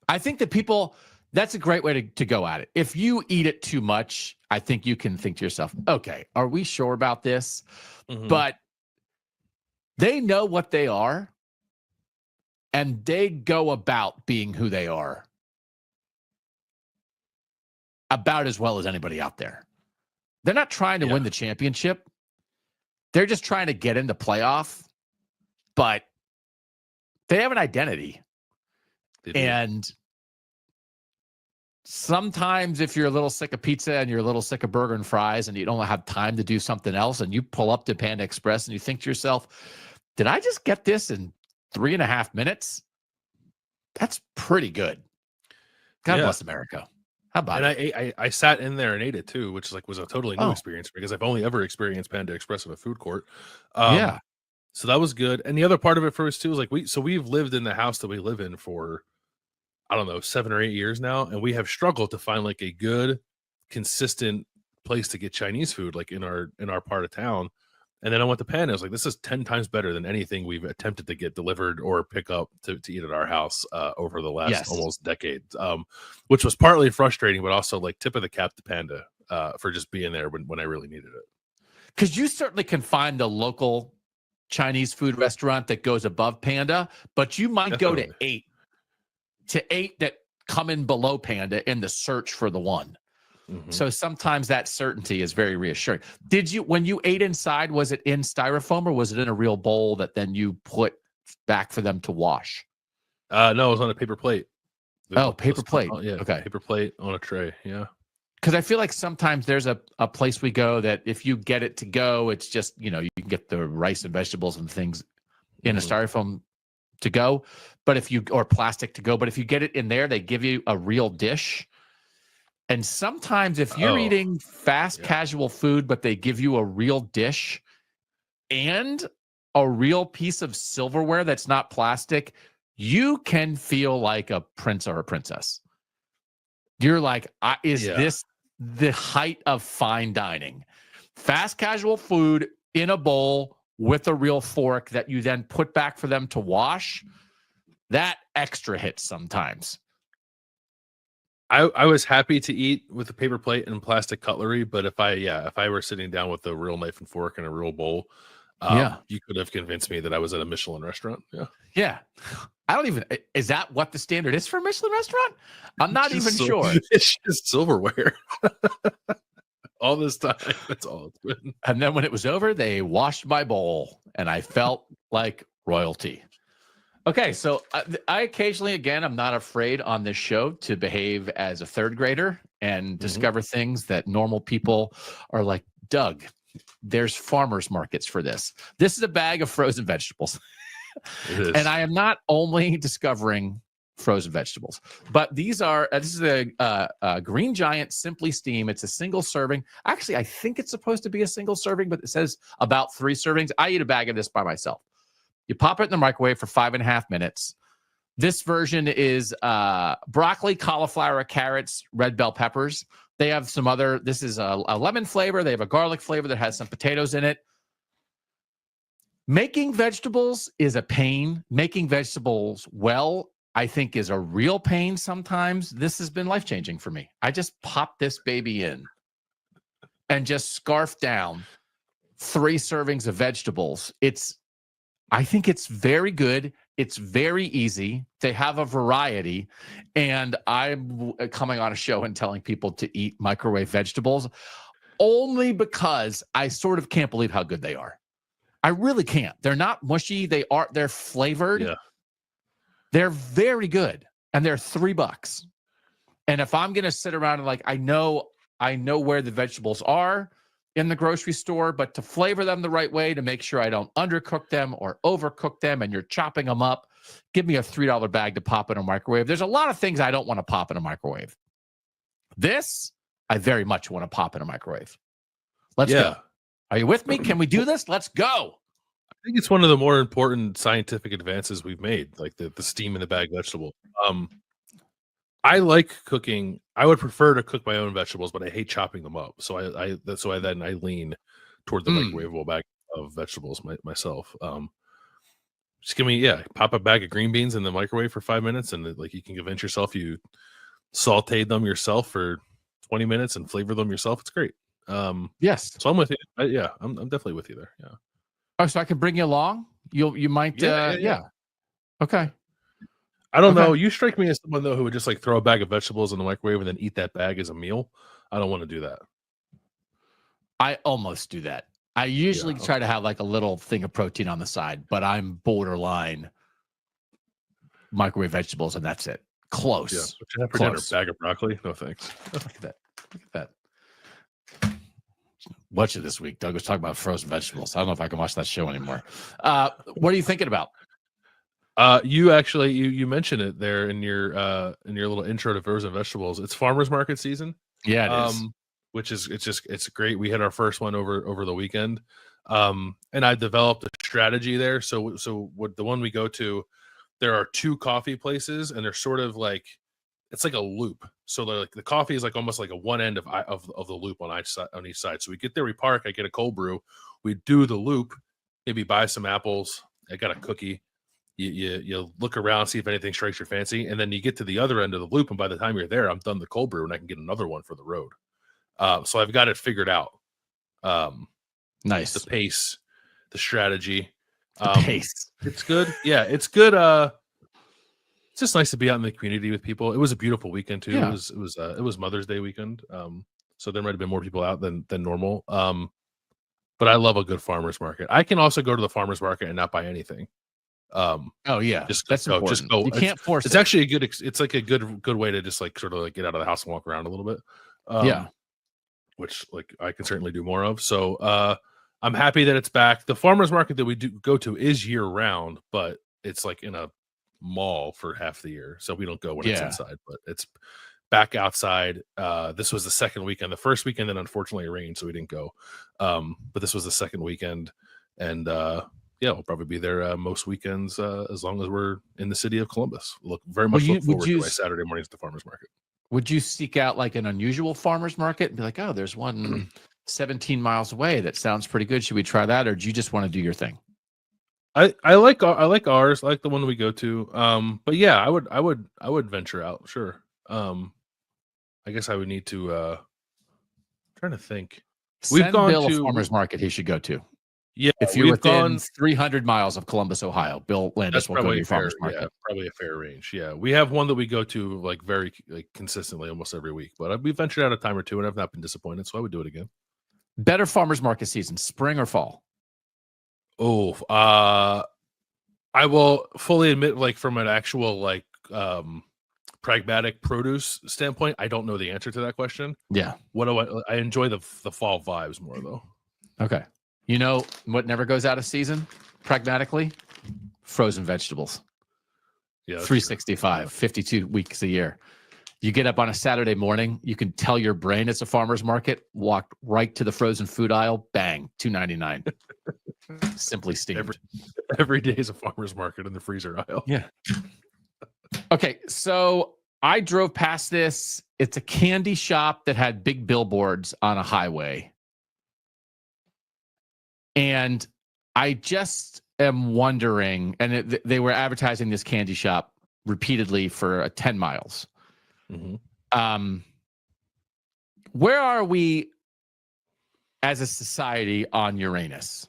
I think that that's a great way to go at it. If you eat it too much, I think you can think to yourself, okay, are we sure about this? Mm-hmm. But they know what they are, and they go about being who they are about as well as anybody out there. They're not trying to win the championship. They're just trying to get into playoff, but they have an identity. And sometimes if you're a little sick of pizza and you're a little sick of burger and fries and you don't have time to do something else and you pull up to Panda Express and you think to yourself, did I just get this in 3.5 minutes? That's pretty good. God bless America. How about it? And I sat in there and ate it too, which was a totally new experience because I've only ever experienced Panda Express in a food court. So that was good. And the other part of it for us too is we've lived in the house that we live in for, I don't know, 7 or 8 years now, and we have struggled to find a good, consistent place to get Chinese food in our part of town. And then I went to Panda. I was like, this is 10 times better than anything we've attempted to get delivered or pick up to eat at our house over the last almost decade, which was partly frustrating, but also tip of the cap to Panda for just being there when I really needed it. Because you certainly can find a local Chinese food restaurant that goes above Panda, but you might go to 8 that come in below Panda in the search for the one. Mm-hmm. So sometimes that certainty is very reassuring. When you ate inside, was it in styrofoam or was it in a real bowl that then you put back for them to wash? No, it was on a paper plate. Paper plate. Okay. Paper plate on a tray. Yeah. Because I feel like sometimes there's a place we go that if you get it to go, it's just, you can get the rice and vegetables and things in a styrofoam to go, or plastic to go. But if you get it in there, they give you a real dish. And sometimes if you're eating fast casual food, but they give you a real dish and a real piece of silverware that's not plastic, you can feel like a prince or a princess. You're like, is this the height of fine dining? Fast casual food in a bowl with a real fork that you then put back for them to wash. That extra hits sometimes. I was happy to eat with a paper plate and plastic cutlery, but if I were sitting down with a real knife and fork and a real bowl, You could have convinced me that I was at a Michelin restaurant. Yeah. Yeah. I don't even, is that what the standard is for a Michelin restaurant? I'm not even sure. It's just silverware. All this time. That's all it's been. And then when it was over, they washed my bowl and I felt like royalty. Okay. So I occasionally, again, I'm not afraid on this show to behave as a third grader and discover things that normal people are like, Doug, there's farmers markets for this. This is a bag of frozen vegetables. And I am not only discovering frozen vegetables, but these are, this is a Green Giant Simply Steam. It's a single serving. Actually, I think it's supposed to be a single serving, but it says about 3 servings. I eat a bag of this by myself. You pop it in the microwave for 5.5 minutes. This version is broccoli, cauliflower, carrots, red bell peppers. They have some other, this is a lemon flavor. They have a garlic flavor that has some potatoes in it. Making vegetables is a pain. Making vegetables well, I think, is a real pain sometimes. This has been life-changing for me. I just pop this baby in and just scarf down 3 servings of vegetables. I think it's very good. It's very easy. They have a variety. And I'm coming on a show and telling people to eat microwave vegetables only because I sort of can't believe how good they are. I really can't. They're not mushy. They're flavored. Yeah. They're very good. And they're $3. And if I'm going to sit around and I know where the vegetables are in the grocery store, but to flavor them the right way, to make sure I don't undercook them or overcook them, and you're chopping them up, give me a $3 bag to pop in a microwave. There's a lot of things I don't want to pop in a microwave. This, I very much want to pop in a microwave. Let's go. Are you with me? Can we do this? Let's go. I think it's one of the more important scientific advances we've made, like the steam in the bag vegetable. I like cooking. I would prefer to cook my own vegetables, but I hate chopping them up. So I lean toward the microwavable bag of vegetables myself. Just give me, pop a bag of green beans in the microwave for 5 minutes, and you can convince yourself you sauteed them yourself for 20 minutes and flavor them yourself. It's great. Yes. So I'm with you. I'm definitely with you there. Yeah. Oh, so I can bring you along? You might. Yeah. Okay. I don't know. You strike me as someone though who would just throw a bag of vegetables in the microwave and then eat that bag as a meal. I don't want to do that. I almost do that. I usually try to have a little thing of protein on the side, but I'm borderline microwave vegetables, and that's it. Close. Yeah. What you have for dinner? Bag of broccoli? No thanks. Look at that. Whatcha this week? Doug was talking about frozen vegetables. I don't know if I can watch that show anymore. What are you thinking about? You mentioned it there in your little intro to frozen vegetables. It's farmers market season. Yeah, it is. Which is it's great. We had our first one over the weekend, and I developed a strategy there. So what the one we go to, there are 2 coffee places, and they're sort of it's like a loop. So the coffee is almost like a one end of the loop on each side. So we get there, we park, I get a cold brew, we do the loop, maybe buy some apples, I got a cookie. You look around, see if anything strikes your fancy, and then you get to the other end of the loop, and by the time you're there, I'm done the cold brew, and I can get another one for the road. So I've got it figured out. Nice. The pace, the strategy. The pace. It's good. Yeah, it's good. It's just nice to be out in the community with people. It was a beautiful weekend too. Yeah. It was Mother's Day weekend. So there might have been more people out than normal. But I love a good farmer's market. I can also go to the farmer's market and not buy anything. That's important. Just go. You can't force it. It's actually a good. It's a good way to just sort of get out of the house and walk around a little bit. Which I can certainly do more of. So I'm happy that it's back. The farmer's market that we do go to is year round, but it's in a mall for half the year, so we don't go when it's inside. But it's back outside. This was the second weekend. The first weekend that unfortunately rained, so we didn't go. But this was the second weekend, and we'll probably be there most weekends as long as we're in the city of Columbus. Look forward to my Saturday mornings at the farmers market. Would you seek out an unusual farmers market and be like, oh, there's one 17 miles away that sounds pretty good, should we try that? Or do you just want to do your thing? I like ours. I like the one we go to. But yeah, I would venture out. Sure. I guess I would need to trying to think. We've gone to a farmers market he should go to. Yeah, If you're we've within gone. 300 miles of Columbus, Ohio, Bill Landis That's will go to probably your farmer's market. yeah, probably a fair range. Yeah, we have one that we go to like very like consistently almost every week, but we ventured out a time or two and I've not been disappointed, so I would do it again. Better farmer's market season, spring or fall? Oh, I will fully admit, like from an actual like pragmatic produce standpoint, I don't know the answer to that question. Yeah. What do I enjoy the fall vibes more though. Okay. You know what never goes out of season pragmatically? Frozen vegetables. Yeah, 365, 52 weeks a year. You get up on a Saturday morning, you can tell your brain it's a farmer's market, walk right to the frozen food aisle, bang, $2.99. Simply steamed. Every day is a farmer's market in the freezer aisle. Yeah. Okay, so I drove past this. It's a candy shop that had big billboards on a highway. And I just am wondering, and they were advertising this candy shop repeatedly for 10 miles. Mm-hmm. Where are we as a society on Uranus?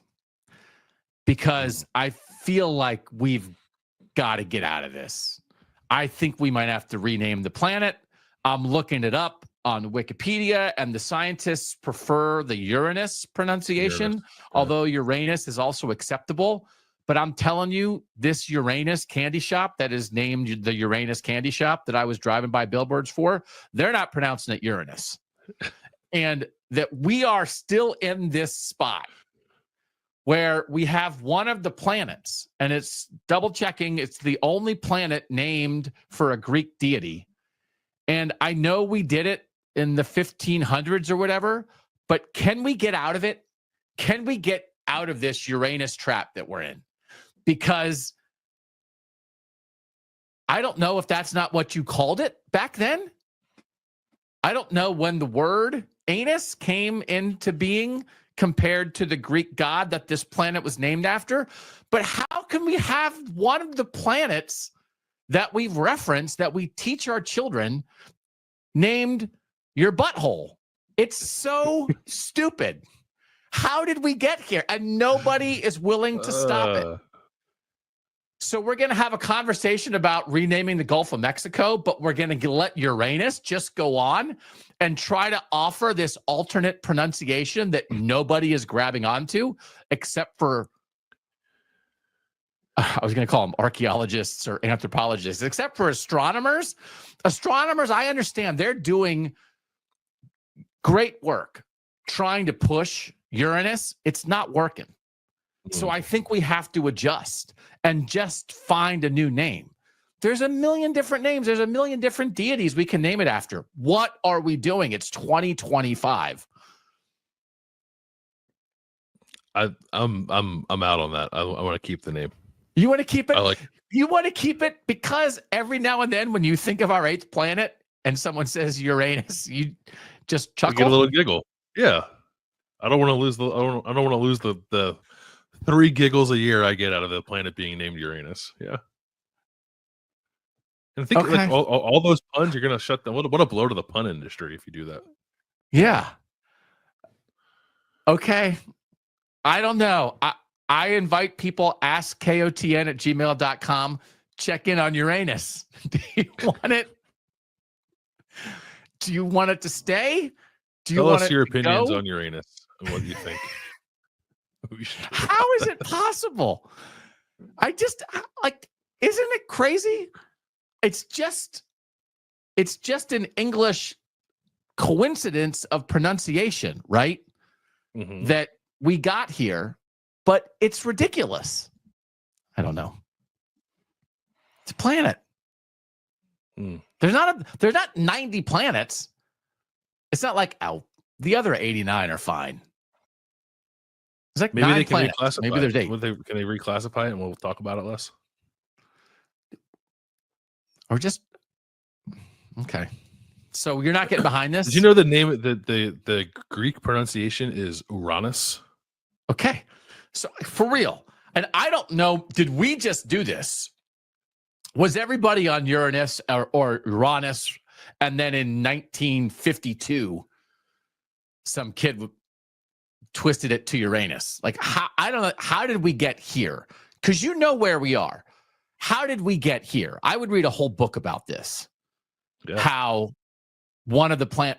Because I feel like we've got to get out of this. I think we might have to rename the planet. I'm looking it up on Wikipedia, and the scientists prefer the Uranus pronunciation, although Uranus is also acceptable. But I'm telling you, this Uranus candy shop that is named the Uranus candy shop that I was driving by billboards for, they're not pronouncing it Uranus. And that we are still in this spot where we have one of the planets, and it's double checking, it's the only planet named for a Greek deity. And I know we did it in the 1500s or whatever, but can we get out of it? Can we get out of this Uranus trap that we're in? Because I don't know if that's not what you called it back then. I don't know when the word anus came into being compared to the Greek god that this planet was named after. But how can we have one of the planets that we've referenced, that we teach our children, named your butthole? It's so stupid. How did we get here? And nobody is willing to stop it. So we're going to have a conversation about renaming the Gulf of Mexico, but we're going to let Uranus just go on and try to offer this alternate pronunciation that nobody is grabbing onto, except for, I was going to call them archaeologists or anthropologists, except for astronomers. Astronomers, I understand, they're doing great work trying to push Uranus. It's not working. So I think we have to adjust and just find a new name. There's a million different names. There's a million different deities we can name it after. What are we doing? It's 2025. I'm out on that. I want to keep the name. You want to keep it? You want to keep it because every now and then when you think of our eighth planet and someone says Uranus, you just chuckle. You get a little giggle. Yeah. I don't want to lose the I don't want to lose the 3 giggles a year I get out of the planet being named Uranus. Yeah. And I think like all those puns, you're gonna shut them. What a blow to the pun industry if you do that. Yeah. Okay. I don't know. I invite people, ask KOTN@gmail.com, check in on Uranus. Do you want it? Do you want it to stay? Do you Tell want us your opinions go? on Uranus and what you think. How is it possible? I just like, isn't it crazy? It's just an English coincidence of pronunciation, right? Mm-hmm. That we got here, but it's ridiculous. I don't know. It's a planet. There's not 90 planets. It's not like, the other 89 are fine. It's like maybe 9 they can planets. reclassify. Maybe there's 8. Can they reclassify it and we'll talk about it less? Or just okay. So you're not getting behind this? Did you know the name the Greek pronunciation is Uranus? Okay. So for real. And I don't know, did we just do this? Was everybody on Uranus or Uranus, and then in 1952 some kid twisted it to Uranus. Like, how, I don't know. How did we get here? Because you know where we are. How did we get here? I would read a whole book about this. Yeah. How one of the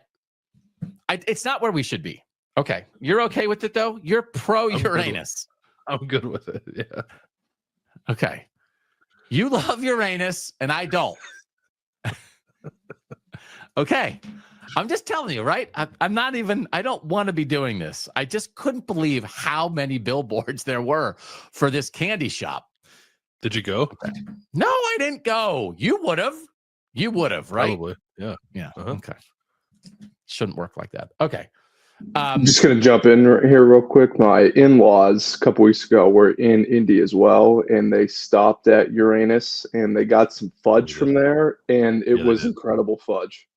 it's not where we should be. Okay. You're okay with it, though? You're pro Uranus. I'm good with it. Yeah. Okay. You love Uranus, and I don't. Okay. I'm just telling you, right? I'm not even, I don't want to be doing this. I just couldn't believe how many billboards there were for this candy shop. Did you go? Okay. No, I didn't go. You would have. You would have, right? Probably. Yeah. Yeah. Uh-huh. Okay. Shouldn't work like that. Okay. I'm just going to jump in here real quick. My in-laws a couple weeks ago were in Indy as well, and they stopped at Uranus, and they got some fudge from there, and it was incredible fudge.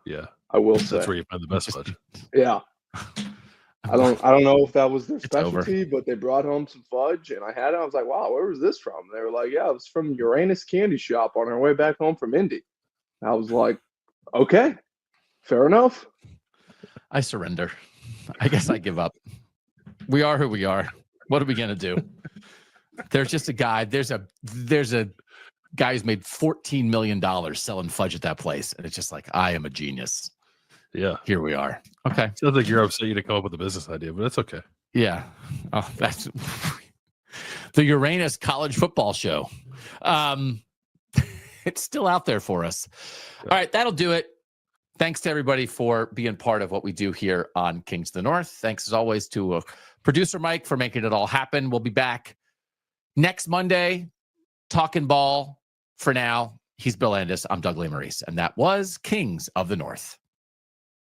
Yeah. I will That's say. where you find the best fudge. Yeah. I don't know if that was their It's over. specialty, but they brought home some fudge, and I had it. I was like, wow, where was this from? They were like, yeah, it was from Uranus Candy Shop on our way back home from Indy. I was like, okay, fair enough. I surrender. I guess I give up. We are who we are. What are we going to do? There's just a guy. There's a guy who's made $14 million selling fudge at that place. And it's just like, I am a genius. Yeah. Here we are. Okay. Sounds like you're upset you to come up with a business idea, but that's okay. Yeah. Oh, that's the Uranus college football show. It's still out there for us. Yeah. All right. That'll do it. Thanks to everybody for being part of what we do here on Kings of the North. Thanks as always to producer Mike for making it all happen. We'll be back next Monday talking ball. For now, he's Bill Landis. I'm Doug Lesmerises, and that was Kings of the North.